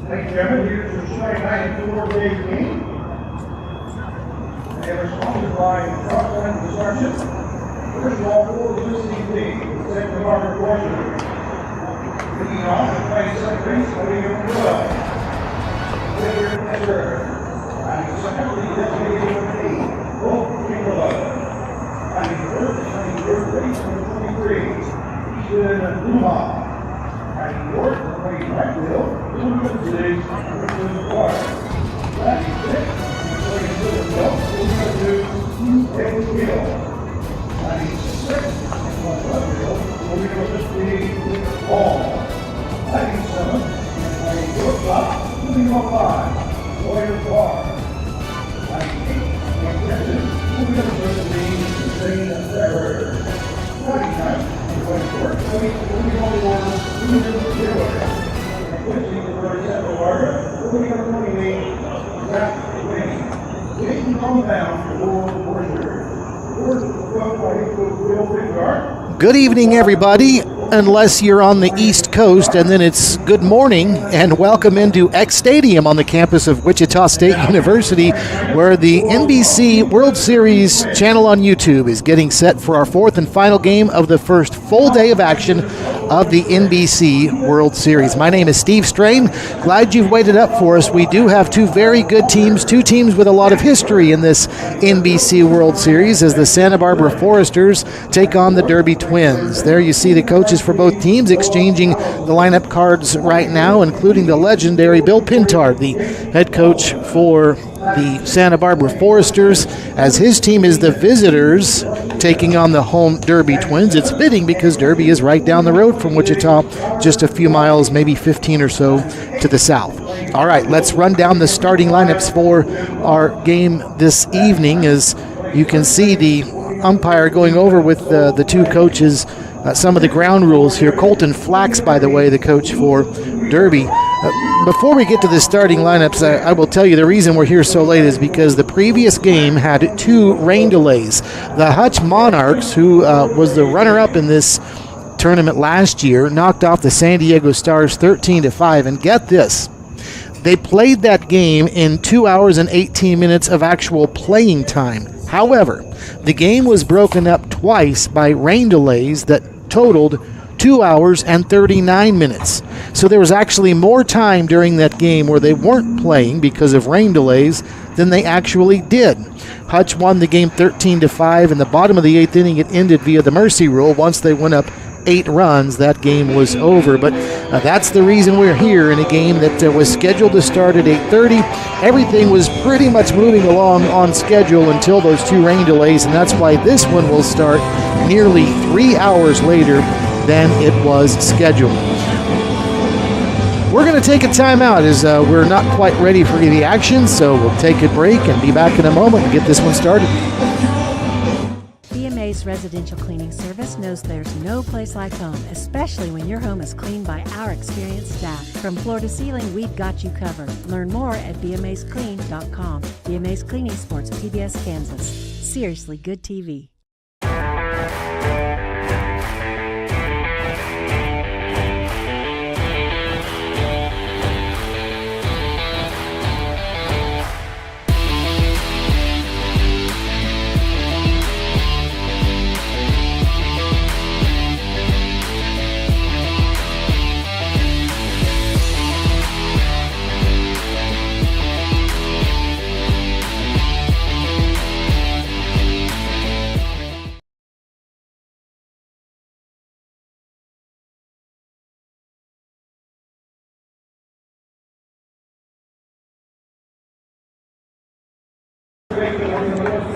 Thank you, Kevin. Here's your Saturday night four-day game. They are sponsored by Crossline Construction. First of all, for this evening, the second Barbra Foresters. Leading off and playing second base, William Barbra. Later, Ezra. And second, the designated with eight, both Kimberley. And third base, number 23, Ethan Luma. And fourth, playing right field, number 6, Richard Clark. Batting fifth, playing center field, number 2, David Gill. Batting sixth, left field, number 15, Paul. Batting seventh, playing shortstop, number 5, Lawyer Clark. Batting eighth, playing catcher, number 17, Zane Ferrer. Batting ninth, playing fourth, number 21, Number 0. Switching to third, Santa Barbara, number 28, Zach Wayne. Taking on down for Forster. Good evening, everybody, unless you're on the East Coast, and then it's good morning, and welcome into X Stadium on the campus of Wichita State University, where the NBC World Series channel on YouTube is getting set for our fourth and final game of the first full day of action of the NBC World Series. My name is Steve Strain. Glad you've waited up for us. We do have two very good teams, two teams with a lot of history in this NBC World Series, as the Santa Barbara Foresters take on the Derby Twins. There you see the coaches for both teams exchanging the lineup cards right now, including the legendary Bill Pintard, the head coach for the Santa Barbara Foresters, as his team is the visitors taking on the home Derby Twins. It's fitting because Derby is right down the road from Wichita, just a few miles, maybe 15 or so to the south. All right, let's run down the starting lineups for our game this evening. As you can see, the umpire going over with the two coaches some of the ground rules here. Colton Flax, by the way, the coach for Derby. Before we get to the starting lineups, I will tell you the reason we're here so late is because the previous game had 2 rain delays. The Hutch Monarchs, who was the runner-up in this tournament last year, knocked off the San Diego Stars 13-5, and get this, they played that game in 2 hours and 18 minutes of actual playing time. However, the game was broken up twice by rain delays that totaled 2 hours and 39 minutes. So there was actually more time during that game where they weren't playing because of rain delays than they actually did. Hutch won the game 13-5. In the bottom of the 8th inning, it ended via the mercy rule. Once they went up 8 runs, that game was over. But that's the reason we're here in a game that was scheduled to start at 8:30. Everything was pretty much moving along on schedule until those 2 rain delays, and that's why this one will start nearly 3 hours later than it was scheduled. We're going to take a timeout as we're not quite ready for the action, so we'll take a break and be back in a moment and get this one started. BMA's residential cleaning service knows there's no place like home, especially when your home is cleaned by our experienced staff. From floor to ceiling, we've got you covered. Learn more at bmasclean.com. BMA's Cleaning Sports, PBS, Kansas. Seriously good TV.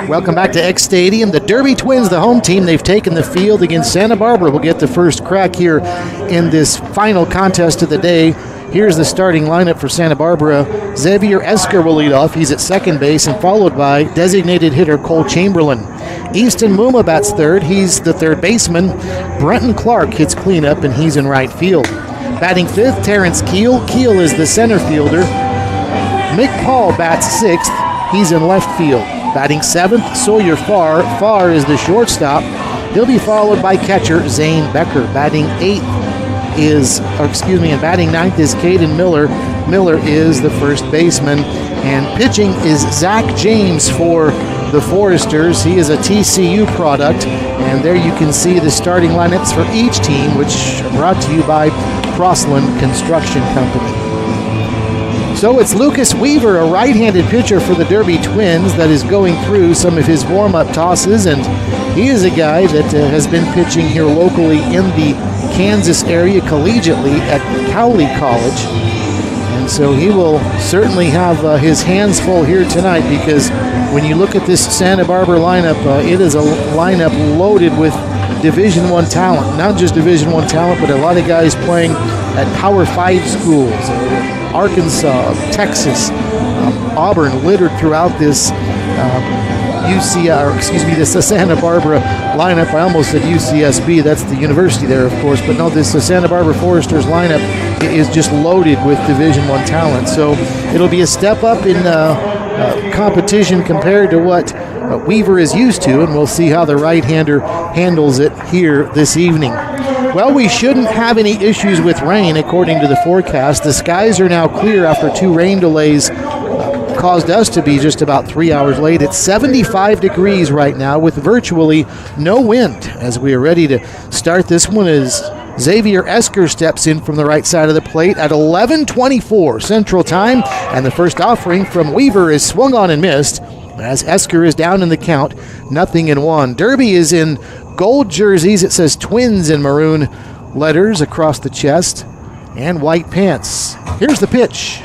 Welcome back to X Stadium. The Derby Twins, the home team, they've taken the field against Santa Barbara. Will get the first crack here in this final contest of the day. Here's the starting lineup for Santa Barbara. Xavier Esker will lead off. He's at second base and followed by designated hitter Cole Chamberlain. Easton Muma bats third. He's the third baseman. Brenton Clark hits cleanup, and he's in right field. Batting fifth, Terrence Keel. Keel is the center fielder. Mick Paul bats sixth. He's in left field. Batting seventh, Sawyer Farr. Farr is the shortstop. He'll be followed by catcher Zane Becker. Batting ninth is Caden Miller. Miller is the first baseman. And pitching is Zach James for the Foresters. He is a TCU product. And there you can see the starting lineups for each team, which are brought to you by Crossland Construction Company. So it's Lucas Weaver, a right-handed pitcher for the Derby Twins, that is going through some of his warm-up tosses, and he is a guy that has been pitching here locally in the Kansas area collegiately at Cowley College. And so he will certainly have his hands full here tonight, because when you look at this Santa Barbara lineup, it is a lineup loaded with Division I talent. Not just Division I talent, but a lot of guys playing at Power 5 schools. Arkansas, Texas, Auburn, littered throughout this this Santa Barbara lineup. I almost said UCSB. That's the university there, of course. But no, this Santa Barbara Foresters lineup is just loaded with Division I talent. So it'll be a step up in competition compared to what Weaver is used to, and we'll see how the right-hander handles it here this evening. Well, we shouldn't have any issues with rain, according to the forecast. The skies are now clear after 2 rain delays caused us to be just about 3 hours late. It's 75 degrees right now with virtually no wind as we are ready to start this one as Xavier Esker steps in from the right side of the plate at 11:24 Central Time, and the first offering from Weaver is swung on and missed as Esker is down in the count, 0-1. Derby is in gold jerseys. It says Twins in maroon letters across the chest, and white pants. Here's the pitch,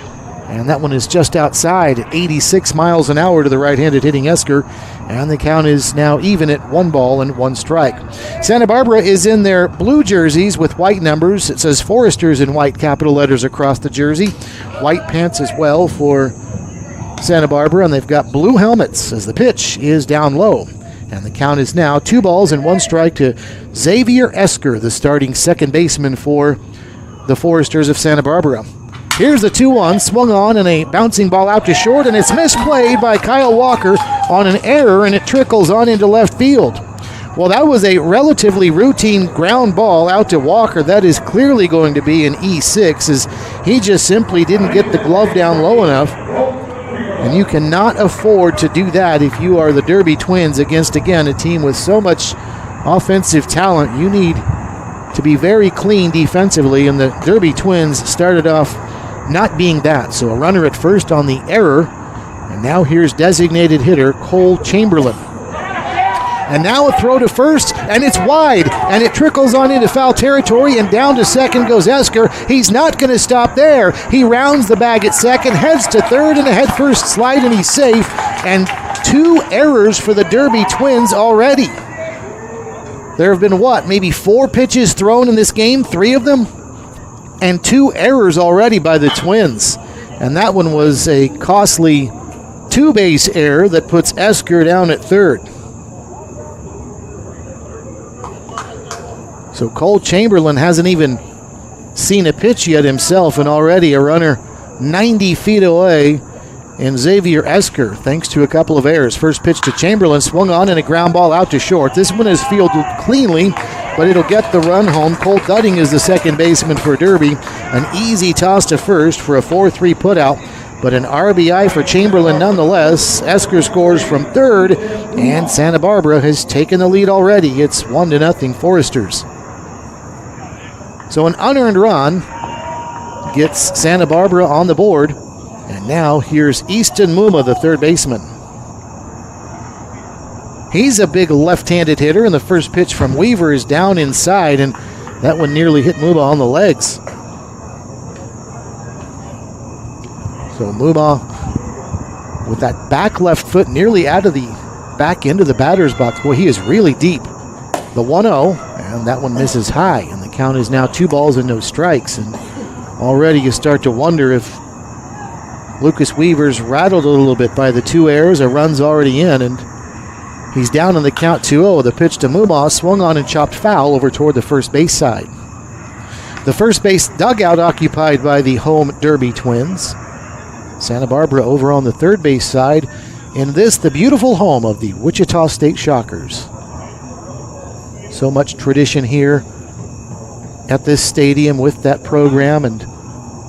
and that one is just outside, 86 miles an hour to the right-handed hitting Esker, and the count is now even at 1-1 strike. Santa Barbara is in their blue jerseys with white numbers. It says Foresters in white capital letters across the jersey. White pants as well for Santa Barbara, and they've got blue helmets as the pitch is down low. And the count is now 2-1 strike to Xavier Esker, the starting second baseman for the Foresters of Santa Barbara. Here's the 2-1, swung on, and a bouncing ball out to short, and it's misplayed by Kyle Walker on an error, and it trickles on into left field. Well, that was a relatively routine ground ball out to Walker. That is clearly going to be an E6, as he just simply didn't get the glove down low enough. And you cannot afford to do that if you are the Derby Twins against, again, a team with so much offensive talent. You need to be very clean defensively, and the Derby Twins started off not being that. So a runner at first on the error, and now here's designated hitter Cole Chamberlain. And now a throw to first, and it's wide, and it trickles on into foul territory, and down to second goes Esker. He's not going to stop there. He rounds the bag at second, heads to third, and a head-first slide, and he's safe. And 2 errors for the Derby Twins already. There have been, maybe 4 pitches thrown in this game, 3 of them? And 2 errors already by the Twins. And that one was a costly 2-base error that puts Esker down at third. So Cole Chamberlain hasn't even seen a pitch yet himself, and already a runner 90 feet away in Xavier Esker, thanks to a couple of errors. First pitch to Chamberlain, swung on, and a ground ball out to short. This one is fielded cleanly, but it'll get the run home. Colt Dudding is the second baseman for Derby. An easy toss to first for a 4-3 putout, but an RBI for Chamberlain nonetheless. Esker scores from third, and Santa Barbara has taken the lead already. It's 1-0 Foresters. So an unearned run gets Santa Barbara on the board. And now here's Easton Muma, the third baseman. He's a big left-handed hitter, and the first pitch from Weaver is down inside, and that one nearly hit Muma on the legs. So Muma with that back left foot nearly out of the back end of the batter's box. Boy, he is really deep. The 1-0, and that one misses high, and the count is now 2-0 strikes. And already you start to wonder if Lucas Weaver's rattled a little bit by the 2 errors. A run's already in, and he's down on the count 2-0. The pitch to Muma, swung on and chopped foul over toward the first base side. The first base dugout occupied by the home Derby Twins. Santa Barbara over on the third base side. In this, the beautiful home of the Wichita State Shockers. So much tradition here at this stadium with that program, and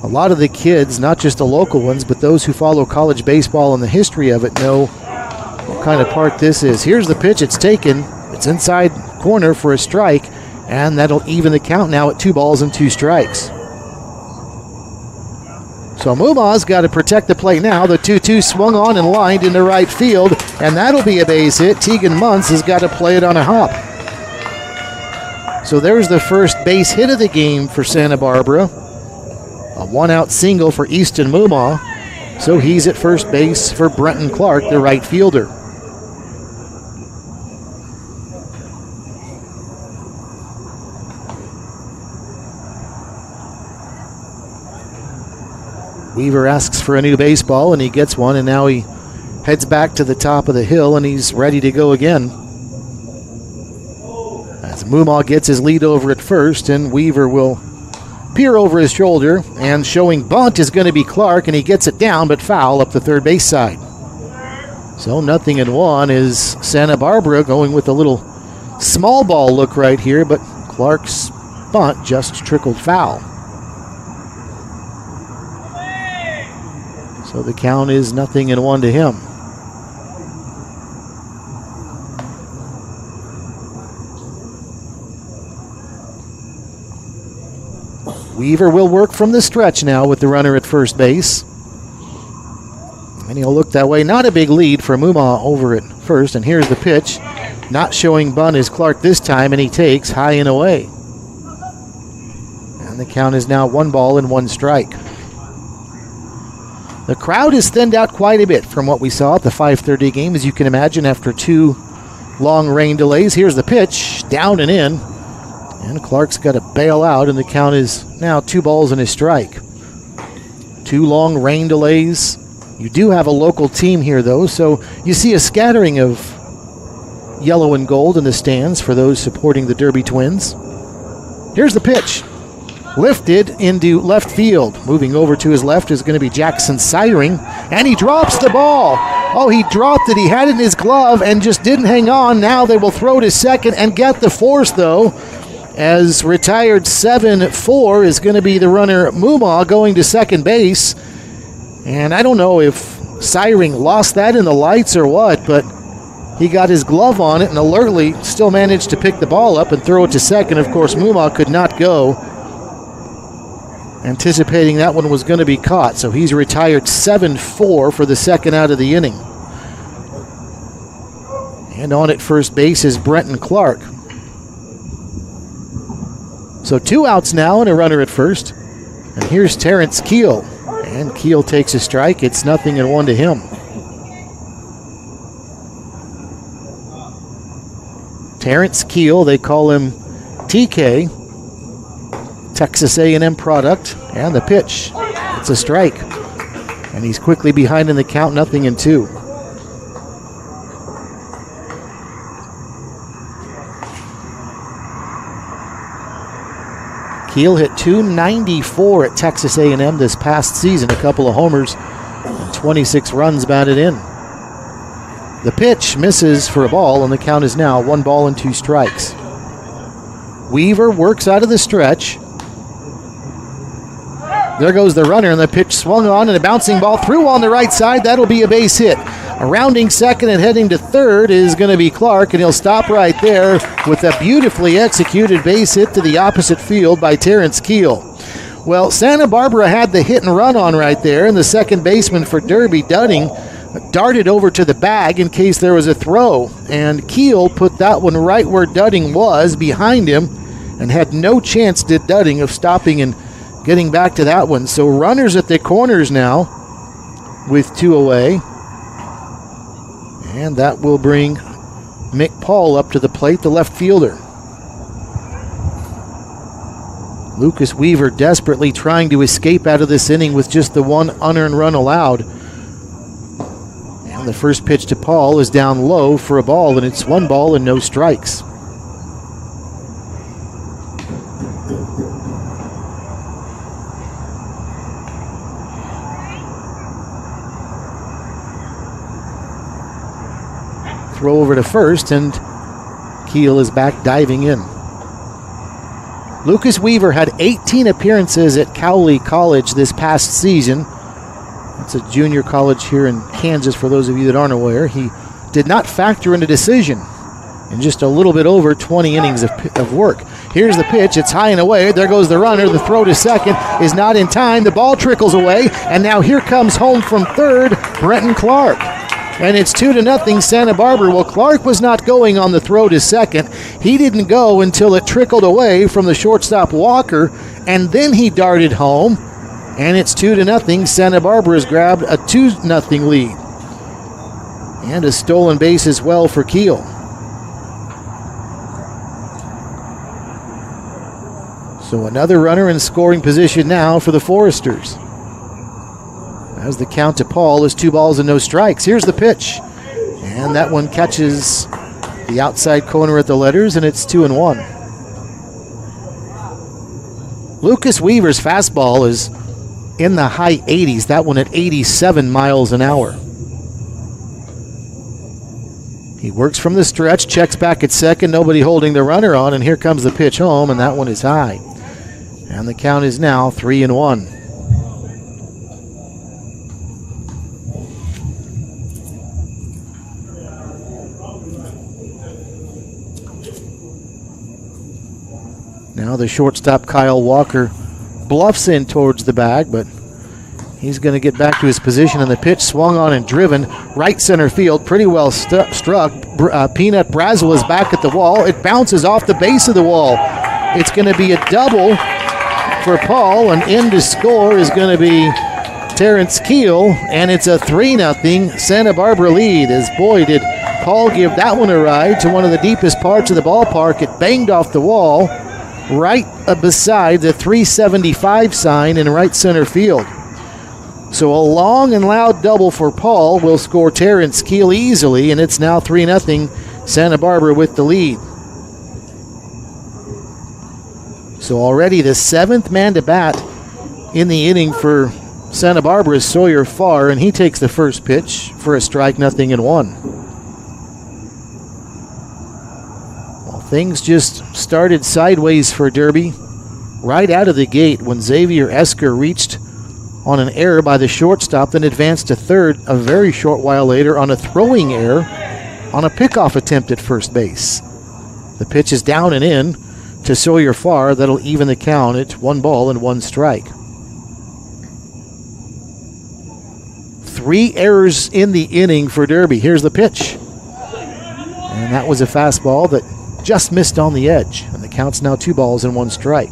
A lot of the kids, not just the local ones, but those who follow college baseball and the history of it know what kind of park this is. Here's the pitch. It's taken. It's inside corner for a strike, and that'll even the count now at 2 balls and 2 strikes. So Muma's got to protect the plate now. The 2-2 swung on and lined into right field, and that'll be a base hit. Tegan Muntz has got to play it on a hop. So there's the first base hit of the game for Santa Barbara. A 1-out single for Easton Muma. So he's at first base for Brenton Clark, the right fielder. Weaver asks for a new baseball, and he gets one, and now he heads back to the top of the hill, and he's ready to go again. As Muma gets his lead over at first, and Weaver will peer over his shoulder, and showing bunt is going to be Clark, and he gets it down, but foul up the third base side. So 0-1 is Santa Barbara going with a little small ball look right here, but Clark's bunt just trickled foul. So the count is 0-1 to him. Weaver will work from the stretch now with the runner at first base. And he'll look that way. Not a big lead for Muma over at first. And here's the pitch. Not showing bunt is Clark this time, and he takes high and away. And the count is now 1 ball and 1 strike. The crowd has thinned out quite a bit from what we saw at the 5:30 game, as you can imagine, after 2 long rain delays. Here's the pitch, down and in. And Clark's got to bail out, and the count is now 2 balls and a strike. 2 long rain delays. You do have a local team here, though, so you see a scattering of yellow and gold in the stands for those supporting the Derby Twins. Here's the pitch. Lifted into left field. Moving over to his left is going to be Jackson Siring, and he drops the ball. Oh, he dropped it. He had it in his glove and just didn't hang on. Now they will throw to second and get the force, though, as retired 7-4 is going to be the runner Muma going to second base. And I don't know if Siring lost that in the lights or what, but he got his glove on it and alertly still managed to pick the ball up and throw it to second. Of course, Muma could not go, anticipating that one was going to be caught. So he's retired 7-4 for the second out of the inning. And on at first base is Brenton Clark. So 2 outs now and a runner at first. And here's Terrence Keel. And Keel takes a strike. It's 0-1 to him. Terrence Keel, they call him TK. Texas A&M product, and the pitch. It's a strike. And he's quickly behind in the count, 0-2. Keel hit .294 at Texas A&M this past season, a couple of homers and 26 runs batted in. The pitch misses for a ball, and the count is now 1 ball and 2 strikes. Weaver works out of the stretch. There goes the runner, and the pitch swung on, and a bouncing ball through on the right side. That'll be a base hit. A rounding second and heading to third is going to be Clark, and he'll stop right there with a beautifully executed base hit to the opposite field by Terrence Keel. Well, Santa Barbara had the hit and run on right there, and the second baseman for Derby, Dunning, darted over to the bag in case there was a throw, and Keel put that one right where Dunning was, behind him, and had no chance, did Dunning, of stopping and getting back to that one. So runners at the corners now with 2 away. And that will bring Mick Paul up to the plate, the left fielder. Lucas Weaver desperately trying to escape out of this inning with just the 1 unearned run allowed. And the first pitch to Paul is down low for a ball, and it's 1 ball and no strikes. Throw over to first, and Keel is back diving in. Lucas Weaver had 18 appearances at Cowley College this past season. It's a junior college here in Kansas for those of you that aren't aware. He did not factor in a decision in just a little bit over 20 innings of work. Here's the pitch. It's high and away. There goes the runner. The throw to second is not in time. The ball trickles away, and now here comes home from third, Brenton Clark. And it's 2-0 Santa Barbara. Well, Clark was not going on the throw to second. He didn't go until it trickled away from the shortstop Walker, and then he darted home. And it's 2-0. Santa Barbara has grabbed a 2-0 lead. And a stolen base as well for Kiel. So another runner in scoring position now for the Foresters. As the count to Paul is 2 balls and no strikes. Here's the pitch. And that one catches the outside corner at the letters, and it's 2-1. Lucas Weaver's fastball is in the high 80s. That one at 87 miles an hour. He works from the stretch, checks back at second, nobody holding the runner on, and here comes the pitch home, and that one is high. And the count is now 3-1. Now the shortstop Kyle Walker bluffs in towards the bag, but he's going to get back to his position, and the pitch swung on and driven right center field. Pretty well struck. Peanut Brazel is back at the wall. It bounces off the base of the wall. It's going to be a double for Paul, and in to score is going to be Terrence Kiel, and it's a 3-0 Santa Barbara lead. As boy, did Paul give that one a ride to one of the deepest parts of the ballpark. It banged off the wall right beside the 375 sign in right center field. So a long and loud double for Paul will score Terrence Kiel easily, and it's now 3-0 Santa Barbara with the lead. So already the 7th man to bat in the inning for Santa Barbara is Sawyer Farr, and he takes the first pitch for a strike, 0-1. Well, things just started sideways for Derby right out of the gate when Xavier Esker reached on an error by the shortstop, then advanced to third a very short while later on a throwing error on a pickoff attempt at first base. The pitch is down and in to Sawyer Farr. That'll even the count at 1 ball and 1 strike. 3 errors in the inning for Derby. Here's the pitch. And that was a fastball that just missed on the edge. And the count's now 2 balls and 1 strike.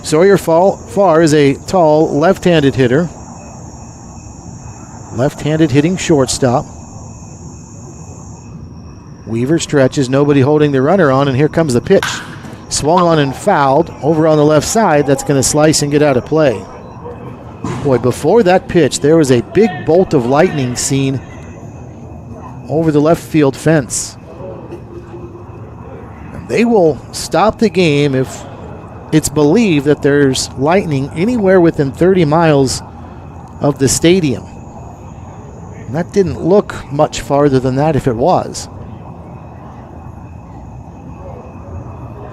Sawyer Farr is a tall left-handed hitter. Left-handed hitting shortstop. Weaver stretches, nobody holding the runner on, and here comes the pitch. Swung on and fouled over on the left side. That's going to slice and get out of play. Boy, before that pitch, there was a big bolt of lightning seen over the left field fence. And they will stop the game if it's believed that there's lightning anywhere within 30 miles of the stadium. And that didn't look much farther than that if it was.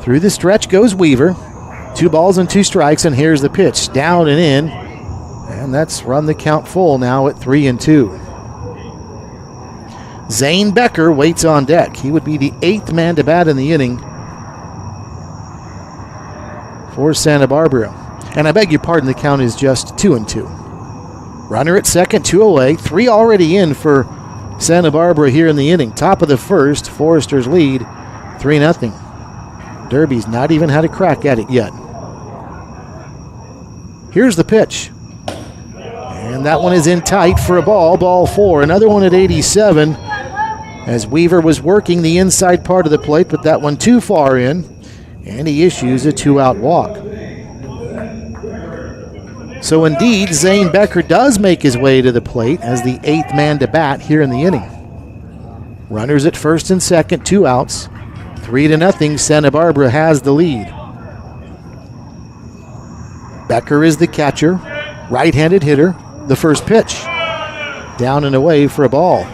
Through the stretch goes Weaver. 2 balls and 2 strikes, and here's the pitch. Down and in. And that's run the count full now at 3-2. Zane Becker waits on deck. He would be the 8th man to bat in the inning for Santa Barbara. And I beg your pardon, the count is just 2-2. Runner at second, 2 away, 3 already in for Santa Barbara here in the inning. Top of the first, Foresters lead 3-0. Derby's not even had a crack at it yet. Here's the pitch. And that one is in tight for a ball 4. Another one at 87 as Weaver was working the inside part of the plate, but that one too far in, and he issues a 2-out walk. So indeed, Zane Becker does make his way to the plate as the 8th man to bat here in the inning. Runners at first and second, 2 outs. 3-0, Santa Barbara has the lead. Becker is the catcher, right-handed hitter. The first pitch, down and away for a ball.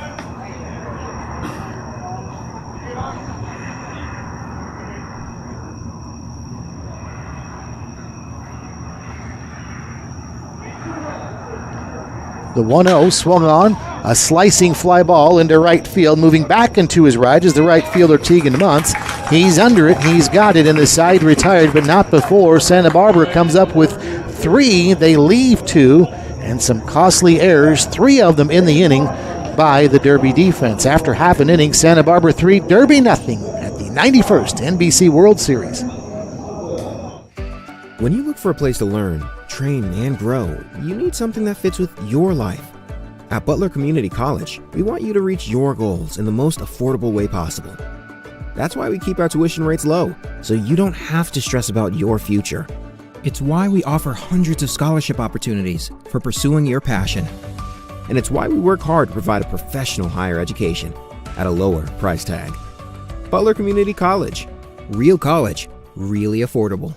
The 1-0 swung on, a slicing fly ball into right field, moving back into his right is the right fielder Tegan Muntz. He's under it, he's got it, and the side retired, but not before Santa Barbara comes up with 3. They leave 2, and some costly errors, 3 of them in the inning by the Derby defense. After half an inning, Santa Barbara 3, Derby nothing at the 91st NBC World Series. When you look for a place to learn, train, and grow, you need something that fits with your life. At Butler Community College, we want you to reach your goals in the most affordable way possible. That's why we keep our tuition rates low, so you don't have to stress about your future. It's why we offer hundreds of scholarship opportunities for pursuing your passion. And it's why we work hard to provide a professional higher education at a lower price tag. Butler Community College. Real college, really affordable.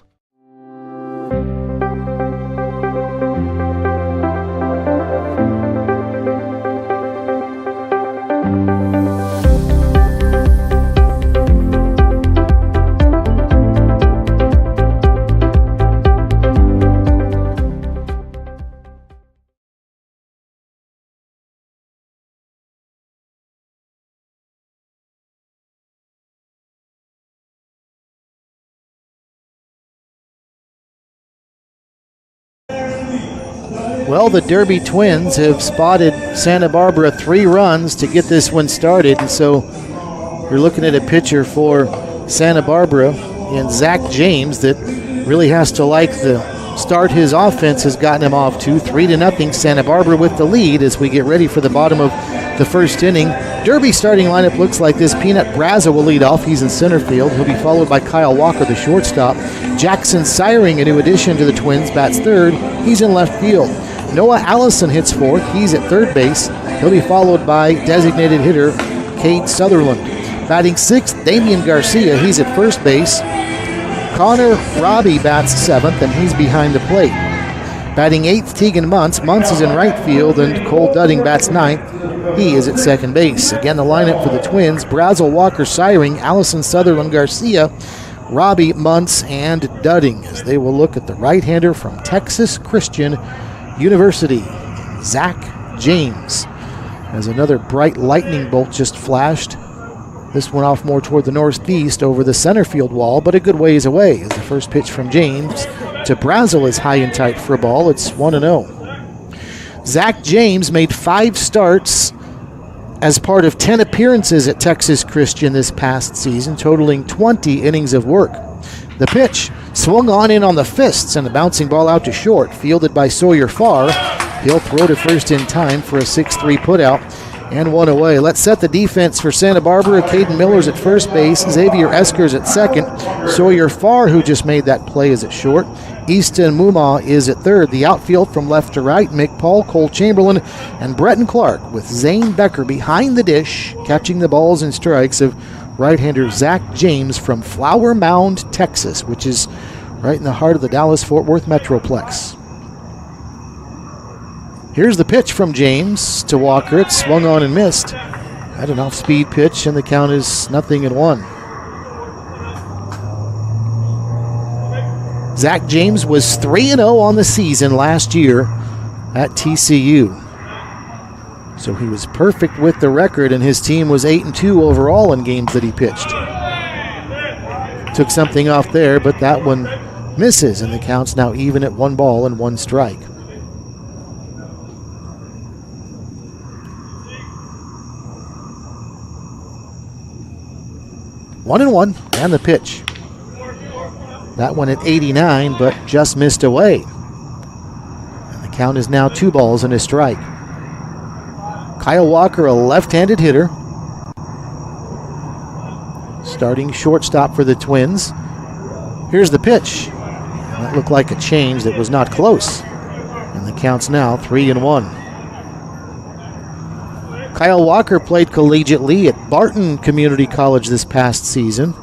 Well, the Derby Twins have spotted Santa Barbara 3 runs to get this one started, and so you're looking at a pitcher for Santa Barbara in Zach James that really has to like the start his offense has gotten him off to. 3-0 Santa Barbara with the lead as we get ready for the bottom of the first inning. Derby starting lineup looks like this. Peanut Braza will lead off. He's in center field. He'll be followed by Kyle Walker, the shortstop. Jackson Siring, a new addition to the Twins, bats third. He's in left field. Noah Allison hits fourth. He's at third base. He'll be followed by designated hitter Cade Sutherland. Batting sixth, Damian Garcia. He's at first base. Connor Robbie bats seventh, and he's behind the plate. Batting eighth, Tegan Muntz. Muntz is in right field, and Cole Dudding bats ninth. He is at second base. Again, the lineup for the Twins: Brazel, Walker, Siring, Allison, Sutherland, Garcia, Robbie, Muntz, and Dudding, as they will look at the right-hander from Texas Christian University, Zach James. As another bright lightning bolt just flashed. This one off more toward the northeast over the center field wall, but a good ways away. As the first pitch from James to Brazel is high and tight for a ball. It's 1-0. Zach James made 5 starts as part of 10 appearances at Texas Christian this past season, totaling 20 innings of work. The pitch swung on in on the fists, and the bouncing ball out to short, fielded by Sawyer Farr. He'll throw to first in time for a 6-3 putout and 1 away. Let's set the defense for Santa Barbara. Caden Miller's at first base. Xavier Eskers at second. Sawyer Farr, who just made that play, is at short. Easton Mumma is at third. The outfield from left to right: Mick Paul, Cole Chamberlain, and Bretton Clark, with Zane Becker behind the dish, catching the balls and strikes of right-hander Zach James from Flower Mound, Texas, which is right in the heart of the Dallas-Fort Worth Metroplex. Here's the pitch from James to Walker. It's swung on and missed. Had an off-speed pitch, and the count is 0-1. Zach James was 3-0 on the season last year at TCU. So he was perfect with the record, and his team was 8-2 overall in games that he pitched. Took something off there, but that one misses, and the count's now even at 1 ball and 1 strike. One and one, and the pitch. That one at 89, but just missed away. And the count is now 2 balls and a strike. Kyle Walker, a left-handed hitter. Starting shortstop for the Twins. Here's the pitch. That looked like a change that was not close. And the count's now 3-1. Kyle Walker played collegiately at Barton Community College this past season.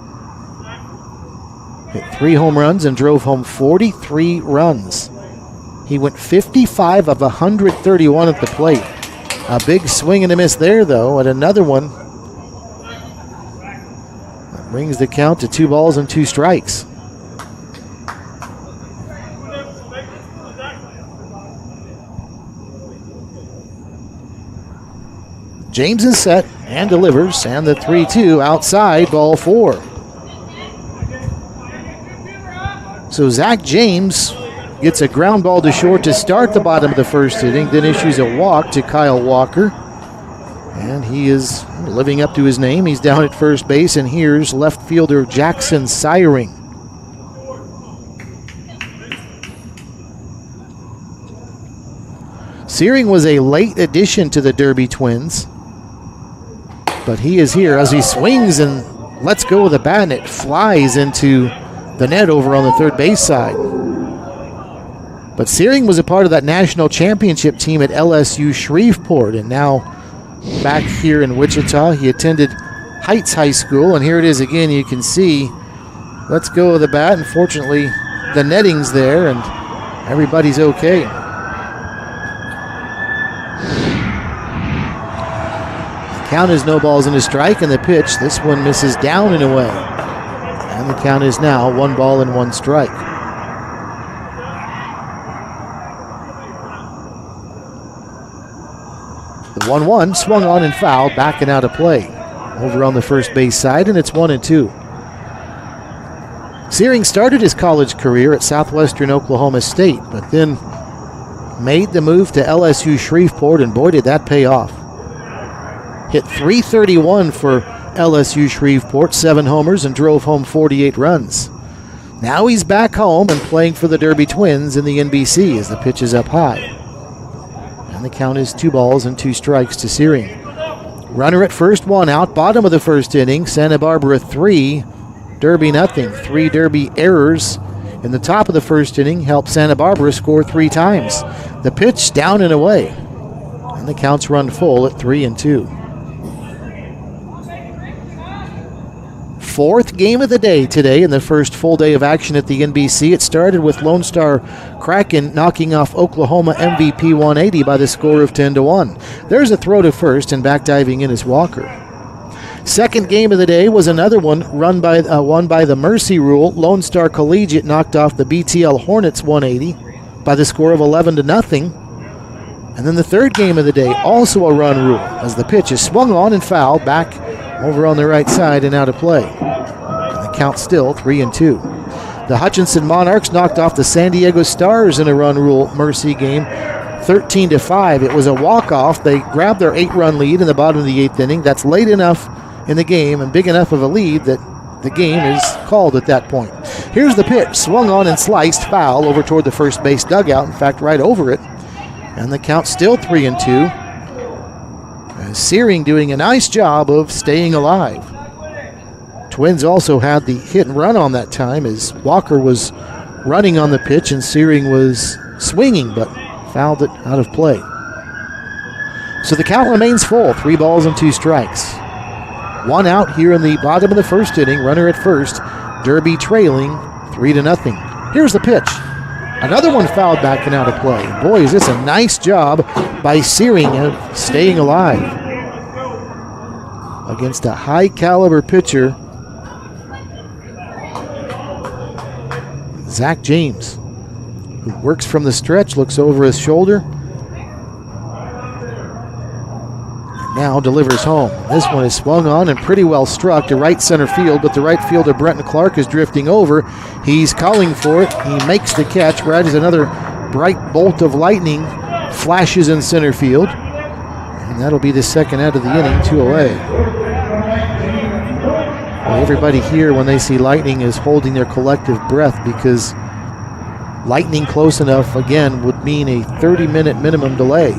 Hit 3 home runs and drove home 43 runs. He went 55 of 131 at the plate. A big swing and a miss there, though, and another one. That brings the count to 2 balls and 2 strikes. James is set and delivers, and the 3-2 outside, ball 4. So Zach James gets a ground ball to short to start the bottom of the first inning, then issues a walk to Kyle Walker. And he is living up to his name. He's down at first base, and here's left fielder Jackson Siring. Searing was a late addition to the Derby Twins, but he is here as he swings and lets go of the bat, and it flies into the net over on the third base side. But Searing was a part of that national championship team at LSU Shreveport, and now back here in Wichita. He attended Heights High School, and here it is again. You can see, lets go of the bat, and fortunately the netting's there, and everybody's okay. Count is no balls and a strike, and the pitch, this one misses down and away. And the count is now 1 ball and 1 strike. The 1-1 swung on and fouled, back and out of play. Over on the first base side, and it's 1-2. Searing started his college career at Southwestern Oklahoma State, but then made the move to LSU Shreveport, and boy did that pay off. Hit .331 for LSU Shreveport, 7 homers, and drove home 48 runs. Now he's back home and playing for the Derby Twins in the NBC as the pitch is up high. And the count is 2 balls and 2 strikes to Searing. Runner at first, 1 out, bottom of the first inning. Santa Barbara 3, Derby nothing. 3 Derby errors in the top of the first inning helped Santa Barbara score 3 times. The pitch down and away. And the counts run full at 3-2. 4th game of the day today in the first full day of action at the NBC. It started with Lone Star Kraken knocking off Oklahoma MVP 180 by the score of 10-1. There's a throw to first, and back diving in is Walker. Second game of the day was another one won by the Mercy Rule. Lone Star Collegiate knocked off the BTL Hornets 180 by the score of 11-0. And then the third game of the day, also a run rule, as the pitch is swung on and fouled back over on the right side and out of play. And the count still 3-2. The Hutchinson Monarchs knocked off the San Diego Stars in a run rule Mercy game 13-5. It was a walk-off. They grabbed their 8-run lead in the bottom of the 8th inning. That's late enough in the game and big enough of a lead that the game is called at that point. Here's the pitch, swung on and sliced, foul over toward the first base dugout, in fact right over it. And the count still 3-2. Searing doing a nice job of staying alive. Twins also had the hit and run on that time as Walker was running on the pitch and Searing was swinging, but fouled it out of play. So the count remains full, 3 balls and 2 strikes. 1 out here in the bottom of the first inning, runner at first, Derby trailing 3-0. Here's the pitch. Another one fouled back and out of play. Boy, is this a nice job by Searing of staying alive against a high-caliber pitcher, Zach James, who works from the stretch, looks over his shoulder, and now delivers home. This one is swung on and pretty well struck to right center field, but the right fielder, Brenton Clark, is drifting over. He's calling for it. He makes the catch right as another bright bolt of lightning flashes in center field. And that'll be the second out of the inning, 2 away. Well, everybody here, when they see lightning, is holding their collective breath because lightning close enough, again, would mean a 30-minute minimum delay.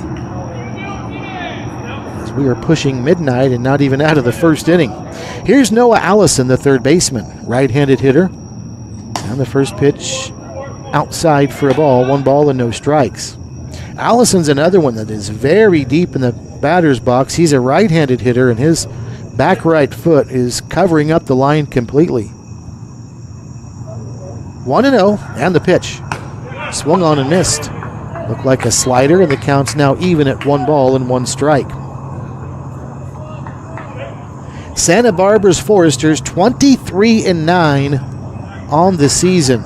As we are pushing midnight and not even out of the first inning. Here's Noah Allison, the third baseman, right-handed hitter. And the first pitch outside for a ball, 1 ball and no strikes. Allison's another one that is very deep in the batter's box. He's a right-handed hitter, and his back right foot is covering up the line completely. 1-0, and the pitch. Swung on and missed. Looked like a slider, and the count's now even at 1 ball and 1 strike. Santa Barbara's Foresters 23-9 on the season,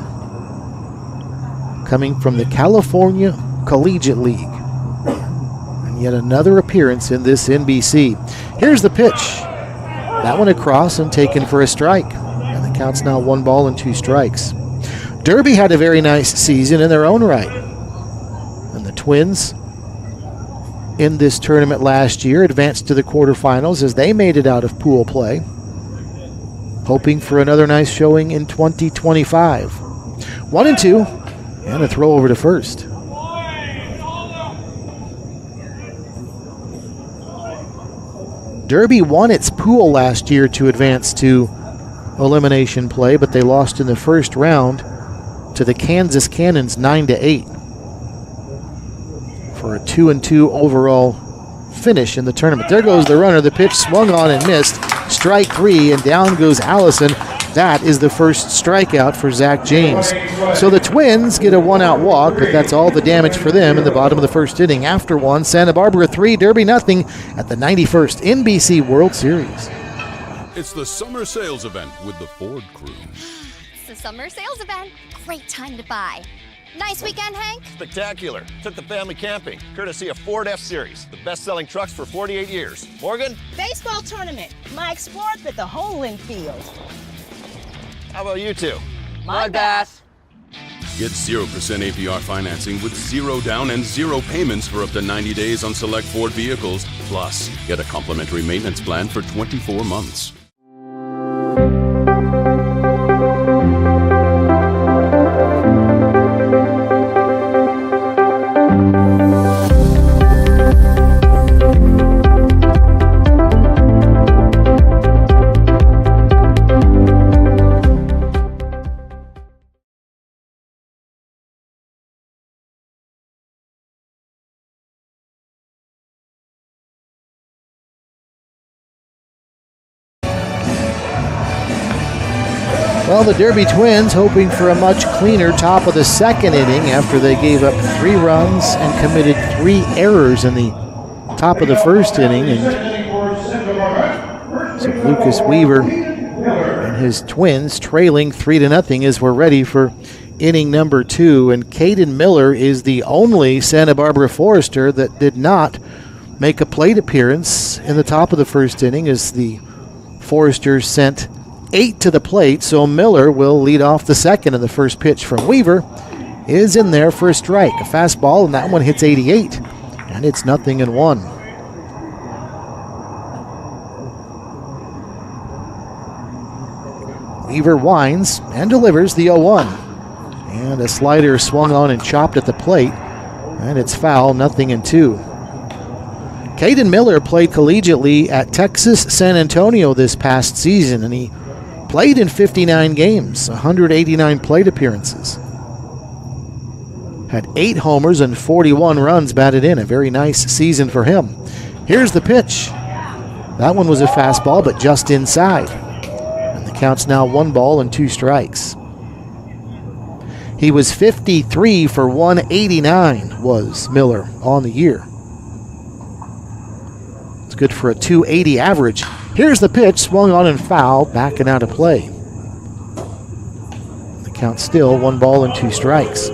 coming from the California Collegiate League. And Yet another appearance in this NBC. Here's the pitch. That one across and taken for a strike. And the count's now 1 ball and 2 strikes. Derby had a very nice season in their own right. And the Twins in this tournament last year advanced to the quarterfinals as they made it out of pool play, hoping for another nice showing in 2025. 1-2, and a throw over to first. Derby won its pool last year to advance to elimination play, but they lost in the first round to the Kansas Cannons 9-8 for a 2-2 overall finish in the tournament. There goes the runner. The pitch swung on and missed. Strike 3, and down goes Allison. That is the first strikeout for Zach James. So the Twins get a 1-out walk, but that's all the damage for them in the bottom of the first inning. After 1, Santa Barbara 3, Derby nothing at the 91st NBC World Series. It's the summer sales event with the Ford crew. It's the summer sales event. Great time to buy. Nice weekend, Hank? Spectacular. Took the family camping, courtesy of Ford F-Series, the best-selling trucks for 48 years. Morgan? Baseball tournament. My Explorer fit the whole infield. How about you two? My bath. Get 0% APR financing with 0 down and 0 payments for up to 90 days on select Ford vehicles. Plus, get a complimentary maintenance plan for 24 months. Well, the Derby Twins hoping for a much cleaner top of the second inning after they gave up 3 runs and committed 3 errors in the top of the first inning. And so Lucas Weaver and his Twins trailing 3-0 as we're ready for inning number 2. And Caden Miller is the only Santa Barbara Forester that did not make a plate appearance in the top of the first inning as the Foresters sent 8 to the plate, so Miller will lead off the second, and the first pitch from Weaver is in there for a strike. A fastball, and that one hits 88, and it's 0-1. Weaver winds and delivers the 0-1. And a slider swung on and chopped at the plate, and it's foul, 0-2. Caden Miller played collegiately at Texas San Antonio this past season, and he played in 59 games, 189 plate appearances. Had 8 homers and 41 runs batted in. A very nice season for him. Here's the pitch. That one was a fastball, but just inside. And the count's now 1 ball and 2 strikes. He was 53 for 189, was Miller on the year. It's good for a 280 average. Here's the pitch, swung on and foul, backing out of play. The count's still 1 ball and 2 strikes.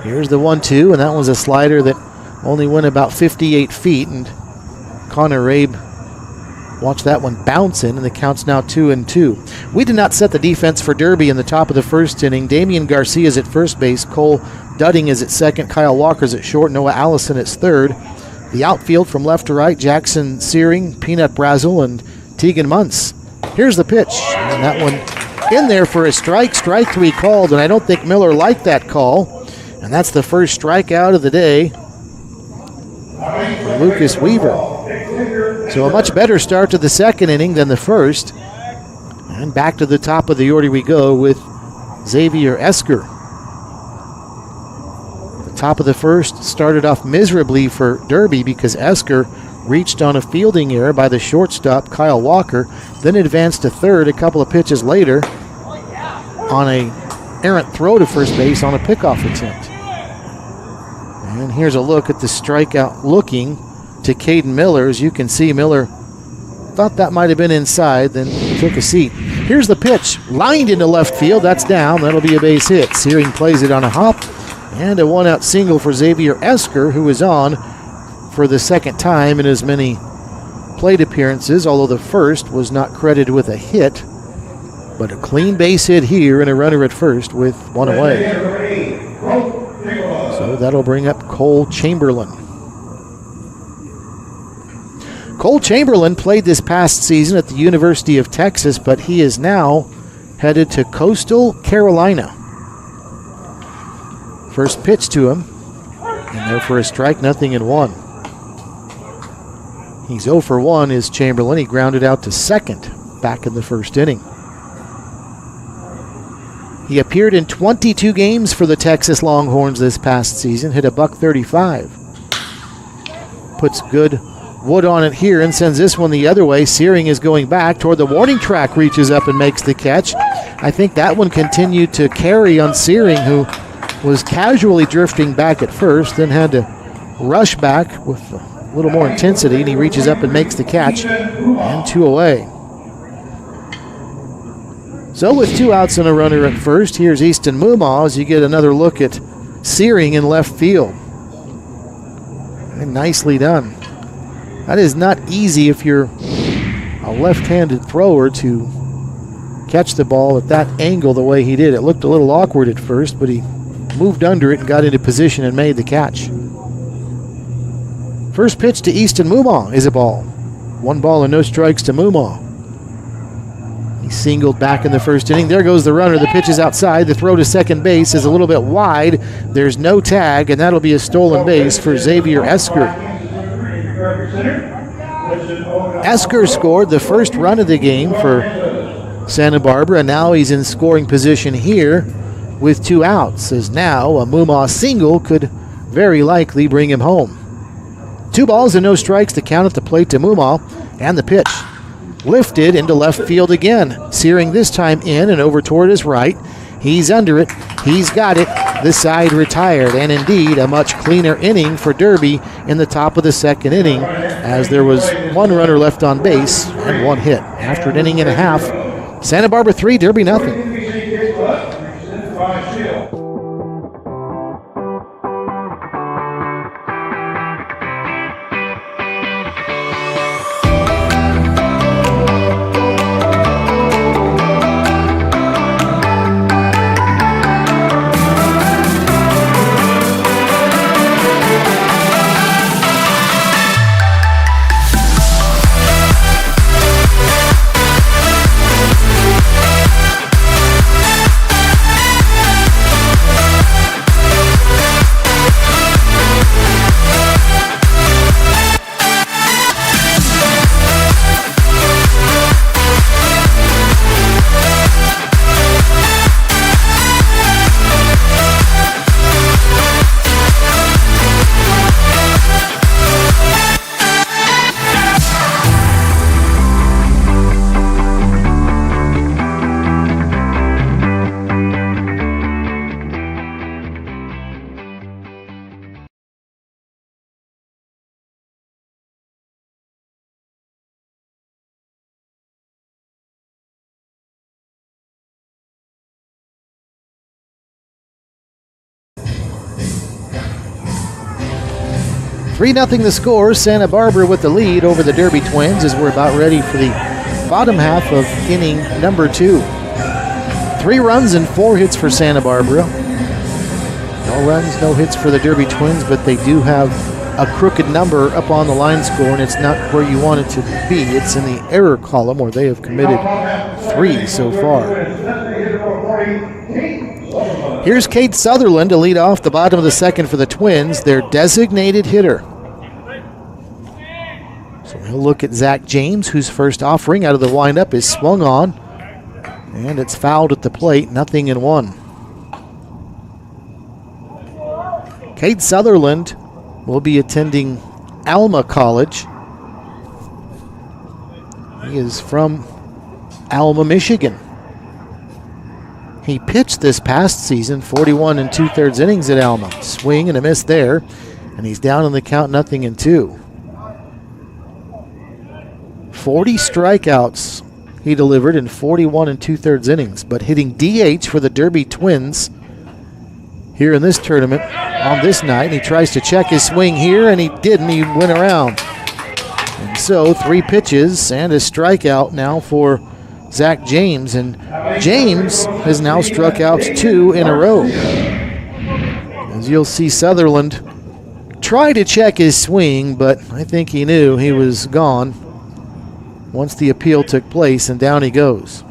Here's the 1-2, and that was a slider that only went about 58 feet, and Connor Rabe watch that one bounce in, and the count's now 2-2. We did not set the defense for Derby in the top of the first inning. Damian Garcia is at first base. Cole Dudding is at second. Kyle Walker's at short. Noah Allison is third. The outfield from left to right, Jackson Searing, Peanut Brazel, and Tegan Muntz. Here's the pitch, and that one in there for a strike. Strike 3 called, and I don't think Miller liked that call. And that's the first strikeout of the day for Lucas Weaver. So a much better start to the second inning than the first. And back to the top of the order we go with Xavier Esker. The top of the first started off miserably for Derby because Esker reached on a fielding error by the shortstop Kyle Walker, then advanced to third a couple of pitches later on a errant throw to first base on a pickoff attempt. And here's a look at the strikeout looking to Caden Miller. As you can see, Miller thought that might have been inside, then took a seat. Here's the pitch, lined into left field. That's down. That'll be a base hit. Searing plays it on a hop, and a one-out single for Xavier Esker, who is on for the second time in as many plate appearances, although the first was not credited with a hit. But a clean base hit here and a runner at first with one away. So that'll bring up Cole Chamberlain. Cole Chamberlain played this past season at the University of Texas, but he is now headed to Coastal Carolina. First pitch to him, and there for a strike, 0-1. He's 0 for 1 is Chamberlain. He grounded out to second back in the first inning. He appeared in 22 games for the Texas Longhorns this past season, hit a $135. Puts good wood on it here and sends this one the other way. Searing is going back toward the warning track, reaches up and makes the catch. I think that one continued to carry on Searing, who was casually drifting back at first, then had to rush back with a little more intensity, and he reaches up and makes the catch, and 2 away. So with 2 outs and a runner at first, here's Easton Mumaw as you get another look at Searing in left field. And nicely done. That is not easy if you're a left-handed thrower to catch the ball at that angle the way he did. It looked a little awkward at first, but he moved under it and got into position and made the catch. First pitch to Easton Mumaw is a ball. 1 ball and no strikes to Mumaw. He singled back in the first inning. There goes the runner. The pitch is outside. The throw to second base is a little bit wide. There's no tag, and that'll be a stolen base for Xavier Esker. Esker scored the first run of the game for Santa Barbara, and now he's in scoring position here with 2 outs, as now a Mumaw single could very likely bring him home. 2 balls and no strikes to count at the plate to Mumaw, and the pitch lifted into left field again. Searing this time in and over toward his right. He's under it. He's got it. The side retired, and indeed a much cleaner inning for Derby in the top of the second inning, as there was 1 runner left on base and 1 hit. After an inning and a half, Santa Barbara 3, Derby 0. Three 0 the score. Santa Barbara with the lead over the Derby Twins as we're about ready for the bottom half of inning number 2. 3 runs and 4 hits for Santa Barbara. No runs, no hits for the Derby Twins, but they do have a crooked number up on the line score, and it's not where you want it to be. It's in the error column where they have committed 3 so far. Here's Cade Sutherland to lead off the bottom of the second for the Twins, their designated hitter. So we'll look at Zach James, whose first offering out of the windup is swung on, and it's fouled at the plate, 0-1. Cade Sutherland will be attending Alma College. He is from Alma, Michigan. He pitched this past season, 41 2/3 innings at Alma. Swing and a miss there, and he's down in the count, 0-2. 40 strikeouts he delivered in 41 2/3 innings, but hitting DH for the Derby Twins here in this tournament on this night. And he tries to check his swing here, and he didn't. He went around. And so 3 pitches and a strikeout now for Zach James. And James has now struck out 2 in a row. As you'll see, Sutherland tried to check his swing, but I think he knew he was gone once the appeal took place, and down he goes.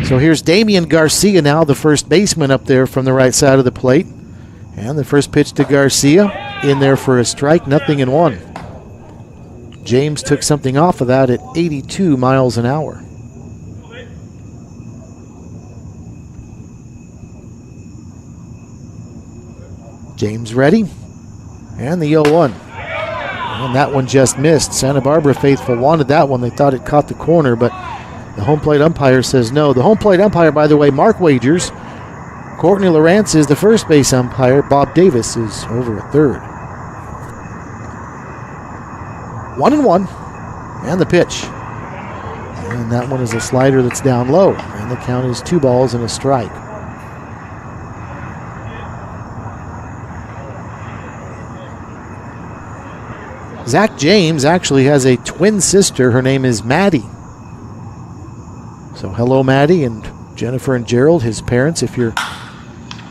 So here's Damian Garcia now, the first baseman up there from the right side of the plate. And the first pitch to Garcia, in there for a strike, 0-1. James took something off of that at 82 miles an hour. James ready, and the 0-1. And that one just missed. Santa Barbara faithful wanted that one. They thought it caught the corner, but the home plate umpire says no. The home plate umpire, by the way, Mark Wagers. Courtney Lawrence is the first base umpire. Bob Davis is over at third. 1-1, and the pitch. And that one is a slider that's down low, and the count is 2 balls and a strike. Zach James actually has a twin sister. Her name is Maddie. So hello, Maddie, and Jennifer and Gerald, his parents, if you're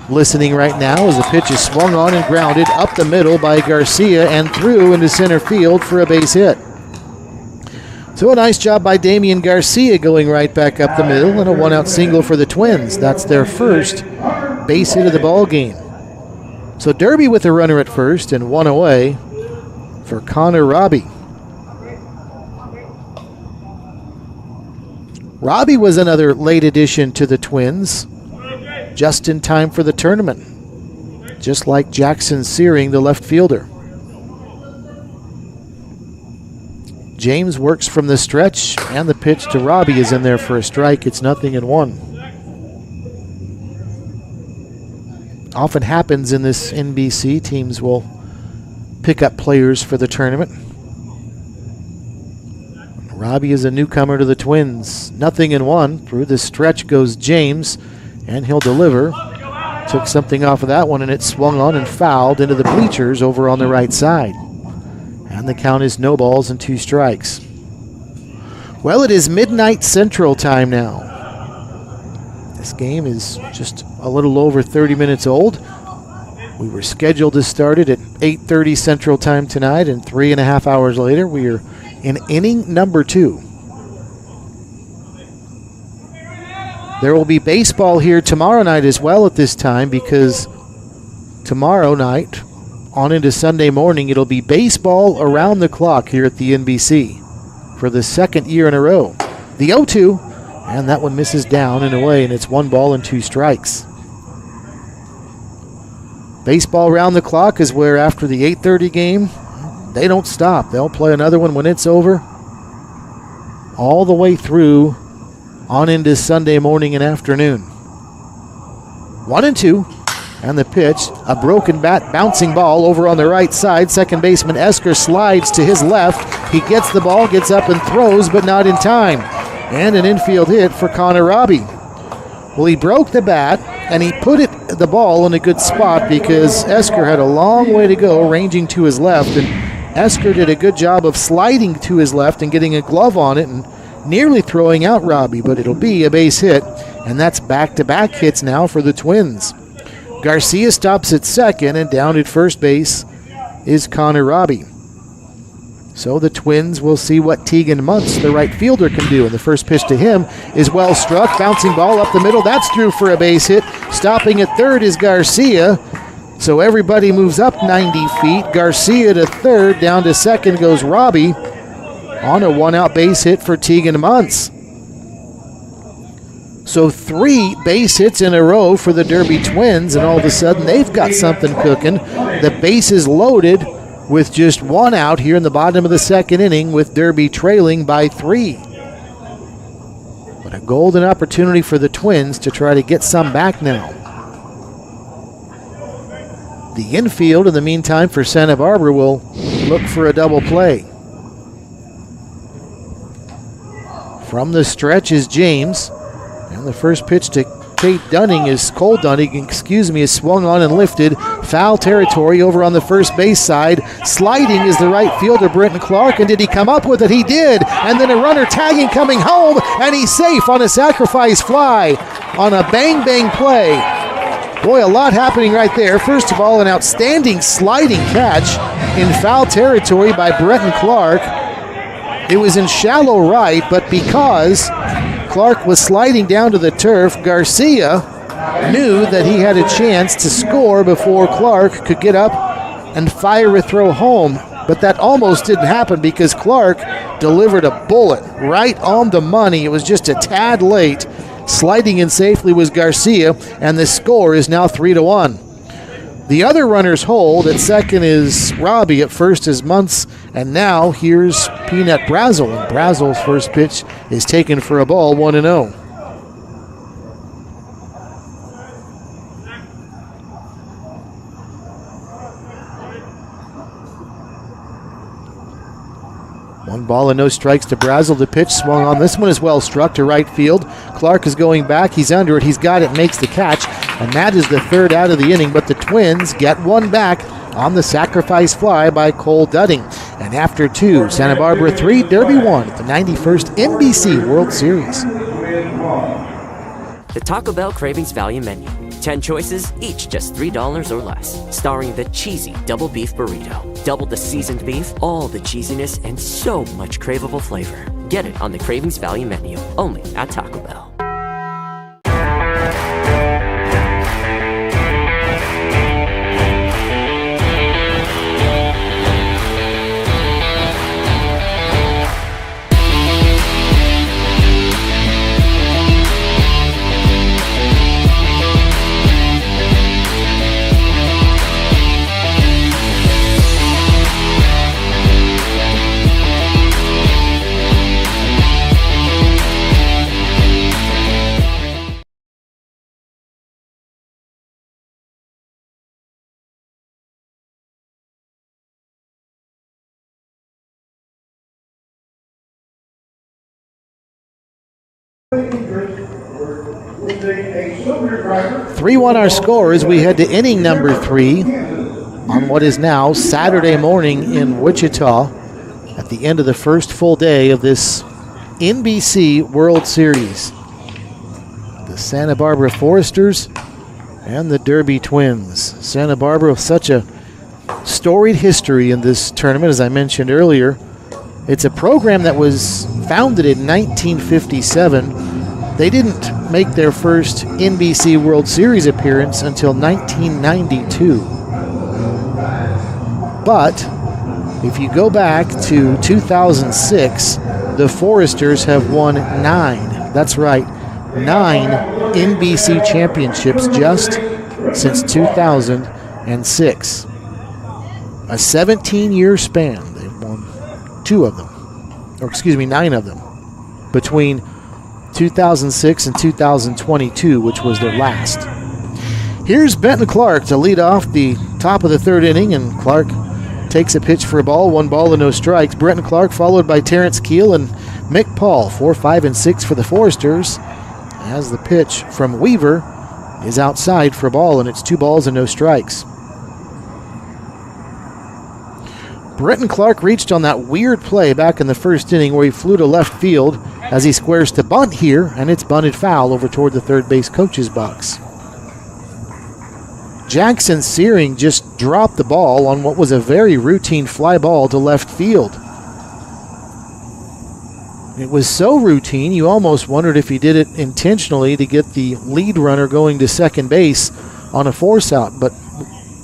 listening right now, as the pitch is swung on and grounded up the middle by Garcia and through into center field for a base hit. So a nice job by Damian Garcia going right back up the middle, and a 1-out single for the Twins. That's their first base hit of the ball game. So Derby with a runner at first and 1 away for Connor Robbie. Robbie was another late addition to the Twins, just in time for the tournament, just like Jackson Searing, the left fielder. James works from the stretch, and the pitch to Robbie is in there for a strike. It's 0-1. Often happens in this NBC. Teams will pick up players for the tournament. Robbie is a newcomer to the Twins. 0-1. Through the stretch goes James, and he'll deliver. Took something off of that one, and it swung on and fouled into the bleachers over on the right side. And the count is 0 balls and 2 strikes. Well, it is midnight Central Time now. This game is just a little over 30 minutes old. We were scheduled to start it at 8:30 Central Time tonight, and 3.5 hours later, we are in inning number 2. There will be baseball here tomorrow night as well at this time, because tomorrow night on into Sunday morning, it'll be baseball around the clock here at the NBC for the second year in a row. The 0-2, and that one misses down and away, and it's 1 ball and 2 strikes. Baseball around the clock is where after the 8:30 game, they don't stop. They'll play another one when it's over, all the way through on into Sunday morning and afternoon. 1-2, and the pitch, a broken bat, bouncing ball over on the right side. Second baseman Esker slides to his left. He gets the ball, gets up and throws, but not in time. And an infield hit for Connor Robbie. Well, he broke the bat, and he put the ball in a good spot because Esker had a long way to go, ranging to his left, and Esker did a good job of sliding to his left and getting a glove on it and nearly throwing out Robbie, but it'll be a base hit, and that's back-to-back hits now for the Twins. Garcia stops at second, and down at first base is Connor Robbie. So the Twins will see what Tegan Muntz, the right fielder, can do. And the first pitch to him is well struck. Bouncing ball up the middle. That's through for a base hit. Stopping at third is Garcia. So everybody moves up 90 feet. Garcia to third. Down to second goes Robbie on a 1-out base hit for Tegan Muntz. So 3 base hits in a row for the Derby Twins, and all of a sudden they've got something cooking. The base is loaded with just 1 out here in the bottom of the second inning, with Derby trailing by 3. But a golden opportunity for the Twins to try to get some back now. The infield, in the meantime, for Santa Barbara will look for a double play. From the stretch is James. And the first pitch to Cole Dunning, is swung on and lifted. Foul territory over on the first base side. Sliding is the right fielder, Brenton Clark. And did he come up with it? He did. And then a runner tagging coming home. And he's safe on a sacrifice fly on a bang-bang play. Boy, a lot happening right there. First of all, an outstanding sliding catch in foul territory by Brenton Clark. It was in shallow right, but because Clark was sliding down to the turf, Garcia knew that he had a chance to score before Clark could get up and fire a throw home. But that almost didn't happen because Clark delivered a bullet right on the money. It was just a tad late. Sliding in safely was Garcia, and the score is now 3-1. The other runners hold. At second is Robbie. At first is Muntz. And now here's Peanut Brazel. And Brazel's first pitch is taken for a ball, 1-0. One ball and no strikes to Brazel. The pitch swung on. This one is well struck to right field. Clark is going back. He's under it. He's got it. Makes the catch. And that is the third out of the inning. But the Twins get one back on the sacrifice fly by Cole Dunning. And after two, Santa Barbara 3, Derby 1 at the 91st NBC World Series. The Taco Bell Cravings Value Menu. 10 choices, each just $3 or less. Starring the cheesy double beef burrito. Double the seasoned beef, all the cheesiness, and so much craveable flavor. Get it on the Cravings Value Menu, only at Taco Bell. Three 3-1 our score as we head to inning number 3 on what is now Saturday morning in Wichita at the end of the first full day of this NBC World Series. The Santa Barbara Foresters and the Derby Twins. Santa Barbara with such a storied history in this tournament, as I mentioned earlier. It's a program that was founded in 1957. They didn't make their first NBC World Series appearance until 1992. But if you go back to 2006, the Foresters have won 9. That's right, 9 NBC championships just since 2006. A 17-year span. They've won 9 of them between 2006 and 2022, which was their last. Here's Benton Clark to lead off the top of the third inning, and Clark takes a pitch for a ball, 1 ball and no strikes. Brenton Clark followed by Terrence Keel and Mick Paul, 4, 5, and 6 for the Foresters, as the pitch from Weaver is outside for a ball, and it's 2 balls and no strikes. Brenton Clark reached on that weird play back in the first inning where he flew to left field as he squares to bunt here, and it's bunted foul over toward the third base coach's box. Jackson Searing just dropped the ball on what was a very routine fly ball to left field. It was so routine you almost wondered if he did it intentionally to get the lead runner going to second base on a force out, but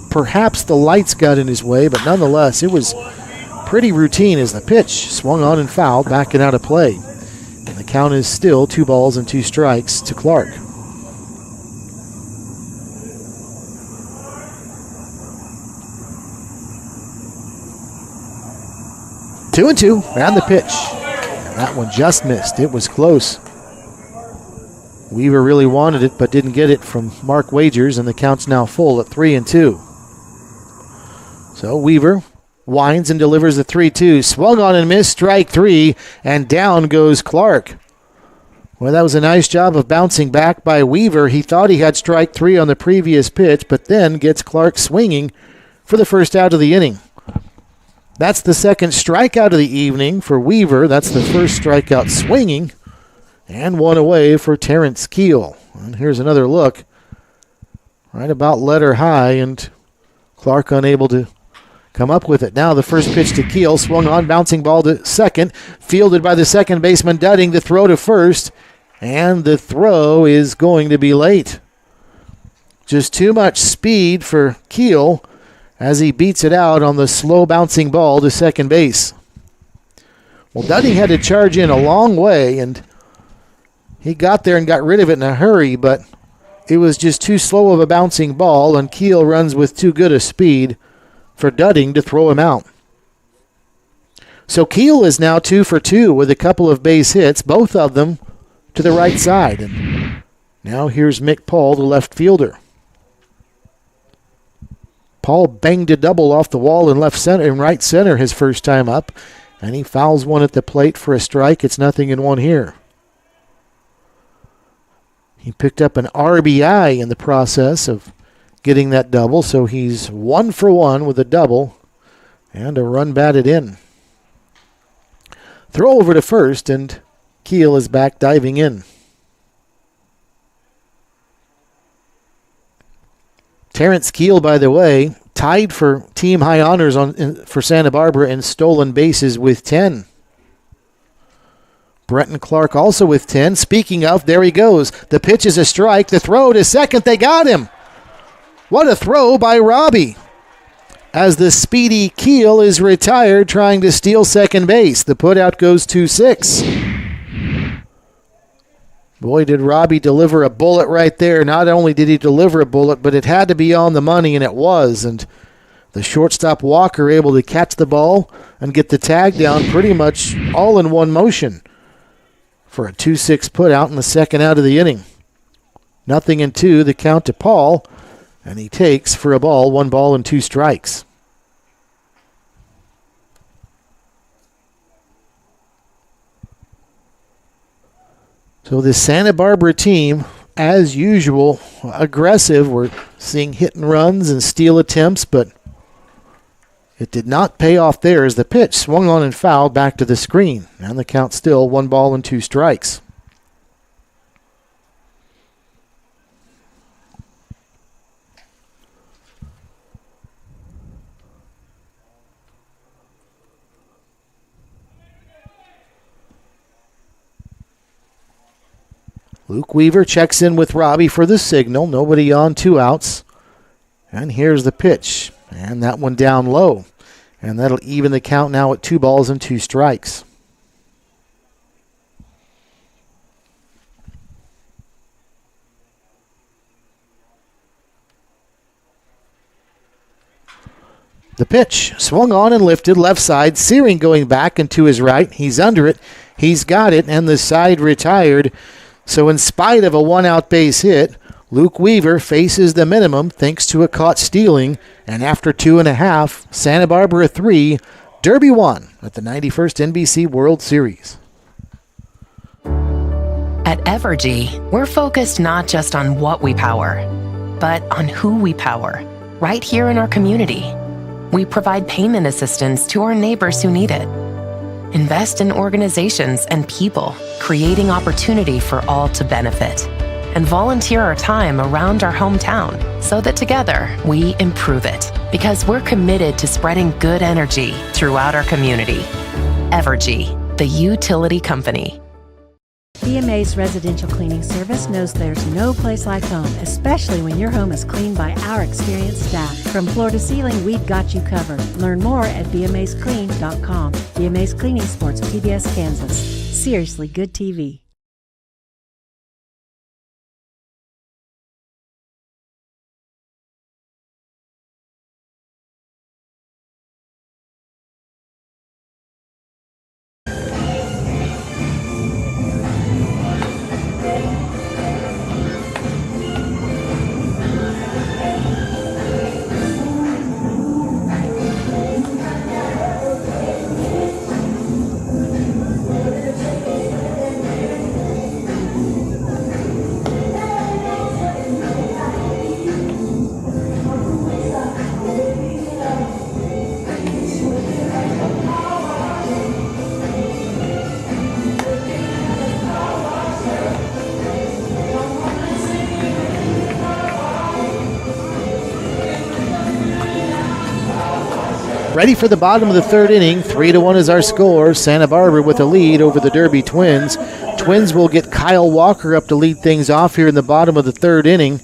perhaps the lights got in his way, but nonetheless, it was pretty routine as the pitch swung on and fouled, backing out of play. And the count is still 2 balls and 2 strikes to Clark. Two and 2, and the pitch. And that one just missed. It was close. Weaver really wanted it, but didn't get it from Mark Wagers, and the count's now full at 3 and 2. So Weaver winds and delivers the 3-2. Swung on and missed, strike 3, and down goes Clark. Well, that was a nice job of bouncing back by Weaver. He thought he had strike 3 on the previous pitch, but then gets Clark swinging for the first out of the inning. That's the second strikeout of the evening for Weaver. That's the first strikeout swinging, and one away for Terrence Keel. And here's another look. Right about letter high, and Clark unable to come up with it. Now the first pitch to Keel, swung on, bouncing ball to second, fielded by the second baseman Dudding, the throw to first, and the throw is going to be late. Just too much speed for Keel as he beats it out on the slow bouncing ball to second base. Well, Dudding had to charge in a long way, and he got there and got rid of it in a hurry, but it was just too slow of a bouncing ball, and Keel runs with too good a speed for Dudding to throw him out. So Keel is now 2 for 2 with a couple of base hits, both of them to the right side. And now here's Mick Paul, the left fielder. Paul banged a double off the wall in left center and right center his first time up, and he fouls one at the plate for a strike. It's 0-1 here. He picked up an RBI in the process of getting that double, so he's 1 for 1 with a double and a run batted in. Throw over to first, and Keel is back diving in. Terrence Keel, by the way, tied for team high honors for Santa Barbara in stolen bases with 10. Brenton Clark also with 10. Speaking of, there he goes. The pitch is a strike. The throw to second. They got him. What a throw by Robbie. As the speedy Keel is retired trying to steal second base. The putout goes 2-6. Boy, did Robbie deliver a bullet right there. Not only did he deliver a bullet, but it had to be on the money, and it was. And the shortstop Walker able to catch the ball and get the tag down pretty much all in one motion for a 2-6 putout in the second out of the inning. 0-2, the count to Paul, and he takes for a ball, 1 ball and 2 strikes. So the Santa Barbara team, as usual, aggressive. We're seeing hit and runs and steal attempts, but it did not pay off there as the pitch swung on and fouled back to the screen. And the count still 1 ball and 2 strikes. Luke Weaver checks in with Robbie for the signal. Nobody on, 2 outs. And here's the pitch. And that one down low. And that'll even the count now at 2 balls and 2 strikes. The pitch swung on and lifted left side. Searing going back and to his right. He's under it. He's got it. And the side retired. So in spite of a 1-out base hit, Luke Weaver faces the minimum thanks to a caught stealing, and after 2.5, Santa Barbara 3, Derby 1 at the 91st NBC World Series. At Evergy, we're focused not just on what we power, but on who we power, right here in our community. We provide payment assistance to our neighbors who need it. Invest in organizations and people, creating opportunity for all to benefit. And volunteer our time around our hometown so that together we improve it. Because we're committed to spreading good energy throughout our community. Evergy, the utility company. BMA's residential cleaning service knows there's no place like home, especially when your home is cleaned by our experienced staff. From floor to ceiling, we've got you covered. Learn more at bmasclean.com. BMA's Cleaning Sports, PBS, Kansas. Seriously good TV. Ready for the bottom of the third inning. 3-1 is our score. Santa Barbara with a lead over the Derby Twins. Twins will get Kyle Walker up to lead things off here in the bottom of the third inning.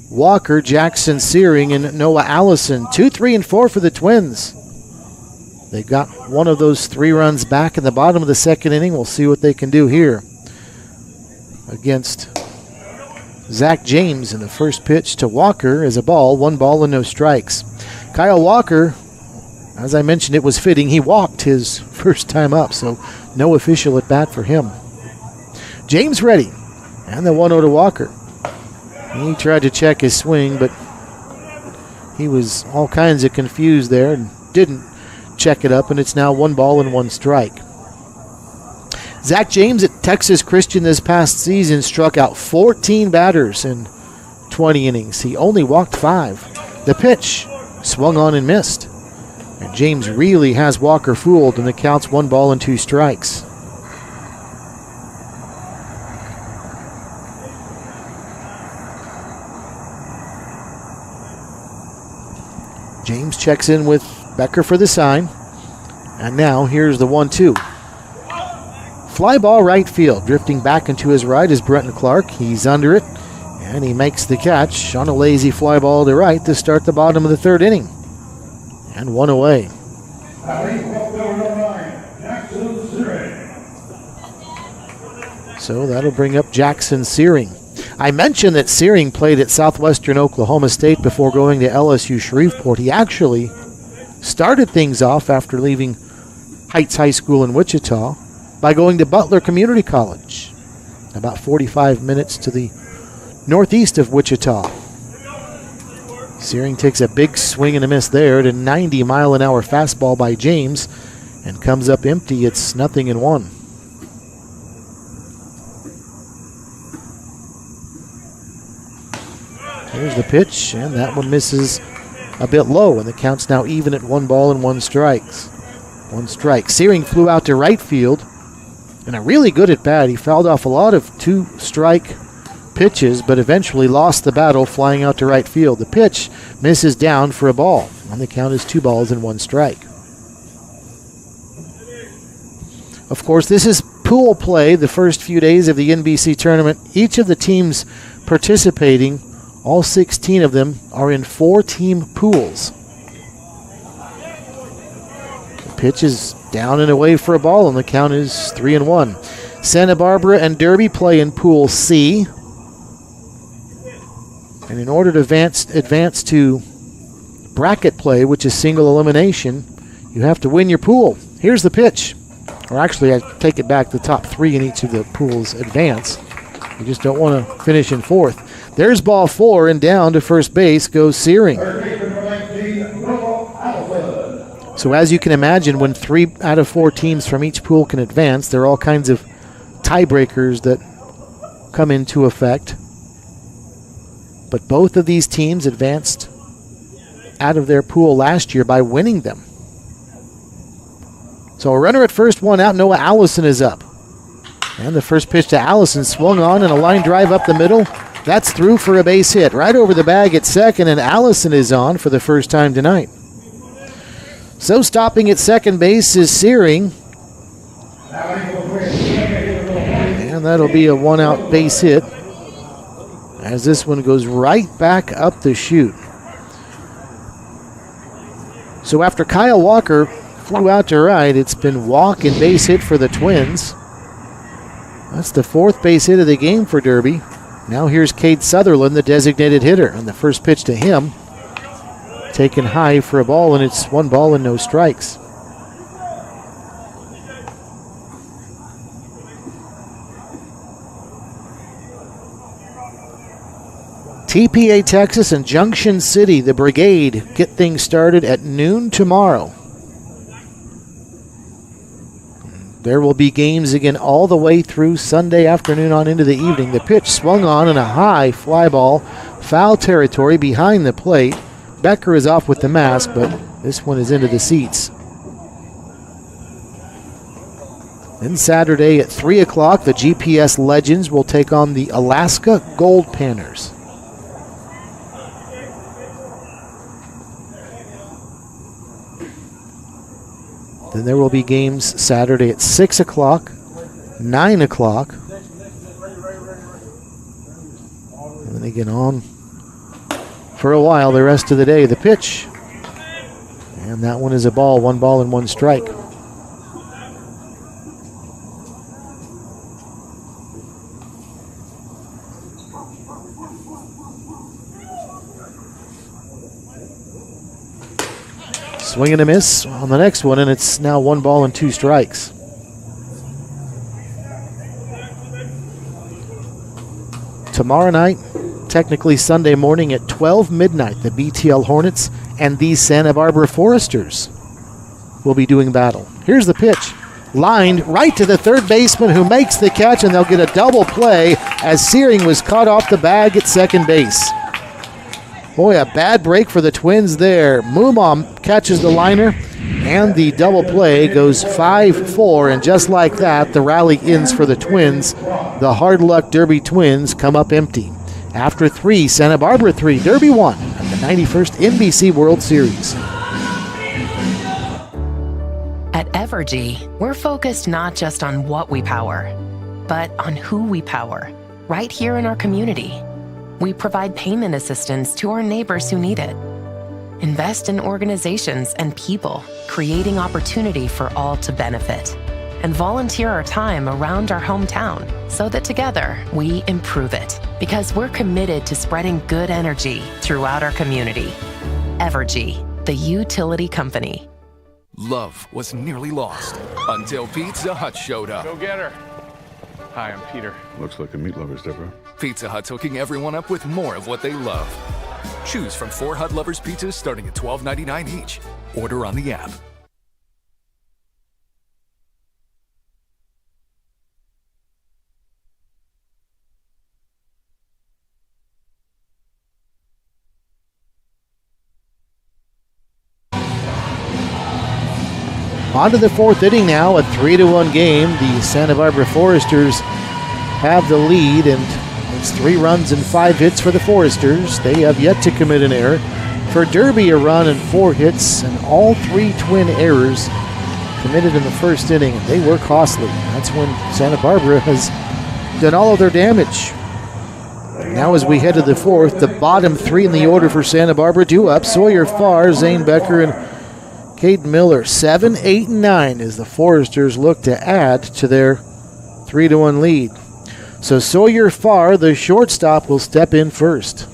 Walker, Jackson Searing, and Noah Allison. 2, 3, and 4 for the Twins. They got one of those 3 runs back in the bottom of the second inning. We'll see what they can do here against Zach James. In the first pitch to Walker is a ball, 1 ball and no strikes. Kyle Walker, as I mentioned, it was fitting. He walked his first time up, so no official at bat for him. James ready, and the 1-0 to Walker. He tried to check his swing, but he was all kinds of confused there and didn't check it up, and it's now 1 ball and 1 strike. Zach James at Texas Christian this past season struck out 14 batters in 20 innings. He only walked 5. The pitch swung on and missed. And James really has Walker fooled, and the count's 1 ball and 2 strikes. James checks in with Becker for the sign. And now here's the 1-2. Fly ball right field. Drifting back into his right is Brenton Clark. He's under it, and he makes the catch on a lazy fly ball to right to start the bottom of the third inning. And 1 away. So that'll bring up Jackson Searing. I mentioned that Searing played at Southwestern Oklahoma State before going to LSU Shreveport. He actually started things off after leaving Heights High School in Wichita by going to Butler Community College, about 45 minutes to the northeast of Wichita. Searing takes a big swing and a miss there at a 90-mile-an-hour fastball by James and comes up empty. It's 0-1. Here's the pitch, and that one misses a bit low, and the count's now even at 1 ball and 1 strike. Searing flew out to right field, and a really good at bat. He fouled off a lot of 2-strike pitches, but eventually lost the battle flying out to right field. The pitch misses down for a ball, and the count is 2 balls and 1 strike. Of course, this is pool play, the first few days of the NBC tournament. Each of the teams participating, all 16 of them, are in 4-team pools. The pitch is down and away for a ball, and the count is 3-1. Santa Barbara and Derby play in Pool C. And in order to advance to bracket play, which is single elimination, you have to win your pool. Here's the pitch. Or actually, I take it back, the top 3 in each of the pools advance. You just don't want to finish in 4th. There's ball 4, and down to first base goes Searing. So as you can imagine, when 3 out of 4 teams from each pool can advance, there are all kinds of tiebreakers that come into effect. But both of these teams advanced out of their pool last year by winning them. So a runner at first, 1 out. Noah Allison is up. And the first pitch to Allison swung on, and a line drive up the middle. That's through for a base hit. Right over the bag at second, and Allison is on for the first time tonight. So stopping at second base is Searing. And that'll be a 1-out base hit, as this one goes right back up the chute. So after Kyle Walker flew out to right, it's been walk and base hit for the Twins. That's the 4th base hit of the game for Derby. Now here's Cade Sutherland, the designated hitter, and the first pitch to him taken high for a ball, and it's 1 ball and no strikes. TPA Texas and Junction City, the Brigade, get things started at noon tomorrow. There will be games again all the way through Sunday afternoon on into the evening. The pitch swung on and a high fly ball, foul territory behind the plate. Becker is off with the mask, but this one is into the seats. Then Saturday at 3 o'clock, the GPS Legends will take on the Alaska Gold Panners. Then there will be games Saturday at 6 o'clock, 9 o'clock. And then they get on for a while the rest of the day. The pitch. And that one is a ball, 1 ball and 1 strike. Swing and a miss on the next one, and it's now 1 ball and 2 strikes. Tomorrow night, technically Sunday morning at 12 midnight, the BTL Hornets and the Santa Barbara Foresters will be doing battle. Here's the pitch. Lined right to the third baseman who makes the catch, and they'll get a double play as Searing was caught off the bag at second base. Boy, a bad break for the Twins there. Mumam catches the liner, and the double play goes 5-4, and just like that, the rally ends for the Twins. The hard luck Derby Twins come up empty. After 3, Santa Barbara 3, Derby 1 at the 91st NBC World Series. At Evergy, we're focused not just on what we power, but on who we power, right here in our community. We provide payment assistance to our neighbors who need it. Invest in organizations and people, creating opportunity for all to benefit. And volunteer our time around our hometown so that together we improve it. Because we're committed to spreading good energy throughout our community. Evergy, the utility company. Love was nearly lost until Pizza Hut showed up. Go get her. Hi, I'm Peter. Looks like a meat lover's, Deborah. Pizza Hut's hooking everyone up with more of what they love. Choose from 4 Hut Lovers pizzas starting at $12.99 each. Order on the app. On to the 4th inning now, a 3-1 game. The Santa Barbara Foresters have the lead, and it's 3 runs and 5 hits for the Foresters. They have yet to commit an error. For Derby, a run and 4 hits, and all 3 Twin errors committed in the first inning. They were costly. That's when Santa Barbara has done all of their damage. Now as we head to the 4th, the bottom 3 in the order for Santa Barbara, 2 up. Sawyer Farr, Zane Becker, and Caden Miller. 7, 8, and 9 as the Foresters look to add to their 3-1 lead. So Sawyer Farr, the shortstop, will step in first.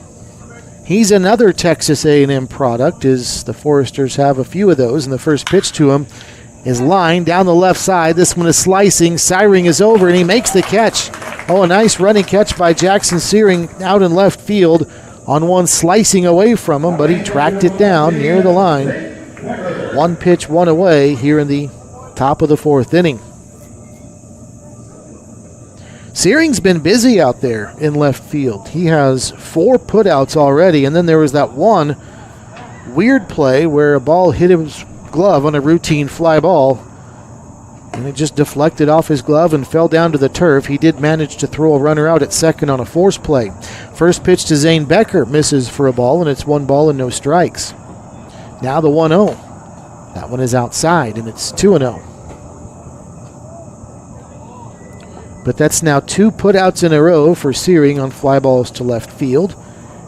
He's another Texas A&M product, as the Foresters have a few of those, and the first pitch to him is lined down the left side. This one is slicing. Searing is over, and he makes the catch. Oh, a nice running catch by Jackson Searing out in left field on one slicing away from him, but he tracked it down near the line. 1 pitch, 1 away here in the top of the 4th inning. Searing's been busy out there in left field. He has 4 putouts already, and then there was that one weird play where a ball hit his glove on a routine fly ball, and it just deflected off his glove and fell down to the turf. He did manage to throw a runner out at second on a force play. First pitch to Zane Becker misses for a ball, and it's 1 ball and no strikes. Now the 1-0. That one is outside, and it's 2-0. But that's now 2 putouts in a row for Searing on fly balls to left field.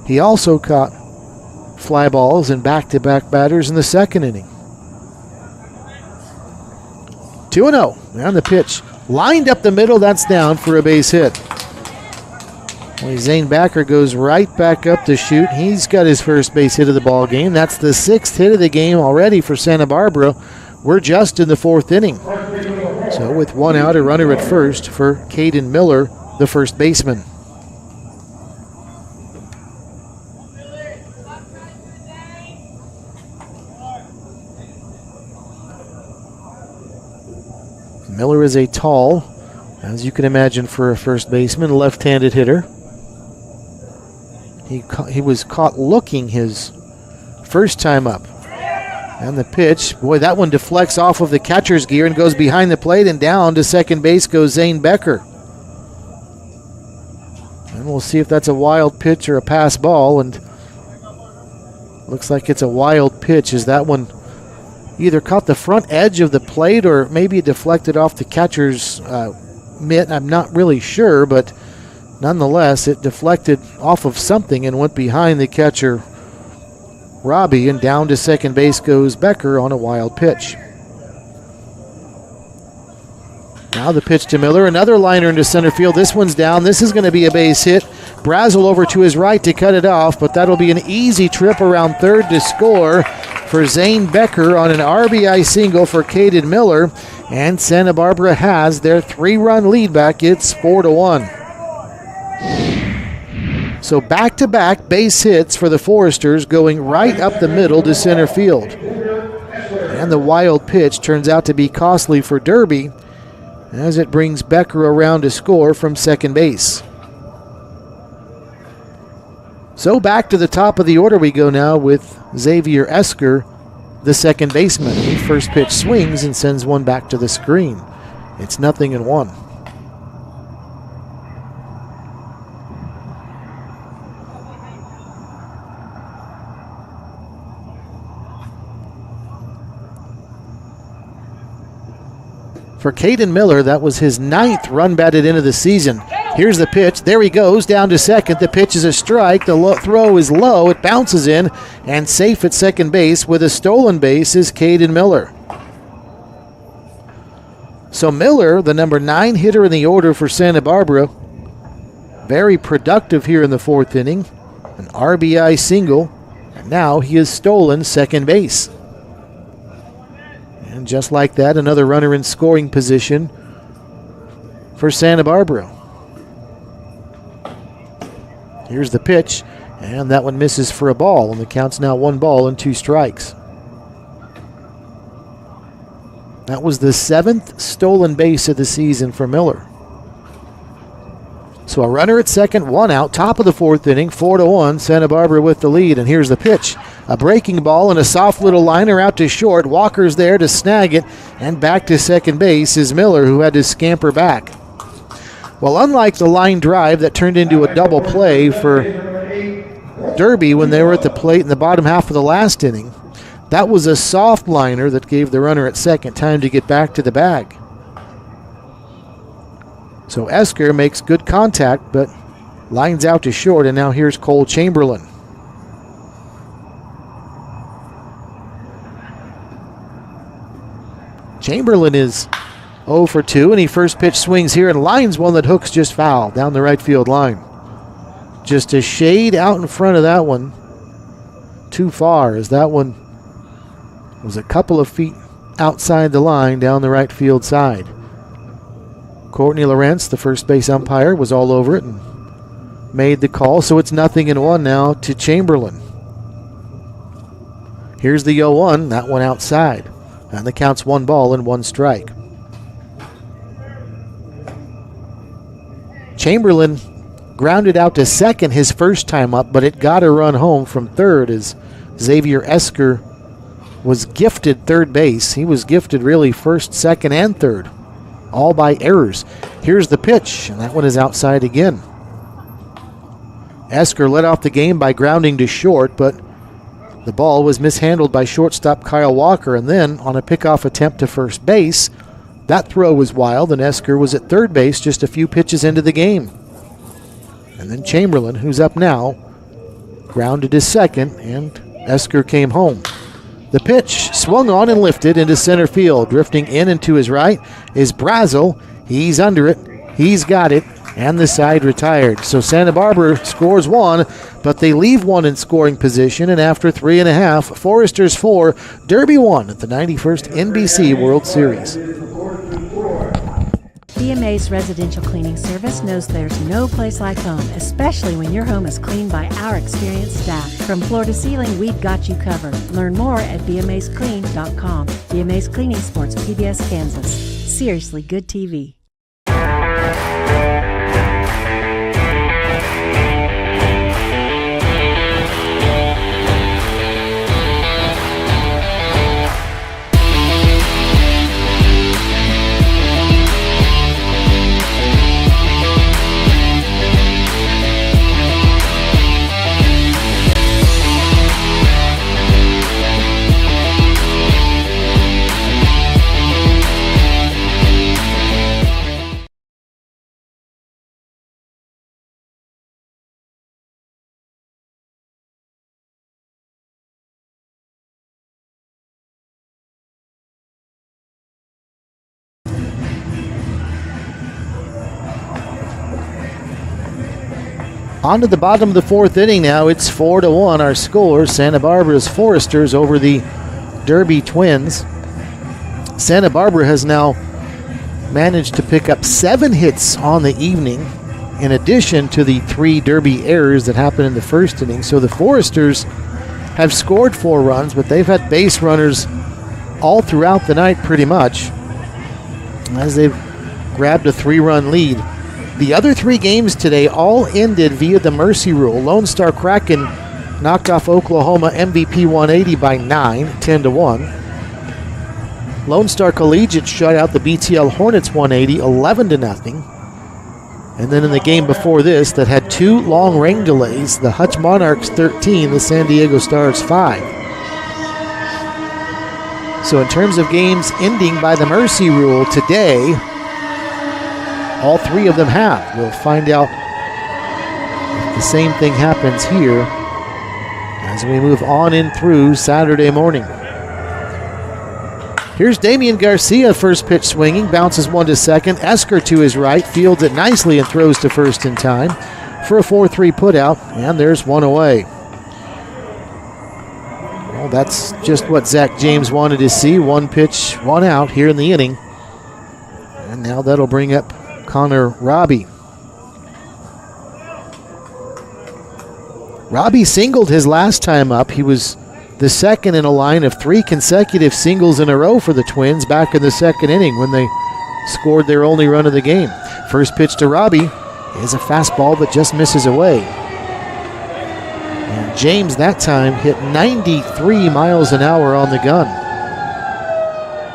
He also caught fly balls and back-to-back batters in the second inning. 2-0. And the pitch lined up the middle. That's down for a base hit. Well, Zane Becker goes right back up to shoot. He's got his first base hit of the ball game. That's the 6th hit of the game already for Santa Barbara. We're just in the 4th inning. So with 1 out, a runner at first for Caden Miller, the first baseman. Miller is a tall, as you can imagine for a first baseman, left-handed hitter. He was caught looking his first time up. And the pitch, boy, that one deflects off of the catcher's gear and goes behind the plate, and down to second base goes Zane Becker. And we'll see if that's a wild pitch or a pass ball, and looks like it's a wild pitch as that one either caught the front edge of the plate or maybe it deflected off the catcher's mitt. I'm not really sure, but nonetheless, it deflected off of something and went behind the catcher, Robbie, and down to second base goes Becker on a wild pitch. Now the pitch to Miller, another liner into center field. This one's down. This is going to be a base hit. Brazel over to his right to cut it off, but that'll be an easy trip around third to score for Zane Becker on an RBI single for Caden Miller, and Santa Barbara has their 3-run lead back. It's 4-1. So back-to-back base hits for the Foresters, going right up the middle to center field. And the wild pitch turns out to be costly for Derby, as it brings Becker around to score from second base. So back to the top of the order we go now with Xavier Esker, the second baseman. The first pitch swings and sends one back to the screen. It's 0-1. For Caden Miller, that was his 9th run batted into the season. Here's the pitch. There he goes, down to second. The pitch is a strike. The throw is low. It bounces in, and safe at second base with a stolen base is Caden Miller. So Miller, the number 9 hitter in the order for Santa Barbara, very productive here in the 4th inning. An RBI single, and now he has stolen second base. And just like that, another runner in scoring position for Santa Barbara. Here's the pitch, and that one misses for a ball, and the count's now 1 ball and 2 strikes. That was the 7th stolen base of the season for Miller. So a runner at second, 1 out, top of the 4th inning, 4-1, Santa Barbara with the lead. And here's the pitch. A breaking ball and a soft little liner out to short. Walker's there to snag it, and back to second base is Miller, who had to scamper back. Well, unlike the line drive that turned into a double play for Derby when they were at the plate in the bottom half of the last inning, that was a soft liner that gave the runner at second time to get back to the bag. So Esker makes good contact, but lines out to short, and now here's Cole Chamberlain. Chamberlain is 0 for 2, and he first pitch swings here and lines one that hooks just foul down the right field line. Just a shade out in front of that one. Too far, as that one was a couple of feet outside the line down the right field side. Courtney Lawrence, the first base umpire, was all over it and made the call, so it's 0-1 now to Chamberlain. Here's the 0-1, that one outside, and the count's 1 ball and 1 strike. Chamberlain grounded out to second his first time up, but it got a run home from third as Xavier Esker was gifted third base. He was gifted really first, second, and third, all by errors. Here's the pitch, and that one is outside again. Esker led off the game by grounding to short, but the ball was mishandled by shortstop Kyle Walker, and then on a pickoff attempt to first base, that throw was wild, and Esker was at third base just a few pitches into the game. And then Chamberlain, who's up now, grounded to second, and Esker came home. The pitch swung on and lifted into center field. Drifting in and to his right is Brazel. He's under it. He's got it. And the side retired. So Santa Barbara scores 1, but they leave 1 in scoring position. And after 3.5, Foresters 4, Derby 1 at the 91st NBC World Series. BMA's residential cleaning service knows there's no place like home, especially when your home is cleaned by our experienced staff. From floor to ceiling, we've got you covered. Learn more at bmasclean.com. BMA's Cleaning Sports, PBS, Kansas. Seriously good TV. On to the bottom of the fourth inning now. It's 4-1 our score. Santa Barbara's Foresters over the Derby Twins. Santa Barbara has now managed to pick up 7 hits on the evening, in addition to the 3 Derby errors that happened in the first inning. So the Foresters have scored 4 runs, but they've had base runners all throughout the night pretty much, as they've grabbed a 3-run lead. The other 3 games today all ended via the mercy rule. Lone Star Kraken knocked off Oklahoma MVP 180 by 9, 10-1. Lone Star Collegiate shut out the BTL Hornets 180, 11-0. And then in the game before this that had 2 long rain delays, the Hutch Monarchs 13, the San Diego Stars 5. So in terms of games ending by the mercy rule today, all 3 of them have. We'll find out if the same thing happens here as we move on in through Saturday morning. Here's Damian Garcia, first pitch swinging, bounces one to second. Esker to his right, fields it nicely and throws to first in time for a 4-3 putout, and there's one away. Well, that's just what Zach James wanted to see. 1 pitch, 1 out here in the inning. And now that'll bring up Connor Robbie. Robbie singled his last time up. He was the second in a line of 3 consecutive singles in a row for the Twins back in the second inning when they scored their only run of the game. First pitch to Robbie is a fastball that just misses away. And James that time hit 93 miles an hour on the gun,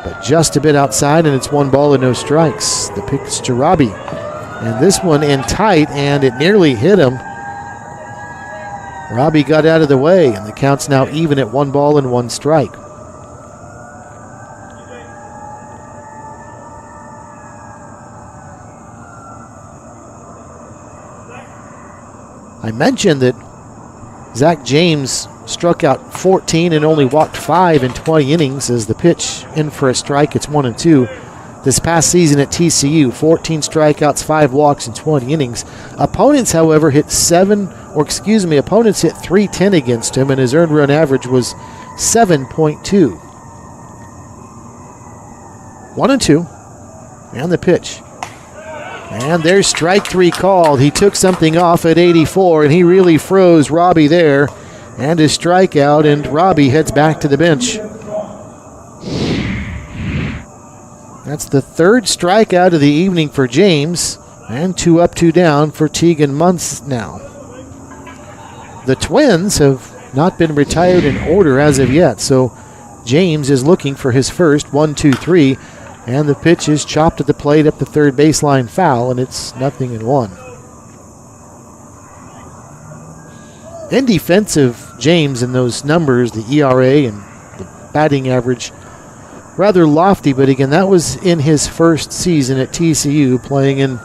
but just a bit outside, and it's 1 ball and no strikes. The pitch to Robbie, and this one in tight, and it nearly hit him. Robbie got out of the way, and the count's now even at 1 ball and 1 strike. I mentioned that Zach James struck out 14 and only walked 5 in 20 innings as the pitch in for a strike. It's 1-2. This past season at TCU, 14 strikeouts, 5 walks in 20 innings. Opponents, however, hit 310 against him, and his earned run average was 7.2. 1-2, and the pitch. And there's strike 3 called. He took something off at 84, and he really froze Robbie there. And his strikeout, and Robbie heads back to the bench. That's the 3rd strikeout of the evening for James, and 2 up, 2 down for Tegan Muntz now. The Twins have not been retired in order as of yet, so James is looking for his first. 1-2-3, and the pitch is chopped at the plate up the third baseline foul, and it's 0-1. In defense of James and those numbers, the ERA and the batting average, rather lofty, but again, that was in his first season at TCU, playing in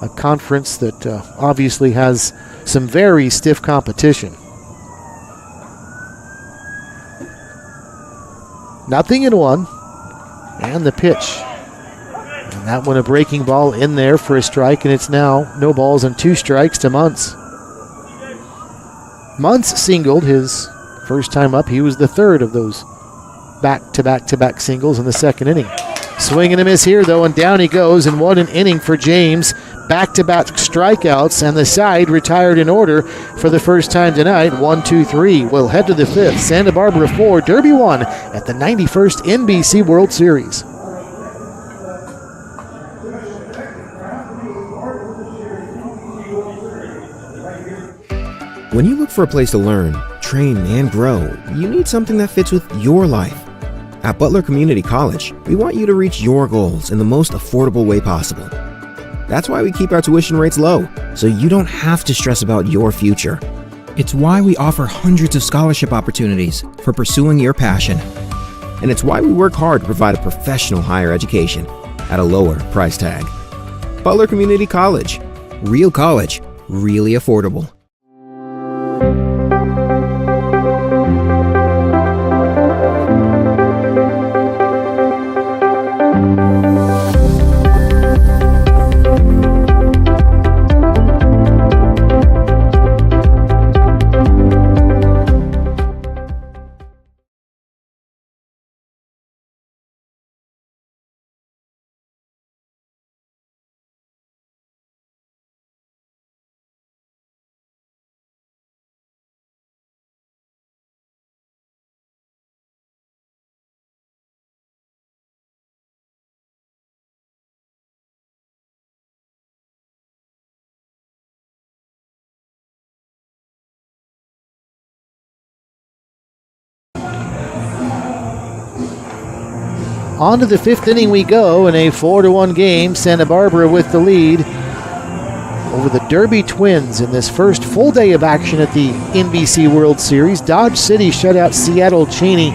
a conference that obviously has some very stiff competition. 0-1, and the pitch. And that one a breaking ball in there for a strike, and it's now no balls and 2 strikes to Muntz. Muntz singled his first time up. He was the 3rd of those back-to-back-to-back singles in the second inning. Swing and a miss here, though, and down he goes, and what an inning for James. Back-to-back strikeouts, and the side retired in order for the first time tonight. 1-2-3. We'll head to the 5th. Santa Barbara 4, Derby 1 at the 91st NBC World Series. When you look for a place to learn, train, and grow, you need something that fits with your life. At Butler Community College, we want you to reach your goals in the most affordable way possible. That's why we keep our tuition rates low, so you don't have to stress about your future. It's why we offer hundreds of scholarship opportunities for pursuing your passion. And it's why we work hard to provide a professional higher education at a lower price tag. Butler Community College. Real college, really affordable. On to the 5th inning we go in a 4-1 game. Santa Barbara with the lead over the Derby Twins in this first full day of action at the NBC World Series. Dodge City shut out Seattle Cheney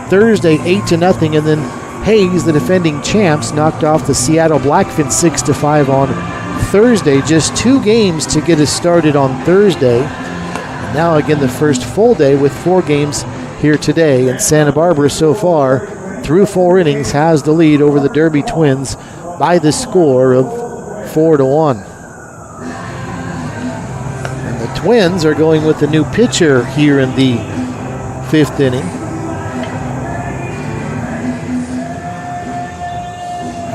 Thursday 8-0, and then Hayes, the defending champs, knocked off the Seattle Blackfin 6-5 on Thursday. Just 2 games to get us started on Thursday. And now again the first full day with 4 games here today. And Santa Barbara so far, through 4 innings, has the lead over the Derby Twins by the score of 4-1. And the Twins are going with the new pitcher here in the 5th inning.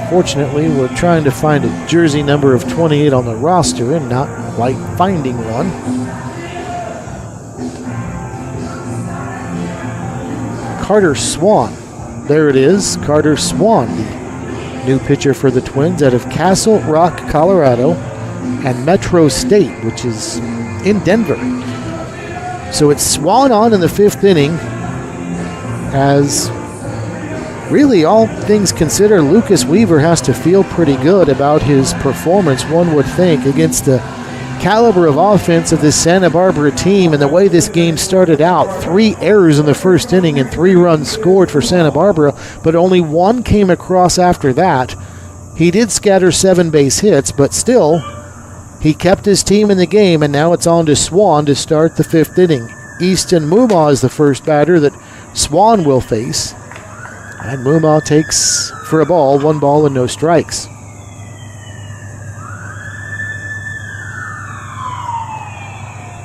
Fortunately, we're trying to find a jersey number of 28 on the roster and not quite finding one. Carter Swan. There it is, Carter Swan, the new pitcher for the Twins out of Castle Rock, Colorado, and Metro State, which is in Denver. So it's Swan on in the 5th inning, as really all things considered, Lucas Weaver has to feel pretty good about his performance, one would think, against the caliber of offense of this Santa Barbara team and the way this game started out. 3 errors in the first inning and 3 runs scored for Santa Barbara, but only 1 came across after that. He did scatter 7 base hits, but still, he kept his team in the game, and now it's on to Swan to start the 5th inning. Easton Mumau is the first batter that Swan will face, and Mumau takes for a ball, 1 ball and no strikes.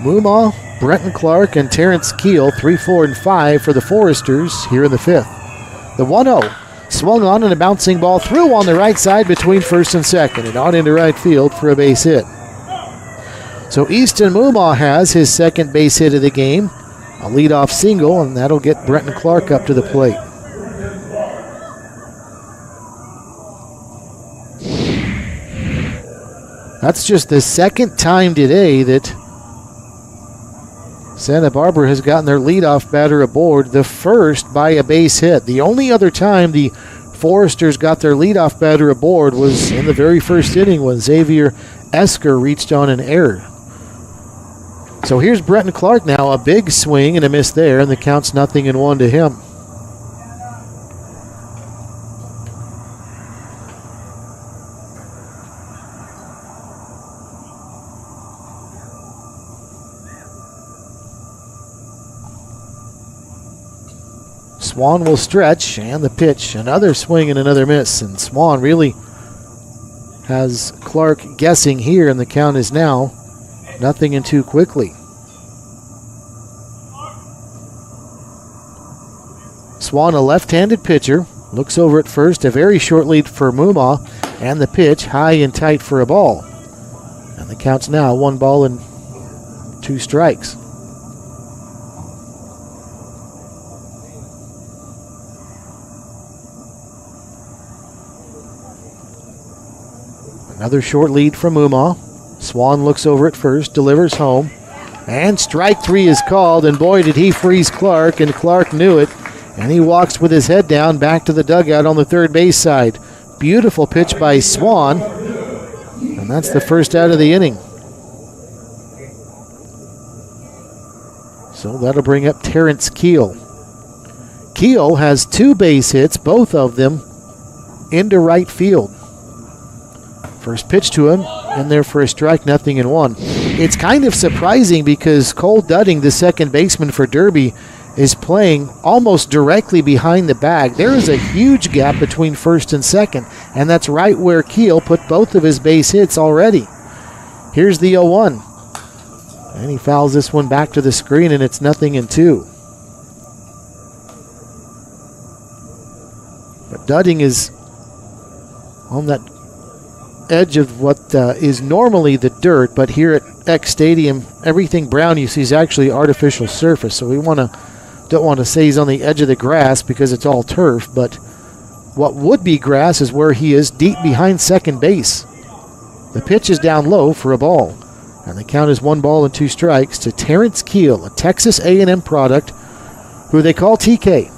Mumau, Brenton Clark, and Terrence Keel, 3, 4, and 5 for the Foresters here in the 5th. The 1-0 swung on and a bouncing ball through on the right side between first and second and on into right field for a base hit. So Easton Mumau has his 2nd base hit of the game, a leadoff single, and that'll get Brenton Clark up to the plate. That's just the 2nd time today that Santa Barbara has gotten their leadoff batter aboard, the first by a base hit. The only other time the Foresters got their leadoff batter aboard was in the very first inning when Xavier Esker reached on an error. So here's Brenton Clark now, a big swing and a miss there, and the count's 0-1 to him. Swan will stretch, and the pitch, another swing and another miss, and Swan really has Clark guessing here, and the count is now 0-2 quickly. Swan, a left-handed pitcher, looks over at first, a very short lead for Mumau, and the pitch high and tight for a ball. And the count's now 1 ball and 2 strikes. Another short lead from Mumau. Swan looks over at first, delivers home, and strike 3 is called, and boy did he freeze Clark, and Clark knew it, and he walks with his head down back to the dugout on the 3rd base side. Beautiful pitch by Swan, and that's the first out of the inning. So that'll bring up Terrence Keel. Keel has 2 base hits, both of them into right field. First pitch to him, in there for a strike, 0-1. It's kind of surprising because Cole Dudding, the 2nd baseman for Derby, is playing almost directly behind the bag. There is a huge gap between first and second, and that's right where Keel put both of his base hits already. Here's the 0-1. And he fouls this one back to the screen, and it's 0-2. But Dudding is on that edge of what is normally the dirt, but here at X Stadium, everything brown you see is actually artificial surface. So we don't want to say he's on the edge of the grass because it's all turf, but what would be grass is where he is, deep behind second base. The pitch is down low for a ball, and the count is 1 ball and 2 strikes to Terrence Keel, a Texas A&M product who they call TK.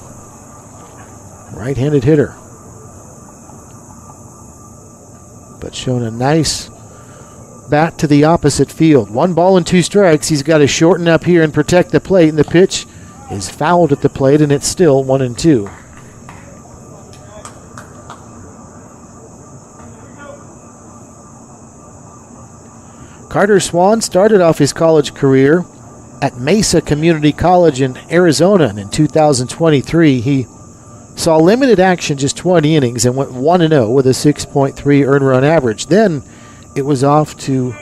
Right-handed hitter. but showing a nice bat to the opposite field. 1 ball and 2 strikes. He's got to shorten up here and protect the plate, and the pitch is fouled at the plate, and it's still 1-2. Carter Swan started off his college career at Mesa Community College in Arizona, and in 2023 he saw limited action, just 20 innings, and went 1-0 with a 6.3 earned run average. Then it was off to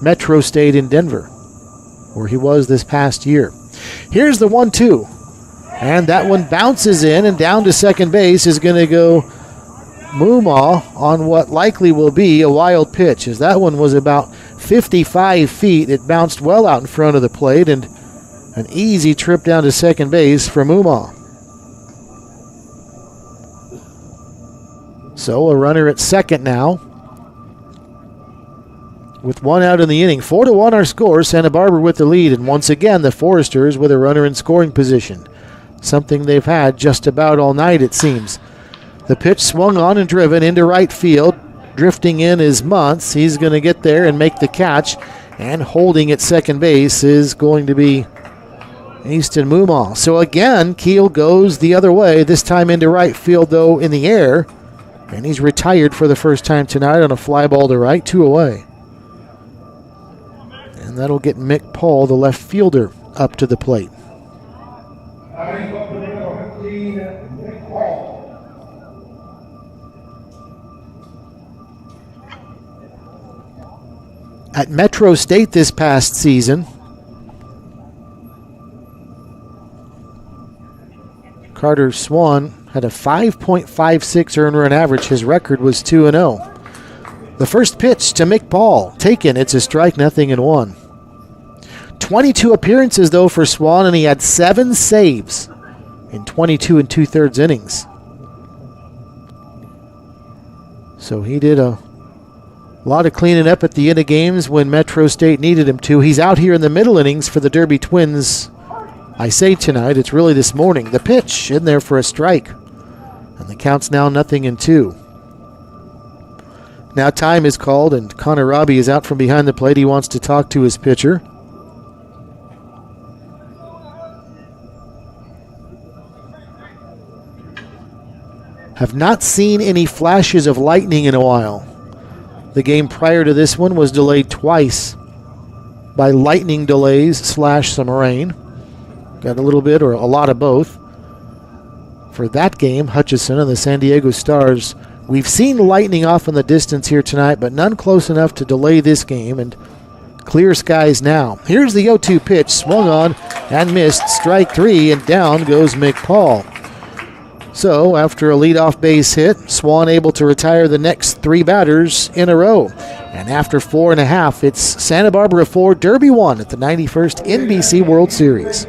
Metro State in Denver, where he was this past year. Here's the 1-2, and that one bounces in, and down to second base is going to go Moomaw on what likely will be a wild pitch, as that one was about 55 feet. It bounced well out in front of the plate, and an easy trip down to second base for Moomaw. So a runner at second now, with 1 out in the inning. 4-1 our score. Santa Barbara with the lead, and once again the Foresters with a runner in scoring position, something they've had just about all night, it seems. The pitch swung on and driven into right field. Drifting in is Muntz. He's going to get there and make the catch, and holding at second base is going to be Easton Moomaw. So again, Keel goes the other way, this time into right field, though, in the air, and he's retired for the first time tonight on a fly ball to right, 2 away. And that'll get Mick Paul, the left fielder, up to the plate. At Metro State this past season, Carter Swan had a 5.56 earned run average. His record was 2-0. The first pitch to Mick Paul, taken. It's a strike, 0-1. 22 appearances, though, for Swan, and he had 7 saves in 22 2/3 innings. So he did a lot of cleaning up at the end of games when Metro State needed him to. He's out here in the middle innings for the Derby Twins. I say tonight, it's really this morning. The pitch in there for a strike, and the count's now 0-2. Now time is called, and Connor Robbie is out from behind the plate. He wants to talk to his pitcher. Have not seen any flashes of lightning in a while. The game prior to this one was delayed twice by lightning delays / some rain. Got a little bit or a lot of both. For that game, Hutchison and the San Diego Stars, we've seen lightning off in the distance here tonight, but none close enough to delay this game, and clear skies now. Here's the 0-2 pitch, swung on and missed, strike 3, and down goes Mick Paul. So, after a leadoff base hit, Swan able to retire the next 3 batters in a row. And after 4.5, it's Santa Barbara 4, Derby 1 at the 91st NBC World Series.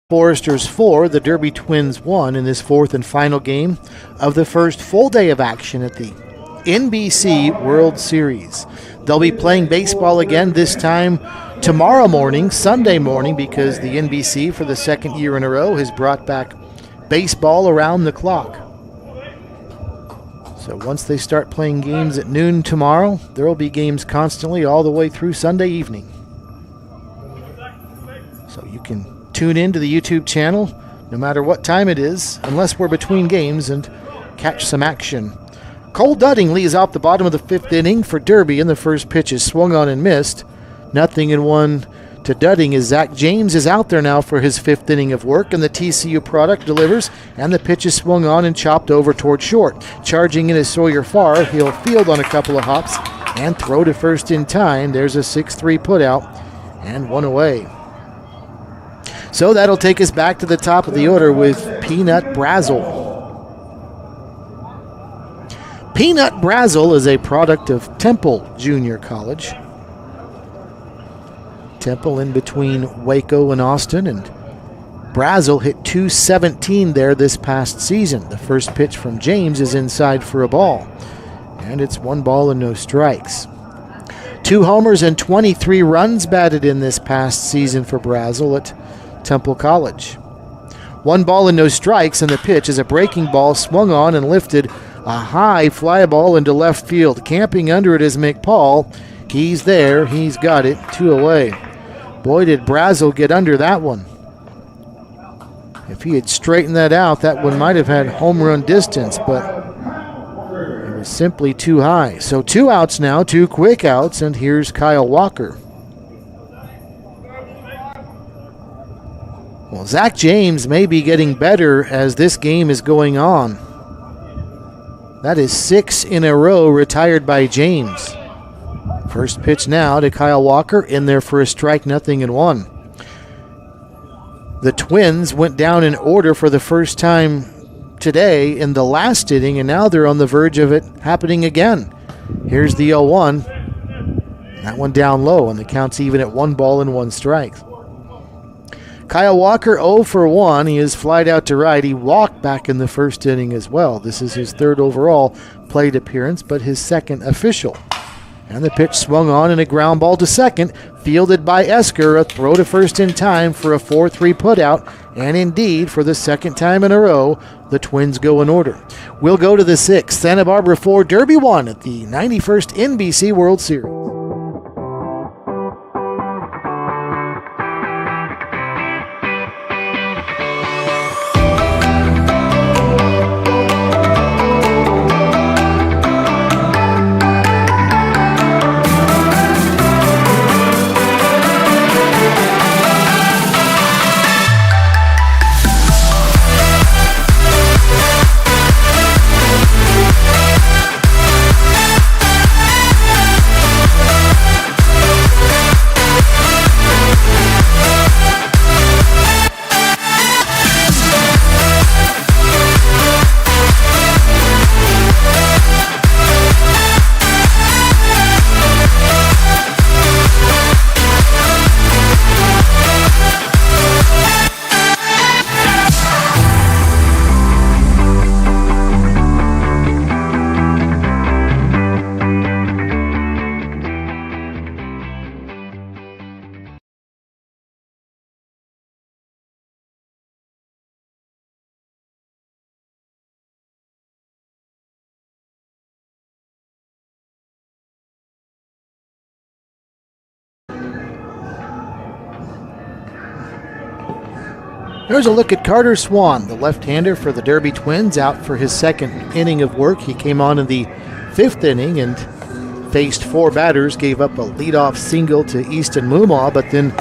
Foresters 4, the Derby Twins 1 in this 4th and final game of the first full day of action at the NBC World Series. They'll be playing baseball again, this time tomorrow morning, Sunday morning, because the NBC for the second year in a row has brought back baseball around the clock. So once they start playing games at noon tomorrow, there will be games constantly all the way through Sunday evening. So you can tune in to the YouTube channel no matter what time it is, unless we're between games, and catch some action. Cole Dudding leads off the bottom of the fifth inning for Derby, and the first pitch is swung on and missed. 0-1 to Dudding as Zach James is out there now for his fifth inning of work, and the TCU product delivers, and the pitch is swung on and chopped over toward short. Charging in is Sawyer Farr. He'll field on a couple of hops and throw to first in time. There's a 6-3 putout and one away. So that'll take us back to the top of the order with Peanut Brazel. Peanut Brazel is a product of Temple Junior College. Temple in between Waco and Austin, and Brazel hit .217 there this past season. The first pitch from James is inside for a ball, and it's 1 ball and no strikes. 2 homers and 23 runs batted in this past season for Brazel at Temple College. 1 ball and no strikes, and the pitch is a breaking ball swung on and lifted a high fly ball into left field. Camping under it is McPaul. He's there. He's got it. 2 away. Boy, did Brazel get under that one. If he had straightened that out, that one might have had home run distance, but it was simply too high. So 2 outs now, 2 quick outs, and here's Kyle Walker. Well, Zach James may be getting better as this game is going on. That is 6 in a row retired by James. First pitch now to Kyle Walker, in there for a strike, 0-1. The Twins went down in order for the first time today in the last inning, and now they're on the verge of it happening again. Here's the 0-1. That one down low, and the count's even at 1 ball and 1 strike. Kyle Walker 0 for 1. He is flied out to right. He walked back in the first inning as well. This is his 3rd overall plate appearance, but his 2nd official. And the pitch swung on and a ground ball to second, fielded by Esker. A throw to first in time for a 4-3 putout. And indeed, for the 2nd time in a row, the Twins go in order. We'll go to the 6th. Santa Barbara 4, Derby 1 at the 91st NBC World Series. There's a look at Carter Swan, the left-hander for the Derby Twins, out for his 2nd inning of work. He came on in the 5th inning and faced 4 batters, gave up a leadoff single to Easton Mumaw, but then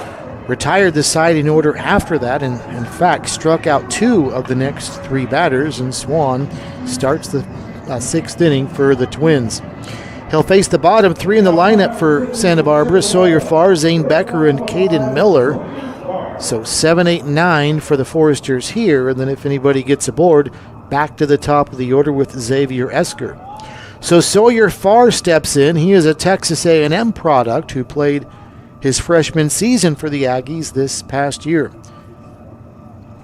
retired the side in order after that, and in fact struck out 2 of the next 3 batters, and Swan starts the 6th inning for the Twins. He'll face the bottom 3 in the lineup for Santa Barbara: Sawyer Farr, Zane Becker, and Caden Miller. So 7, 8, 9 for the Foresters here, and then if anybody gets aboard, back to the top of the order with Xavier Esker. So Sawyer Farr steps in. He is a Texas A&M product who played his freshman season for the Aggies this past year.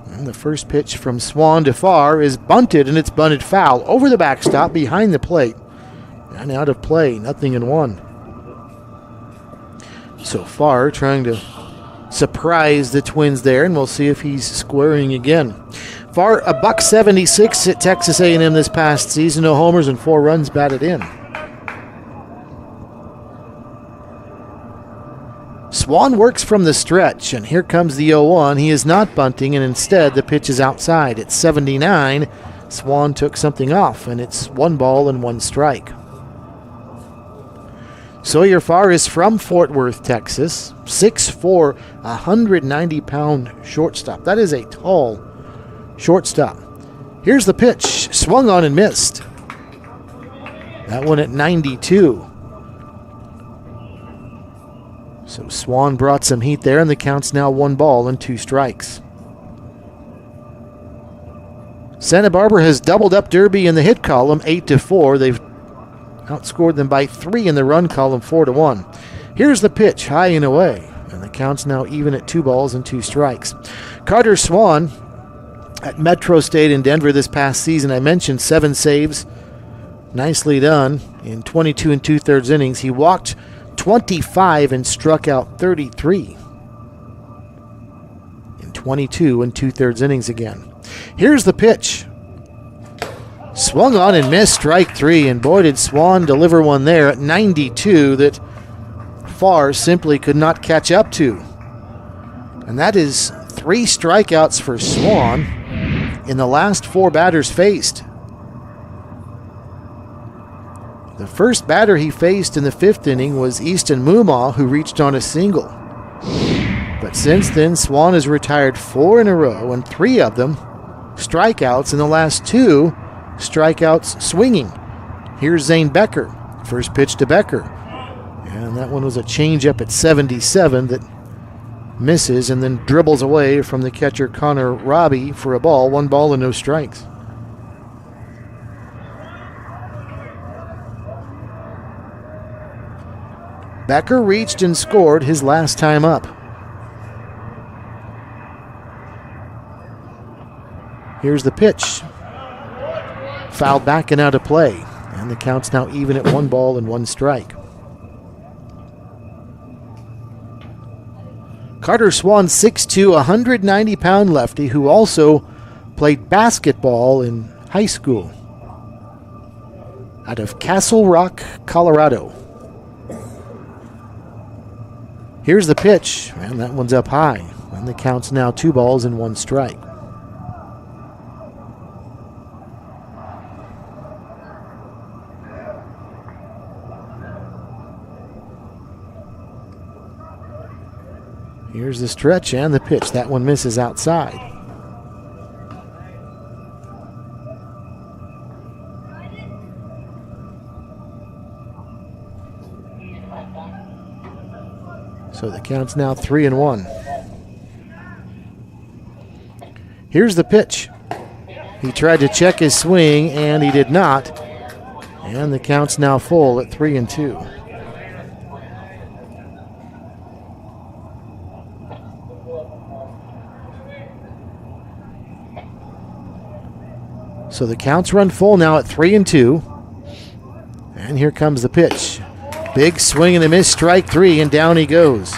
And the first pitch from Swan to Farr is bunted, and it's bunted foul over the backstop behind the plate. And out of play, 0-1. So far, trying to surprise the Twins there, and we'll see if he's squaring again. Far, a $176 at Texas A&M this past season. No homers and 4 runs batted in. Swan works from the stretch, and here comes the 0-1. He is not bunting, and instead the pitch is outside. It's 79. Swan took something off, and it's 1 ball and 1 strike. Sawyer Farr is from Fort Worth, Texas. 6'4", 190-pound shortstop. That is a tall shortstop. Here's the pitch. Swung on and missed. That one at 92. So Swan brought some heat there, and the count's now 1 ball and 2 strikes. Santa Barbara has doubled up Derby in the hit column, 8-4. They've outscored them by 3 in the run column, 4-1. Here's the pitch, high and away, and the count's now even at 2 balls and 2 strikes. Carter Swan at Metro State in Denver this past season, I mentioned 7 saves, nicely done in 22 2/3 innings. He walked 25 and struck out 33 in 22 2/3 innings again. Here's the pitch. Swung on and missed, strike 3, and boy did Swan deliver one there at 92 that Farr simply could not catch up to. And that is 3 strikeouts for Swan in the last 4 batters faced. The first batter he faced in the 5th inning was Easton Mumaw, who reached on a single. But since then, Swan has retired 4 in a row, and 3 of them strikeouts, in the last 2 strikeouts swinging. Here's Zane Becker. First pitch to Becker. And that one was a changeup at 77 that misses and then dribbles away from the catcher Connor Robbie for a ball. 1 ball and no strikes. Becker reached and scored his last time up. Here's the pitch. Fouled back and out of play. And the count's now even at 1 ball and 1 strike. Carter Swan, 6'2", 190-pound lefty who also played basketball in high school out of Castle Rock, Colorado. Here's the pitch, and that one's up high. And the count's now 2 balls and 1 strike. Here's the stretch and the pitch. That one misses outside. So the count's now 3-1. Here's the pitch. He tried to check his swing, and he did not. And the count's now full at 3-2. So the count's run full now at 3-2. And here comes the pitch. Big swing and a miss, strike 3, and down he goes.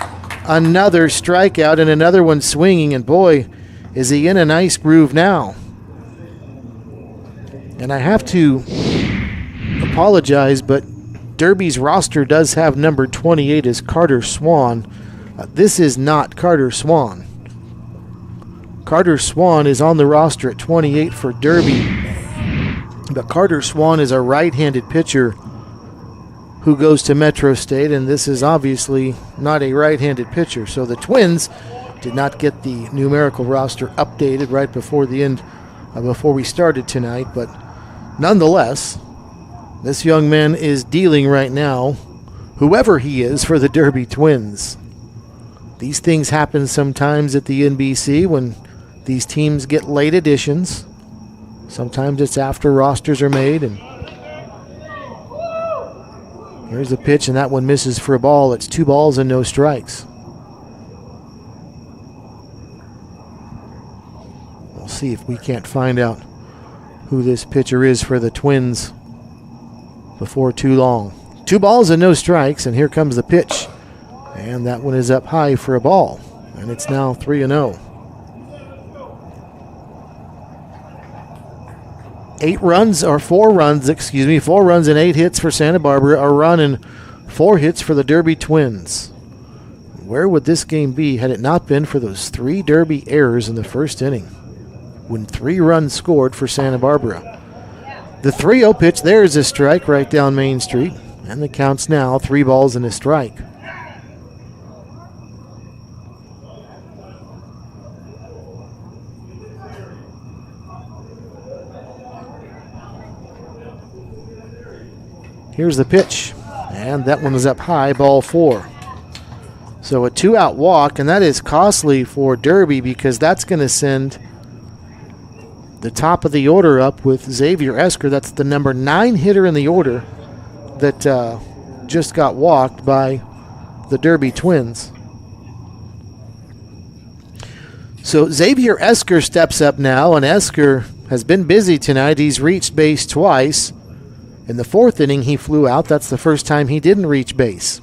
Another strikeout and another one swinging, and boy, is he in a nice groove now. And I have to apologize, but Derby's roster does have number 28 as Carter Swan. This is not Carter Swan. Carter Swan is on the roster at 28 for Derby. But Carter Swan is a right-handed pitcher who goes to Metro State, and this is obviously not a right-handed pitcher. So the Twins did not get the numerical roster updated right before the end, before we started tonight. But nonetheless, this young man is dealing right now, whoever he is, for the Derby Twins. These things happen sometimes at the NBC when these teams get late additions. Sometimes it's after rosters are made. And here's the pitch, and that one misses for a ball. It's 2 balls and no strikes. We'll see if we can't find out who this pitcher is for the Twins. before too long. 2 balls and no strikes, and here comes the pitch. And that one is up high for a ball. And it's now 3-0. 4 runs and 8 hits for Santa Barbara, a run and 4 hits for the Derby Twins. Where would this game be had it not been for those 3 Derby errors in the first inning, when 3 runs scored for Santa Barbara? The 3-0 pitch, there is a strike right down Main Street, and the count's now 3 balls and a strike. Here's the pitch, and that one is up high, ball 4. So a 2-out walk, and that is costly for Derby because that's going to send the top of the order up with Xavier Esker. That's the number 9 hitter in the order that just got walked by the Derby Twins. So Xavier Esker steps up now, and Esker has been busy tonight. He's reached base twice. In the 4th inning, he flew out. That's the first time he didn't reach base.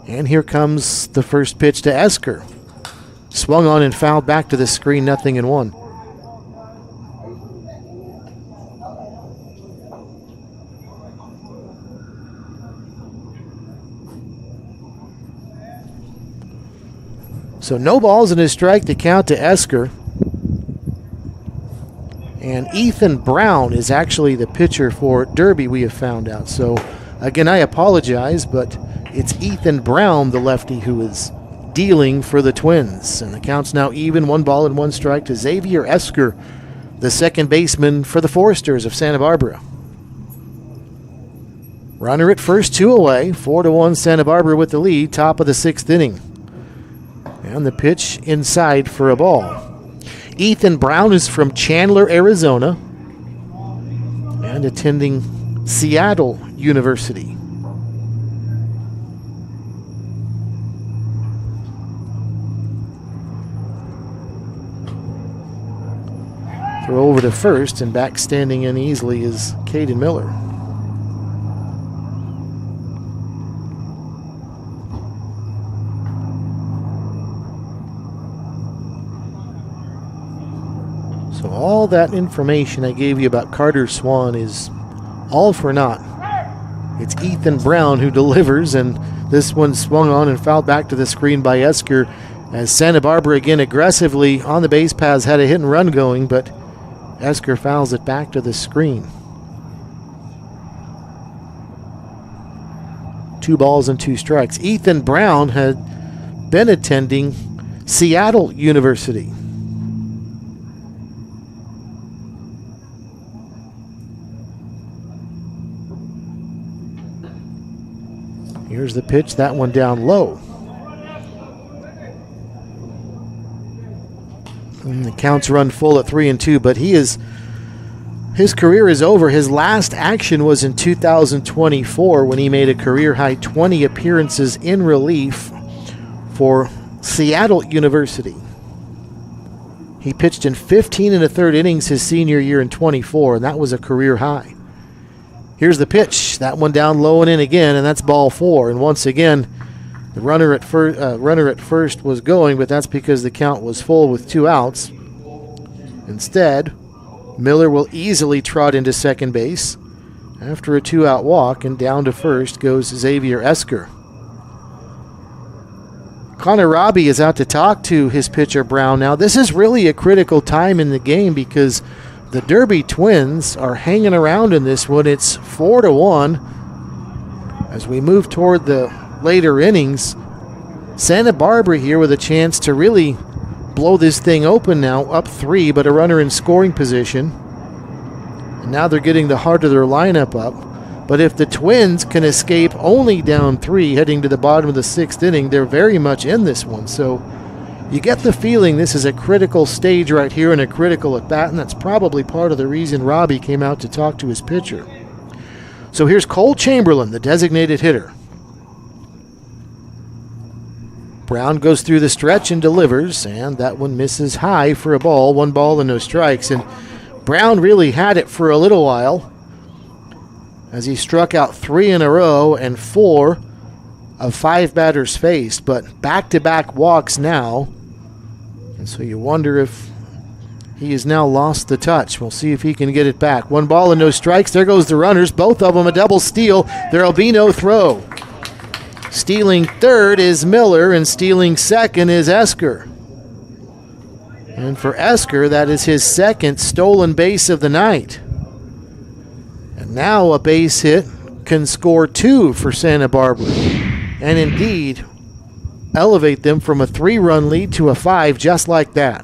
And here comes the first pitch to Esker. Swung on and fouled back to the screen, 0-1. So no balls and a strike to count to Esker. And Ethan Brown is actually the pitcher for Derby, we have found out. So, again, I apologize, but it's Ethan Brown, the lefty, who is dealing for the Twins. And the count's now even, 1 ball and 1 strike to Xavier Esker, the second baseman for the Foresters of Santa Barbara. Runner at first, 2 away, 4-1 Santa Barbara with the lead, top of the 6th inning. And the pitch inside for a ball. Ethan Brown is from Chandler, Arizona, and attending Seattle University. Throw over to first, and back standing in easily is Caden Miller. So all that information I gave you about Carter Swan is all for naught. It's Ethan Brown who delivers, and this one swung on and fouled back to the screen by Esker, as Santa Barbara again aggressively on the base paths had a hit and run going, but Esker fouls it back to the screen. 2 balls and 2 strikes. Ethan Brown had been attending Seattle University. Here's the pitch, that one down low. And the count's run full at 3-2, but his career is over. His last action was in 2024 when he made a career-high 20 appearances in relief for Seattle University. He pitched in 15 1/3 innings his senior year in 24, and that was a career high. Here's the pitch. That one down low and in again, and that's ball 4. And once again, the runner at first was going, but that's because the count was full with 2 outs. Instead, Miller will easily trot into second base after a 2-out walk, and down to first goes Xavier Esker. Connor Robbie is out to talk to his pitcher Brown now. This is really a critical time in the game because the Derby Twins are hanging around in this one. It's 4-1. As we move toward the later innings, Santa Barbara here with a chance to really blow this thing open now, up 3, but a runner in scoring position. And now they're getting the heart of their lineup up. But if the Twins can escape only down 3 heading to the bottom of the 6th inning, they're very much in this one. So you get the feeling this is a critical stage right here and a critical at bat, and that's probably part of the reason Robbie came out to talk to his pitcher. So here's Cole Chamberlain, the designated hitter. Brown goes through the stretch and delivers, and that one misses high for a ball, 1 ball and no strikes. And Brown really had it for a little while, as he struck out 3 in a row and 4 of 5 batters faced, but back-to-back walks now. And so you wonder if he has now lost the touch. We'll see if he can get it back. 1 ball and no strikes. There goes the runners. Both of them a double steal. There'll be no throw. Stealing third is Miller, and stealing second is Esker. And for Esker, that is his second stolen base of the night. And now a base hit can score 2 for Santa Barbara, and indeed elevate them from a 3-run lead to a 5 just like that.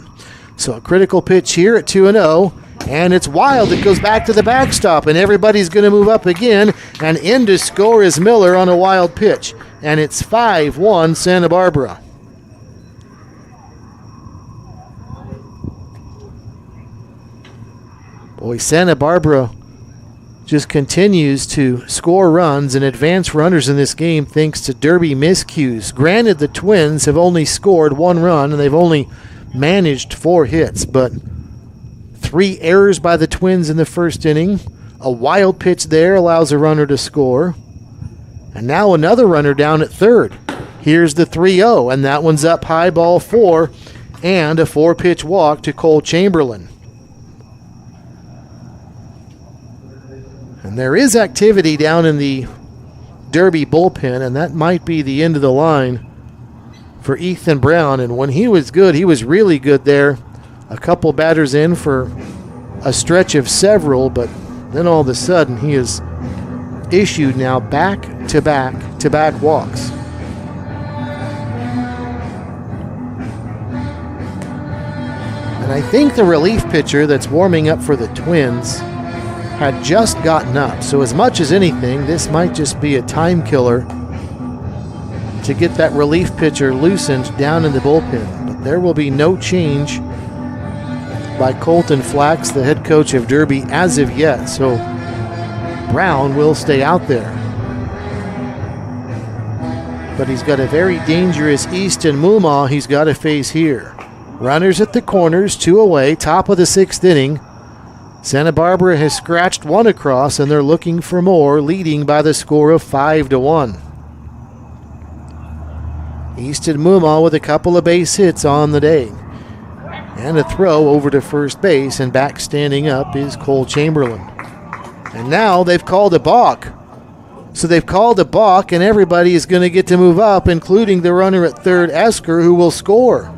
So a critical pitch here at 2-0, and it's wild. It goes back to the backstop, and everybody's going to move up again, and in to score is Miller on a wild pitch. And it's 5-1 Santa Barbara. Boy, Santa Barbara just continues to score runs and advance runners in this game thanks to Derby miscues. Granted, the Twins have only scored 1 run, and they've only managed 4 hits, but 3 errors by the Twins in the first inning. A wild pitch there allows a runner to score. And now another runner down at third. Here's the 3-0, and that one's up high, ball 4, and a 4-pitch walk to Cole Chamberlain. And there is activity down in the Derby bullpen, and that might be the end of the line for Ethan Brown. And when he was good, he was really good there. A couple batters in for a stretch of several, but then all of a sudden he is issued now back-to-back walks. And I think the relief pitcher that's warming up for the Twins had just gotten up. So as much as anything, this might just be a time killer to get that relief pitcher loosened down in the bullpen. But there will be no change by Colton Flax, the head coach of Derby, as of yet. So Brown will stay out there. But he's got a very dangerous Easton Mumau he's got to face here. Runners at the corners, 2 away, top of the 6th inning. Santa Barbara has scratched 1 across, and they're looking for more, leading by the score of 5-1. Easton Mumau with a couple of base hits on the day. And a throw over to first base, and back standing up is Cole Chamberlain. And now they've called a balk. So they've called a balk, and everybody is going to get to move up, including the runner at third, Esker, who will score.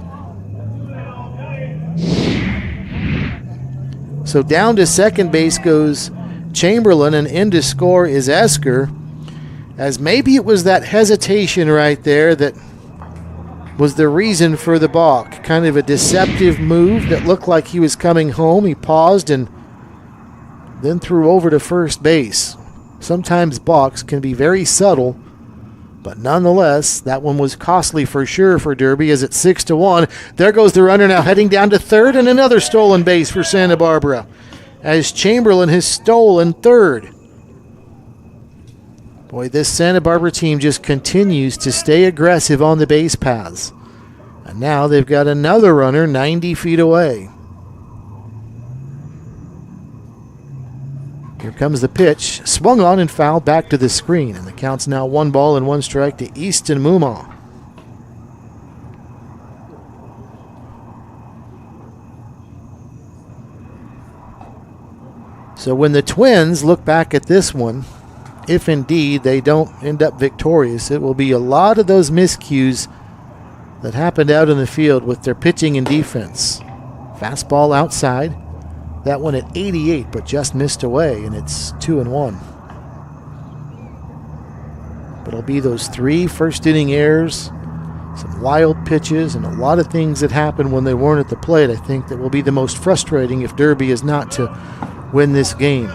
So down to second base goes Chamberlain, and in to score is Esker, as maybe it was that hesitation right there that was the reason for the balk. Kind of a deceptive move that looked like he was coming home. He paused and then threw over to first base. Sometimes balks can be very subtle, but nonetheless, that one was costly for sure for Derby, as it's 6-1. There goes the runner now heading down to third, and another stolen base for Santa Barbara, as Chamberlain has stolen third. Boy, this Santa Barbara team just continues to stay aggressive on the base paths. And now they've got another runner 90 feet away. Here comes the pitch, swung on and fouled back to the screen, and the count's now 1 ball and 1 strike to Easton Mumau. So when the Twins look back at this one, if indeed they don't end up victorious, it will be a lot of those miscues that happened out in the field with their pitching and defense. Fastball outside. That one at 88, but just missed away, and it's 2-1. But it'll be those 3 first-inning errors, some wild pitches, and a lot of things that happen when they weren't at the plate, I think, that will be the most frustrating if Derby is not to win this game.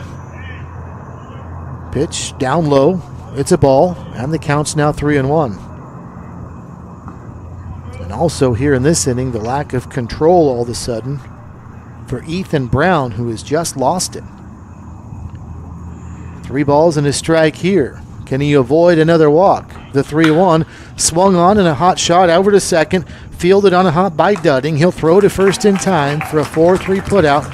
Pitch down low. It's a ball, and the count's now 3-1. And also here in this inning, the lack of control all of a sudden for Ethan Brown, who has just lost it. 3 balls and a strike here. Can he avoid another walk? The 3-1 swung on and a hot shot over to second, fielded on a hop by Dudding. He'll throw to first in time for a 4-3 putout,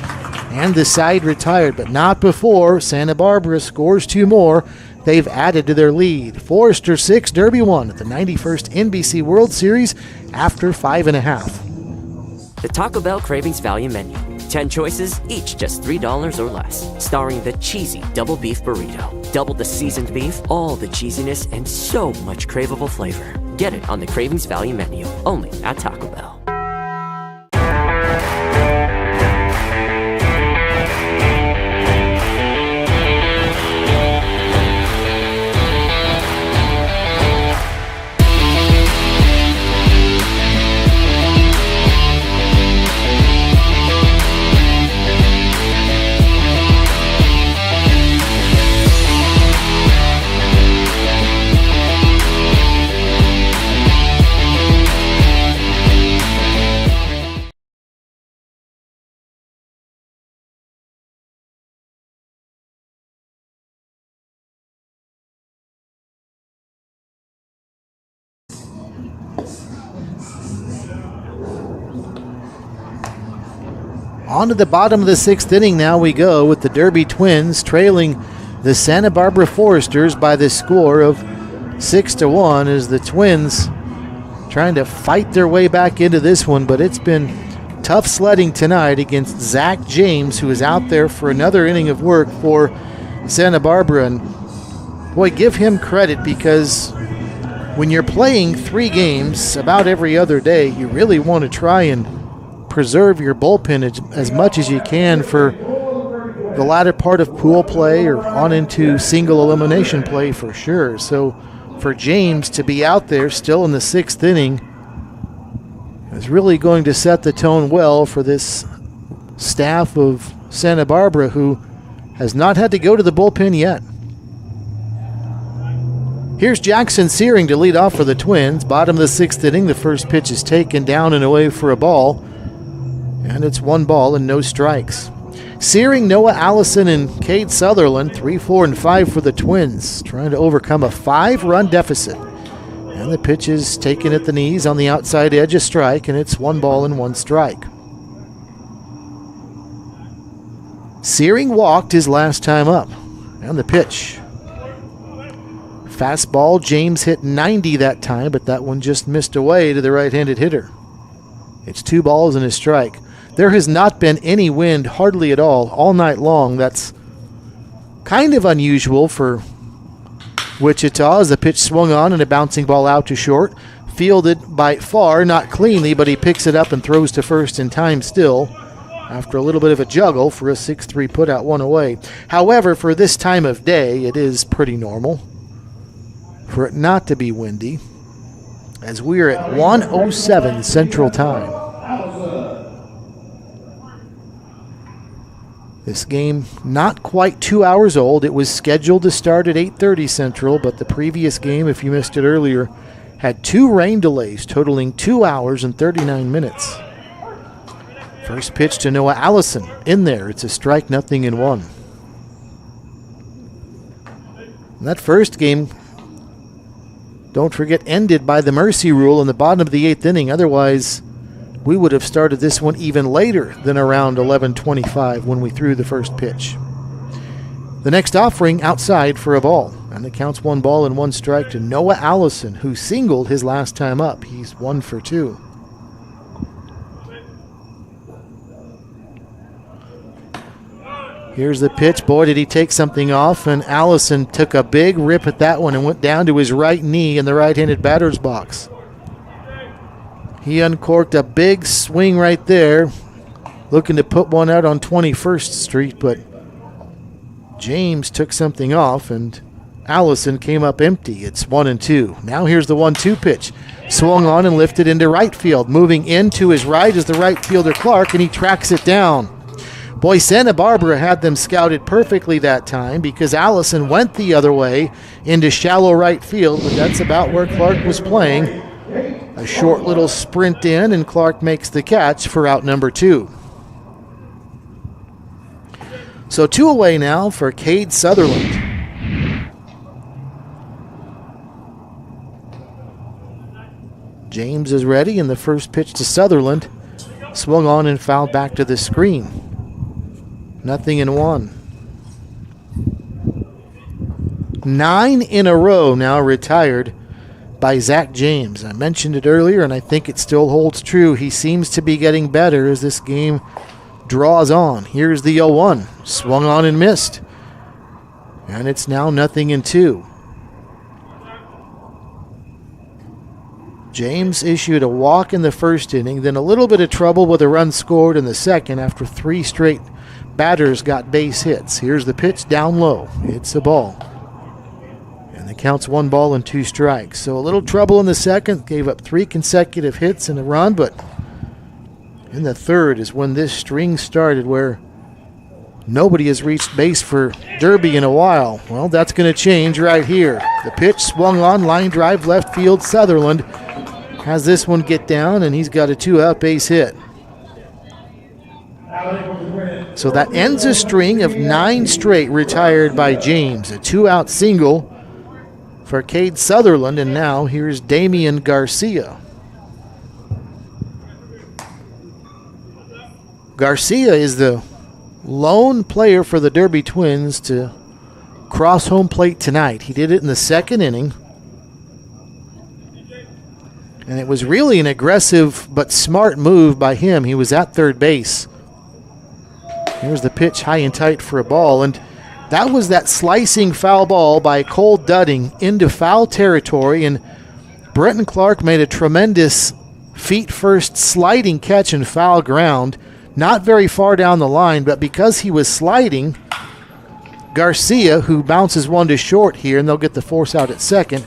And the side retired, but not before Santa Barbara scores 2 more. They've added to their lead. Forester 6, Derby 1 at the 91st NBC World Series after 5.5. The Taco Bell Cravings Value Menu. 10 choices, each just $3 or less. Starring the cheesy double beef burrito. Double the seasoned beef, all the cheesiness, and so much craveable flavor. Get it on the Cravings Value Menu, only at Taco Bell. On to the bottom of the 6th inning now we go, with the Derby Twins trailing the Santa Barbara Foresters by the score of 6-1 as the Twins trying to fight their way back into this one, but it's been tough sledding tonight against Zach James, who is out there for another inning of work for Santa Barbara. And boy, give him credit, because when you're playing 3 games about every other day, you really want to try and preserve your bullpen as much as you can for the latter part of pool play or on into single elimination play for sure. So for James to be out there still in the 6th inning is really going to set the tone well for this staff of Santa Barbara, who has not had to go to the bullpen yet. Here's Jackson Searing to lead off for the Twins. Bottom of the 6th inning, the first pitch is taken down and away for a ball. And it's 1 ball and no strikes. Searing, Noah Allison, and Cade Sutherland, 3, 4, and 5 for the Twins, trying to overcome a 5-run deficit. And the pitch is taken at the knees on the outside edge, a strike, and it's 1 ball and 1 strike. Searing walked his last time up. And the pitch. Fastball, James hit 90 that time, but that one just missed away to the right-handed hitter. It's 2 balls and a strike. There has not been any wind, hardly at all night long. That's kind of unusual for Wichita, as the pitch swung on and a bouncing ball out to short. Fielded by Farr, not cleanly, but he picks it up and throws to first in time still, after a little bit of a juggle for a 6-3 put-out, 1 away. However, for this time of day, it is pretty normal for it not to be windy, as we are at 1:07 Central Time. This game not quite 2 hours old. It was scheduled to start at 8:30 Central, but the previous game, if you missed it earlier, had 2 rain delays totaling 2 hours and 39 minutes. First pitch to Noah Allison. In there, it's a strike, 0-1. And that first game, don't forget, ended by the mercy rule in the bottom of the 8th inning. Otherwise, we would have started this one even later than around 11:25 when we threw the first pitch. The next offering outside for a ball, and it counts 1 ball and 1 strike to Noah Allison, who singled his last time up. He's 1 for 2. Here's the pitch. Boy, did he take something off, and Allison took a big rip at that one and went down to his right knee in the right-handed batter's box. He uncorked a big swing right there, looking to put one out on 21st Street, but James took something off, and Allison came up empty. It's 1-2. Now here's the 1-2 pitch. Swung on and lifted into right field. Moving in to his right is the right fielder Clark, and he tracks it down. Boy, Santa Barbara had them scouted perfectly that time, because Allison went the other way into shallow right field, but that's about where Clark was playing. A short little sprint in, and Clark makes the catch for out number 2. So 2 away now for Cade Sutherland. James is ready, and the first pitch to Sutherland swung on and fouled back to the screen. 0-1. 9 in a row now retired by Zach James. I mentioned it earlier, and I think it still holds true. He seems to be getting better as this game draws on. Here's the 0-1. Swung on and missed. And it's now 0-2. James issued a walk in the first inning, then a little bit of trouble with a run scored in the second after 3 straight batters got base hits. Here's the pitch down low. It's a ball. And the count's 1 ball and 2 strikes. So a little trouble in the second, gave up 3 consecutive hits and a run, but in the third is when this string started where nobody has reached base for Derby in a while. Well, that's going to change right here. The pitch swung on, line drive left field. Sutherland has this one get down, and he's got a 2-out base hit. So that ends a string of 9 straight retired by James. A 2-out single for Cade Sutherland, and now here's Damian Garcia. Garcia is the lone player for the Derby Twins to cross home plate tonight. He did it in the second inning. And it was really an aggressive but smart move by him. He was at third base. Here's the pitch high and tight for a ball. And that was that slicing foul ball by Cole Dudding into foul territory. And Brenton Clark made a tremendous feet-first sliding catch in foul ground. Not very far down the line, but because he was sliding, Garcia, who bounces one to short here, and they'll get the force out at second.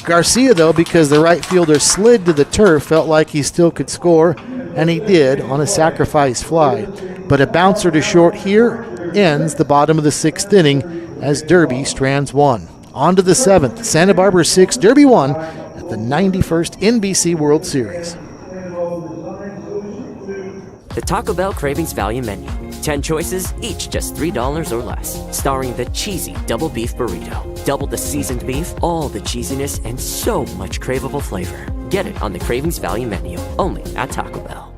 Garcia, though, because the right fielder slid to the turf, felt like he still could score, and he did on a sacrifice fly. But a bouncer to short here ends the bottom of the 6th inning as Derby strands 1. On to the 7th, Santa Barbara 6, Derby 1 at the 91st NBC World Series. The Taco Bell Cravings Value Menu. 10 choices, each just $3 or less. Starring the cheesy double beef burrito. Double the seasoned beef, all the cheesiness, and so much craveable flavor. Get it on the Cravings Value Menu, only at Taco Bell.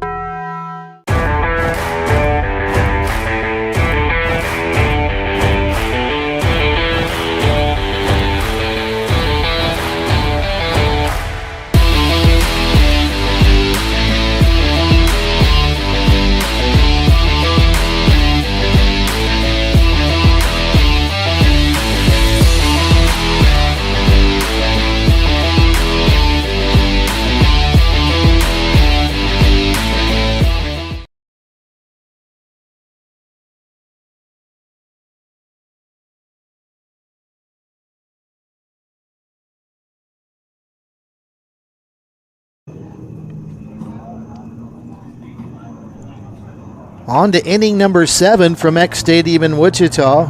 On to inning number 7 from X Stadium in Wichita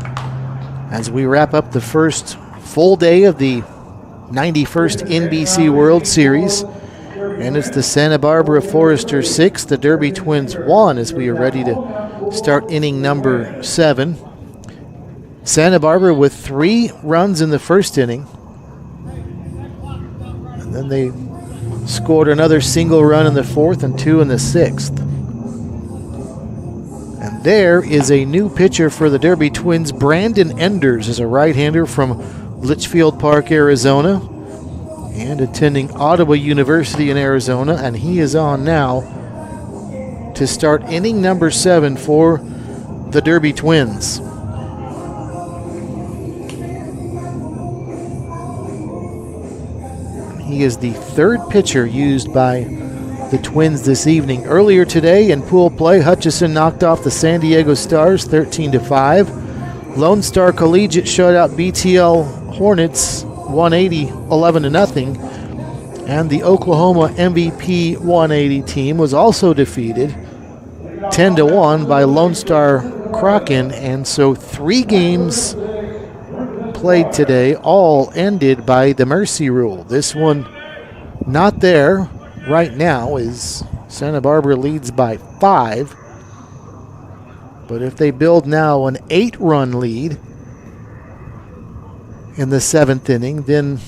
as we wrap up the first full day of the 91st NBC World Series. And it's the Santa Barbara Foresters 6, the Derby Twins 1 as we are ready to start inning number 7. Santa Barbara with 3 runs in the first inning. And then they scored another single run in the 4th and 2 in the 6th. And there is a new pitcher for the Derby Twins. Brandon Enders is a right-hander from Litchfield Park, Arizona, and attending Ottawa University in Arizona. And he is on now to start inning number 7 for the Derby Twins. He is the 3rd pitcher used by the Twins this evening. Earlier today in pool play, Hutchison knocked off the San Diego Stars 13-5. Lone Star Collegiate shut out BTL Hornets 180-11-0. And the Oklahoma MVP 180 team was also defeated 10-1 by Lone Star Kraken. And so 3 games played today, all ended by the mercy rule. This one not there right now is Santa Barbara leads by 5. But if they build now an 8-run lead in the 7th inning, then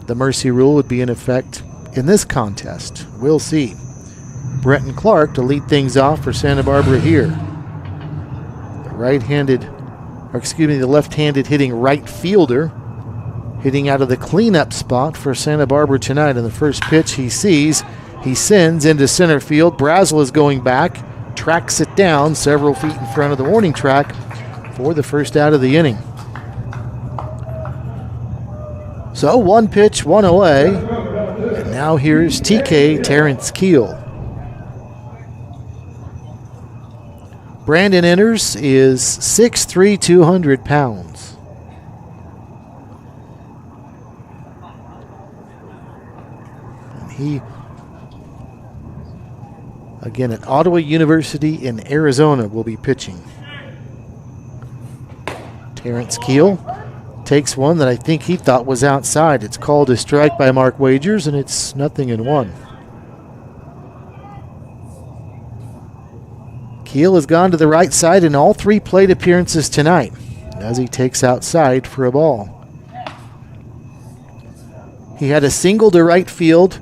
the mercy rule would be in effect in this contest. We'll see. Brenton Clark to lead things off for Santa Barbara here. The the left-handed hitting right fielder, hitting out of the cleanup spot for Santa Barbara tonight. And the first pitch he sees, he sends into center field. Brazel is going back, tracks it down several feet in front of the warning track for the first out of the inning. So 1 pitch, 1 away. And now here's TK Terrence Keel. Brandon Innings is 6'3", 200 pounds. And he, again at Ottawa University in Arizona, will be pitching. Terrence Keel takes one that I think he thought was outside. It's called a strike by Mark Wagers, and it's 0-1. Keel has gone to the right side in all 3 plate appearances tonight as he takes outside for a ball. He had a single to right field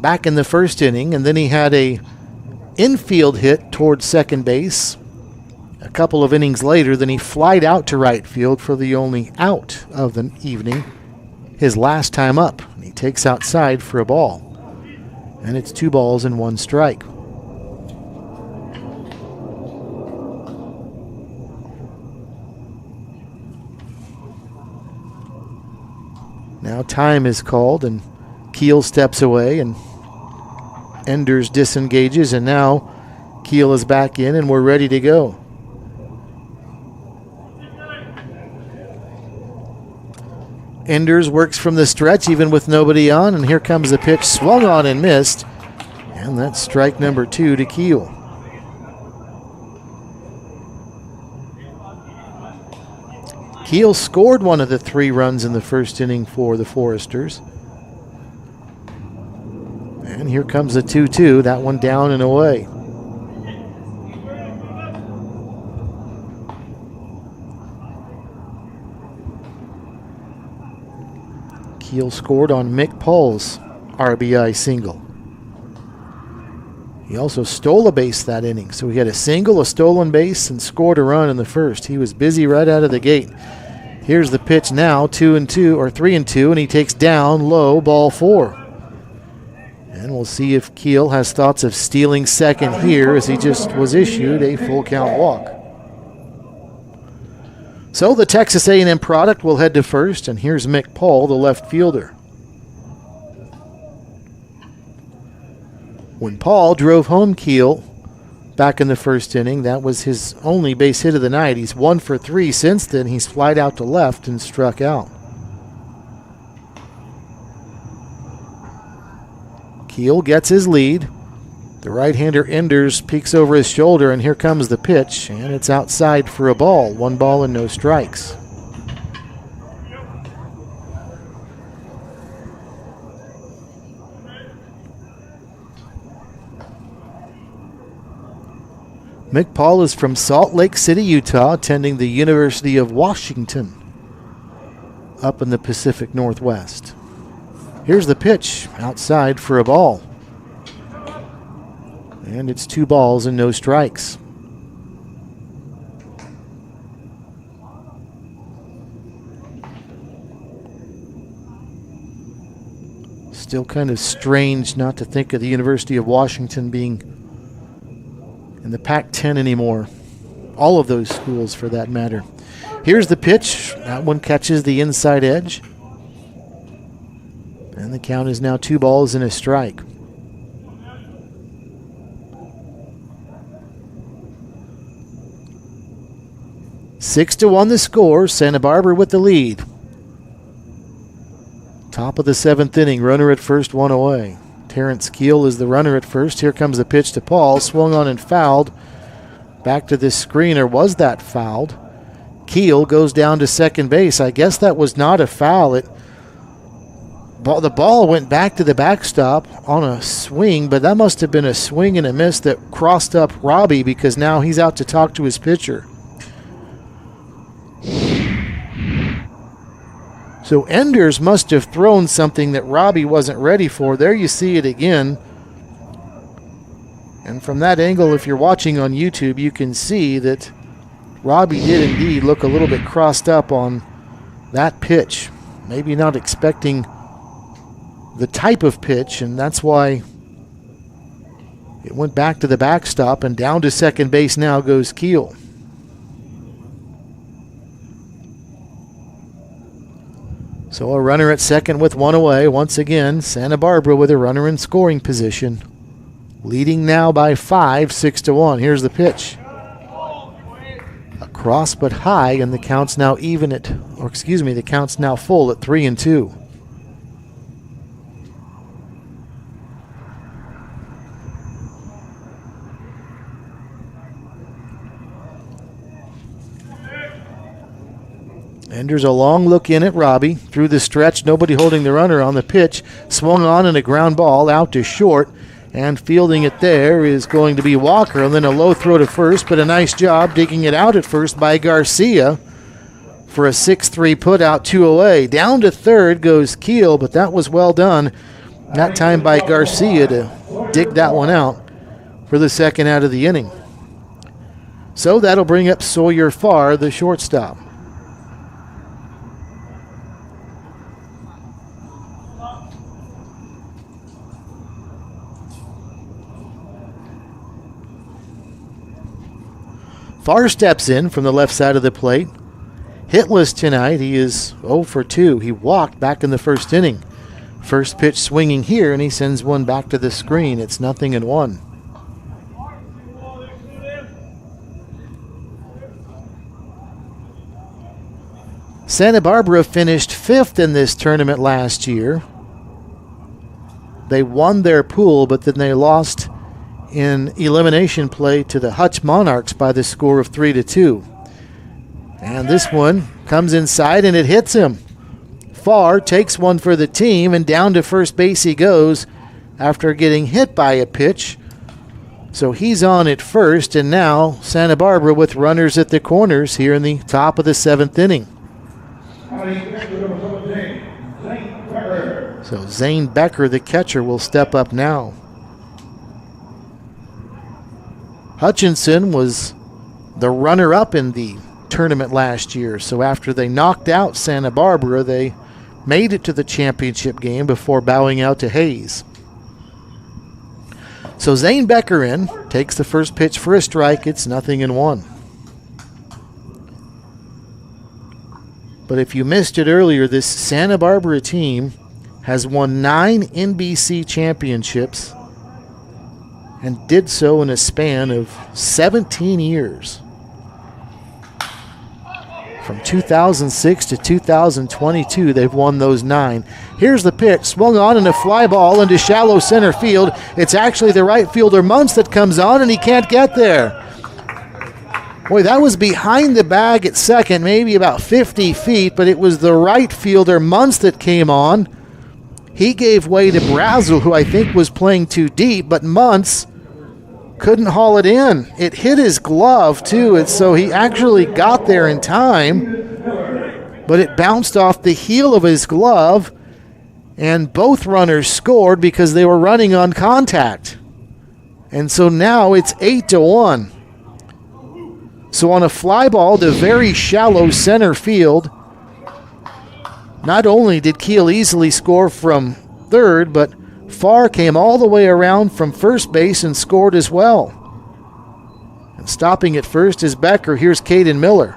back in the first inning, and then he had a infield hit towards second base a couple of innings later. Then he flied out to right field for the only out of the evening, his last time up. And he takes outside for a ball, and it's 2 balls and 1 strike. Now time is called, and Keel steps away, and Enders disengages, and now Keel is back in, and we're ready to go. Enders works from the stretch even with nobody on, and here comes the pitch, swung on and missed, and that's strike number 2 to Keel. Keel scored one of the 3 runs in the first inning for the Foresters. And here comes the 2-2, that one down and away. Keel scored on Mick Paul's RBI single. He also stole a base that inning, so he had a single, a stolen base, and scored a run in the first. He was busy right out of the gate. Here's the pitch now, 2-2 or 3-2, and he takes down low, ball 4. And we'll see if Keel has thoughts of stealing second here, as he just was issued a full count walk. So the Texas A&M product will head to first, and here's Mick Paul, the left fielder. When Paul drove home Keel back in the first inning, that was his only base hit of the night. He's 1 for 3 since then. He's flied out to left and struck out. Keel gets his lead. The right-hander Enders peeks over his shoulder, and here comes the pitch, and it's outside for a ball. 1 ball and no strikes. Mick Paul is from Salt Lake City, Utah, attending the University of Washington up in the Pacific Northwest. Here's the pitch, outside for a ball. And it's 2 balls and no strikes. Still kind of strange not to think of the University of Washington being in the Pac-10 anymore. All of those schools, for that matter. Here's the pitch. That one catches the inside edge. And the count is now 2 balls and a strike. Six to 1 the score. Santa Barbara with the lead. Top of the 7th inning. Runner at first, 1 away. Terrence Keel is the runner at first. Here comes the pitch to Paul. Swung on and fouled. Back to this screener. Was that fouled? Keel goes down to second base. I guess that was not a foul. The ball went back to the backstop on a swing, but that must have been a swing and a miss that crossed up Robbie, because now he's out to talk to his pitcher. So Enders must have thrown something that Robbie wasn't ready for. There you see it again. And from that angle, if you're watching on YouTube, you can see that Robbie did indeed look a little bit crossed up on that pitch. Maybe not expecting the type of pitch, and that's why it went back to the backstop, and down to second base now goes Keel. So a runner at second with one away. Once again, Santa Barbara with a runner in scoring position. Leading now by 5, 6-1. Here's the pitch. Across but high, and the count's now even at, the count's now full at 3-2. Enders a long look in at Robbie. Through the stretch, nobody holding the runner on the pitch. Swung on and a ground ball out to short. And fielding it there is going to be Walker. And then a low throw to first, but a nice job digging it out at first by Garcia for a 6-3 put out, 2 away. Down to third goes Keel, but that was well done that time by Garcia to dig that one out for the second out of the inning. So that'll bring up Sawyer Farr, the shortstop. Farr steps in from the left side of the plate. Hitless tonight. He is 0 for 2. He walked back in the first inning. First pitch swinging here, and he sends one back to the screen. It's 0-1. Santa Barbara finished 5th in this tournament last year. They won their pool, but then they lost in elimination play to the Hutch Monarchs by the score of 3-2. And this one comes inside and it hits him. Farr takes one for the team, and down to first base he goes after getting hit by a pitch. So he's on at first, and now Santa Barbara with runners at the corners here in the top of the 7th inning. So Zane Becker, the catcher, will step up now. Hutchinson was the runner-up in the tournament last year, so after they knocked out Santa Barbara, they made it to the championship game before bowing out to Hayes. So Zane Becker in, takes the first pitch for a strike. It's 0-1. But if you missed it earlier, this Santa Barbara team has won 9 NBC championships and did so in a span of 17 years. From 2006 to 2022, they've won those 9. Here's the pitch, swung on and a fly ball into shallow center field. It's actually the right fielder Muntz that comes on, and he can't get there. Boy, that was behind the bag at second, maybe about 50 feet, but it was the right fielder Muntz that came on. He gave way to Brazel, who I think was playing too deep, but Muntz couldn't haul it in. It hit his glove, too, so he actually got there in time, but it bounced off the heel of his glove, and both runners scored because they were running on contact. And so now it's 8-1. So on a fly ball to very shallow center field, not only did Keel easily score from third, but Farr came all the way around from first base and scored as well. And stopping at first is Becker. Here's Caden Miller.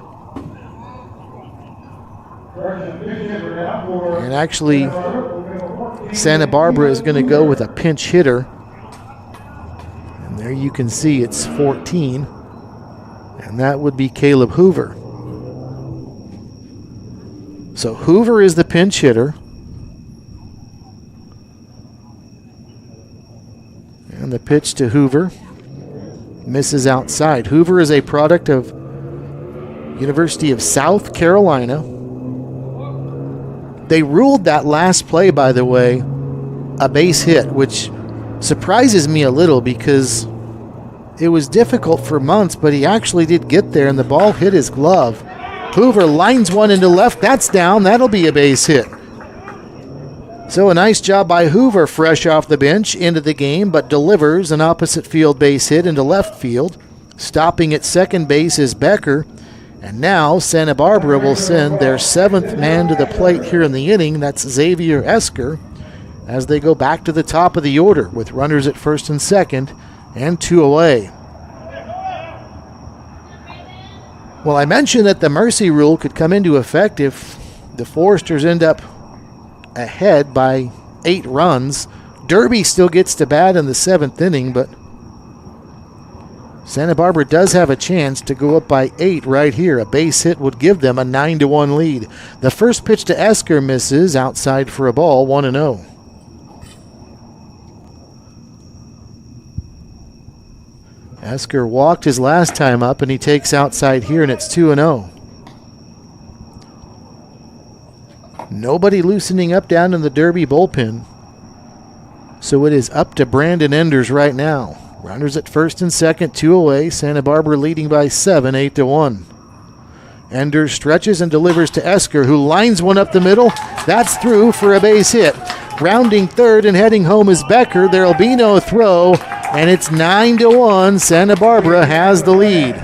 And actually, Santa Barbara is going to go with a pinch hitter. And there you can see it's 14. And that would be Caleb Hoover. So Hoover is the pinch hitter. And the pitch to Hoover misses outside. Hoover is a product of University of South Carolina. They ruled that last play, by the way, a base hit, which surprises me a little because it was difficult for Muntz, but he actually did get there, and the ball hit his glove. Hoover lines one into left. That's down. That'll be a base hit. So a nice job by Hoover, fresh off the bench, into the game, but delivers an opposite field base hit into left field. Stopping at second base is Becker. And now Santa Barbara will send their 7th man to the plate here in the inning. That's Xavier Esker, as they go back to the top of the order with runners at first and second and 2 away. Well, I mentioned that the mercy rule could come into effect if the Foresters end up ahead by 8 runs. Derby still gets to bat in the 7th inning, but Santa Barbara does have a chance to go up by 8 right here. A base hit would give them a 9-1 lead. The first pitch to Esker misses outside for a ball, 1-0. Esker walked his last time up, and he takes outside here, and it's 2-0. Nobody loosening up down in the Derby bullpen. So it is up to Brandon Enders right now. Runners at first and second, 2 away. Santa Barbara leading by 7, 8-1. Enders stretches and delivers to Esker, who lines one up the middle. That's through for a base hit. Rounding third and heading home is Becker. There'll be no throw, and it's 9-1. Santa Barbara has the lead.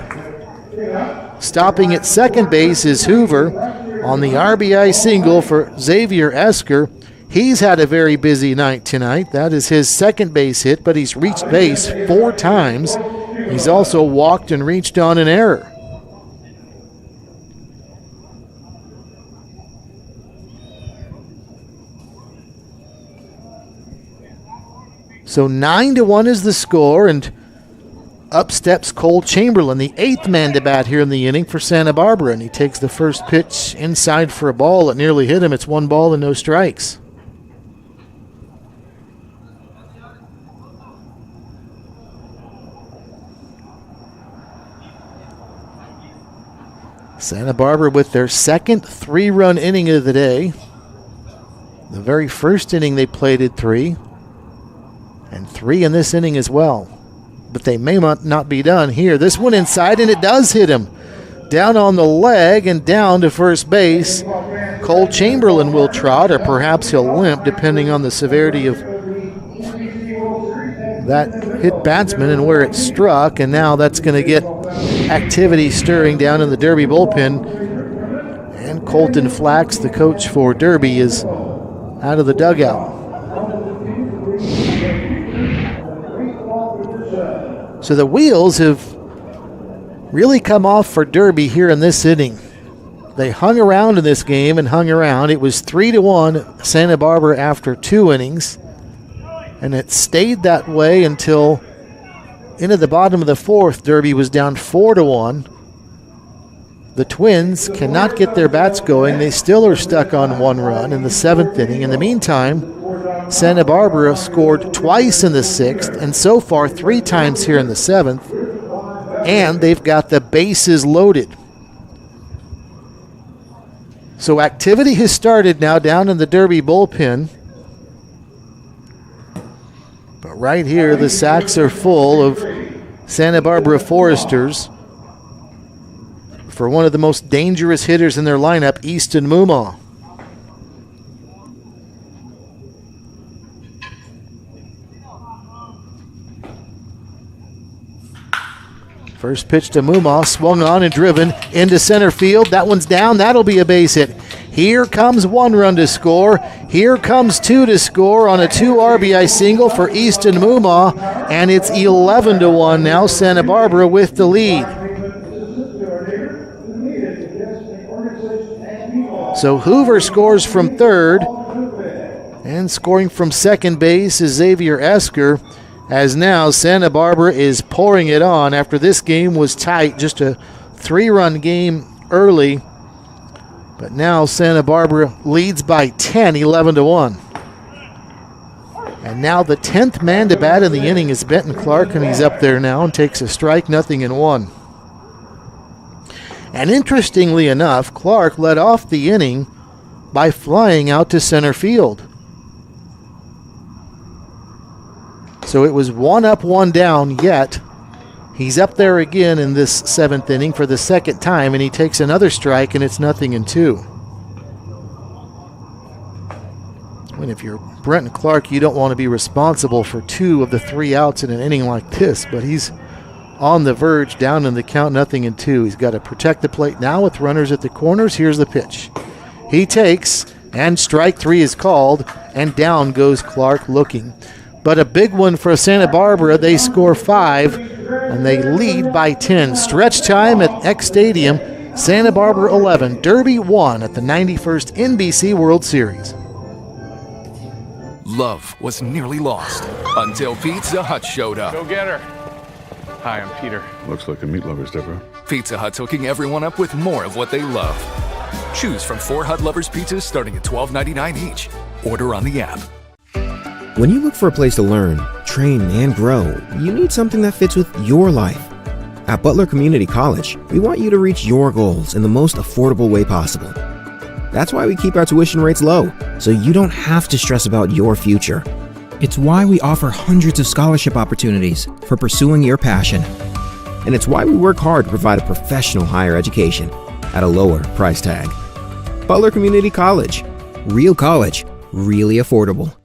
Stopping at second base is Hoover on the RBI single for Xavier Esker. He's had a very busy night tonight. That is his second base hit, but he's reached base 4 times. He's also walked and reached on an error. So 9-1 is the score, and up steps Cole Chamberlain, the 8th man to bat here in the inning for Santa Barbara, and he takes the first pitch inside for a ball. It nearly hit him. It's 1 ball and no strikes. Santa Barbara with their second 3-run inning of the day. The very first inning they played at 3, and 3 in this inning as well. But they may not be done here. This one inside, and it does hit him. Down on the leg and down to first base. Cole Chamberlain will trot, or perhaps he'll limp, depending on the severity of that hit batsman and where it struck. And now that's going to get activity stirring down in the Derby bullpen. And Colton Flax, the coach for Derby, is out of the dugout. So the wheels have really come off for Derby here in this inning. They hung around in this game and hung around. It was 3-1 Santa Barbara after 2 innings. And it stayed that way until into the bottom of the 4th. Derby was down 4-1. The Twins cannot get their bats going. They still are stuck on 1 run in the 7th inning. In the meantime, Santa Barbara scored twice in the 6th, and so far 3 times here in the 7th. And they've got the bases loaded. So activity has started now down in the Derby bullpen. But right here, the sacks are full of Santa Barbara Foresters for one of the most dangerous hitters in their lineup, Easton Mumaw. First pitch to Mumaw, swung on and driven into center field. That one's down. That'll be a base hit. Here comes 1 run to score. Here comes 2 to score on a 2 RBI single for Easton Mumaw, and it's 11-1 now. Santa Barbara with the lead. So Hoover scores from third, and scoring from second base is Xavier Esker. As now Santa Barbara is pouring it on after this game was tight, just a 3-run game early. But now Santa Barbara leads by 10, 11-1. And now the 10th man to bat in the inning is Benton Clark, and he's up there now and takes a strike, 0-1. And interestingly enough, Clark led off the inning by flying out to center field. So it was 1 up, 1 down, yet he's up there again in this 7th inning for the second time, and he takes another strike, and it's 0-2. And if you're Brenton Clark, you don't want to be responsible for 2 of the 3 outs in an inning like this, but he's on the verge, down in the count, 0-2. He's got to protect the plate now with runners at the corners. Here's the pitch. He takes, and strike 3 is called, and down goes Clark looking. But a big one for Santa Barbara. They score 5, and they lead by 10. Stretch time at X Stadium. Santa Barbara 11, Derby 1 at the 91st NBC World Series. Love was nearly lost until Pizza Hut showed up. Go get her. Hi, I'm Peter. Looks like a meat lover's Deborah. Pizza Hut's hooking everyone up with more of what they love. Choose from 4 Hut Lovers pizzas starting at $12.99 each. Order on the app. When you look for a place to learn, train, and grow, you need something that fits with your life. At Butler Community College, we want you to reach your goals in the most affordable way possible. That's why we keep our tuition rates low, so you don't have to stress about your future. It's why we offer hundreds of scholarship opportunities for pursuing your passion. And it's why we work hard to provide a professional higher education at a lower price tag. Butler Community College. Real college, really affordable.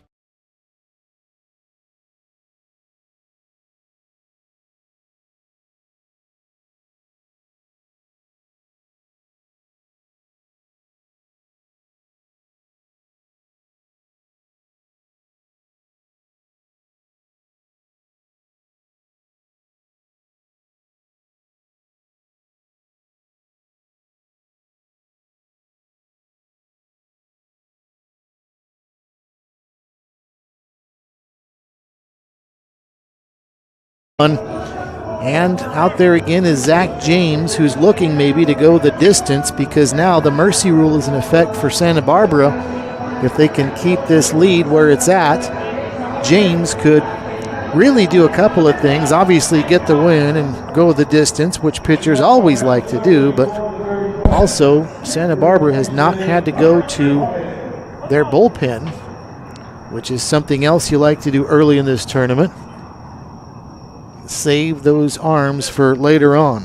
And out there again is Zach James, who's looking maybe to go the distance, because now the mercy rule is in effect for Santa Barbara. If they can keep this lead where it's at, James could really do a couple of things. Obviously get the win and go the distance, which pitchers always like to do, but also Santa Barbara has not had to go to their bullpen, which is something else you like to do early in this tournament. Save those arms for later on.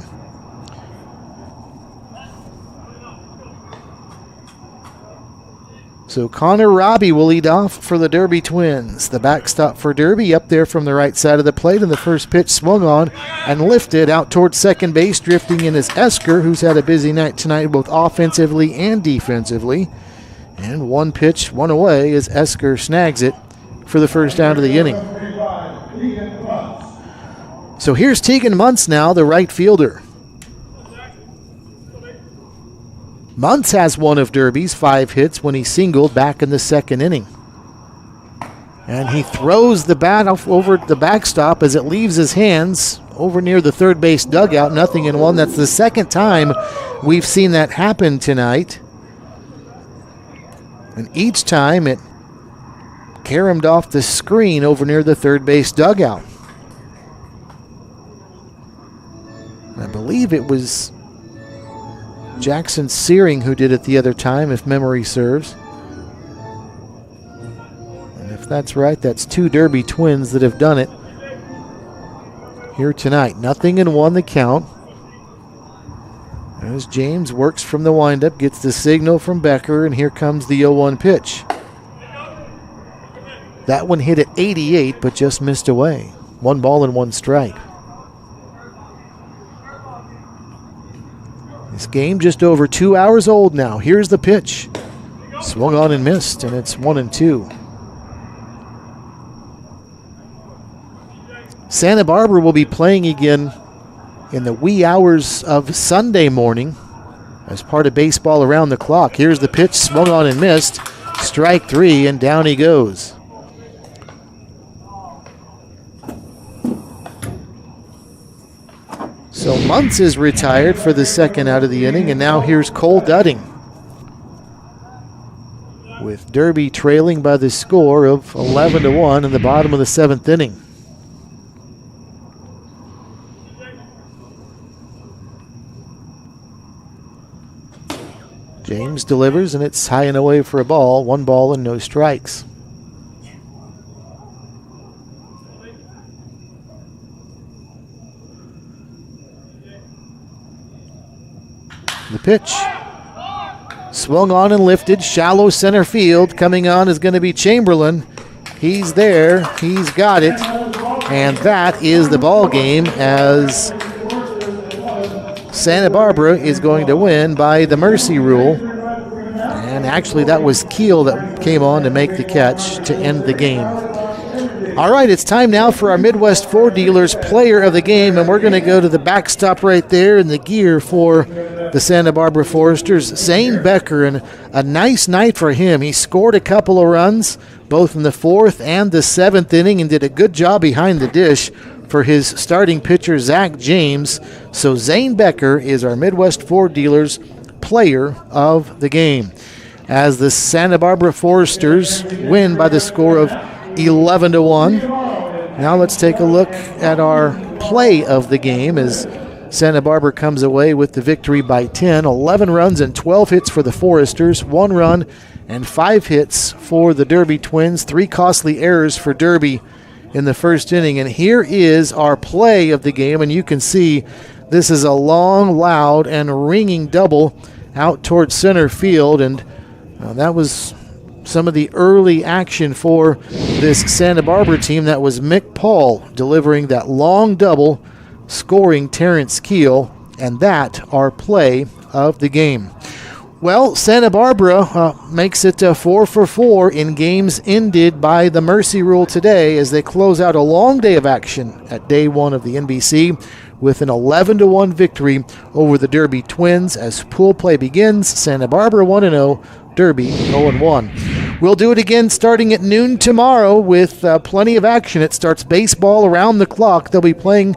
So Connor Robbie will lead off for the Derby Twins. The backstop for Derby up there from the right side of the plate, and the first pitch swung on and lifted out towards second base. Drifting in is Esker, who's had a busy night tonight both offensively and defensively. And one pitch, one away, as Esker snags it for the first out of the inning. So here's Tegan Muntz now, the right fielder. Muntz has one of Derby's 5 hits when he singled back in the second inning. And he throws the bat over the backstop as it leaves his hands over near the third base dugout, 0-1. That's the second time we've seen that happen tonight. And each time it caromed off the screen over near the third base dugout. I believe it was Jackson Searing who did it the other time, if memory serves. And if that's right, that's 2 Derby Twins that have done it here tonight. 0-1 the count. As James works from the windup, gets the signal from Becker, and here comes the 0-1 pitch. That one hit at 88, but just missed away. 1 ball and 1 strike. This game just over 2 hours old now. Here's the pitch. Swung on and missed, and it's 1-2. Santa Barbara will be playing again in the wee hours of Sunday morning as part of baseball around the clock. Here's the pitch, swung on and missed. Strike 3, and down he goes. So Muntz is retired for the second out of the inning, and now here's Cole Dudding, with Derby trailing by the score of 11-1 in the bottom of the 7th inning. James delivers, and it's high and away for a ball. 1 ball and no strikes. The pitch. Swung on and lifted. Shallow center field. Coming on is going to be Chamberlain. He's there. He's got it. And that is the ball game as Santa Barbara is going to win by the mercy rule. And actually, that was Keel that came on to make the catch to end the game. All right, it's time now for our Midwest Ford Dealers Player of the Game, and we're going to go to the backstop right there in the gear for the Santa Barbara Foresters, Zane Becker, and a nice night for him. He scored a couple of runs, both in the 4th and the 7th inning, and did a good job behind the dish for his starting pitcher, Zach James. So Zane Becker is our Midwest Ford Dealers Player of the Game, as the Santa Barbara Foresters win by the score of 11-1. Now let's take a look at our play of the game as Santa Barbara comes away with the victory by 10. 11 runs and 12 hits for the Foresters, 1 run and 5 hits for the Derby Twins, 3 costly errors for Derby in the first inning. And here is our play of the game, and you can see this is a long, loud, and ringing double out towards center field, and that was some of the early action for this Santa Barbara team. That was Mick Paul delivering that long double, scoring Terrence Keel, and that our play of the game. Well, Santa Barbara makes it 4 for 4 in games ended by the mercy rule today as they close out a long day of action at day 1 of the NBC with an 11-1 victory over the Derby Twins. As pool play begins, Santa Barbara 1-0, Derby 0-1. We'll do it again starting at noon tomorrow with plenty of action. It starts baseball around the clock. They'll be playing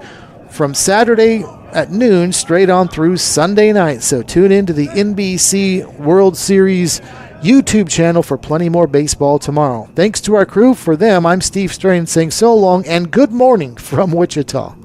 from Saturday at noon straight on through Sunday night. So tune in to the NBC World Series YouTube channel for plenty more baseball tomorrow. Thanks to our crew. For them, I'm Steve Strain saying so long and good morning from Wichita.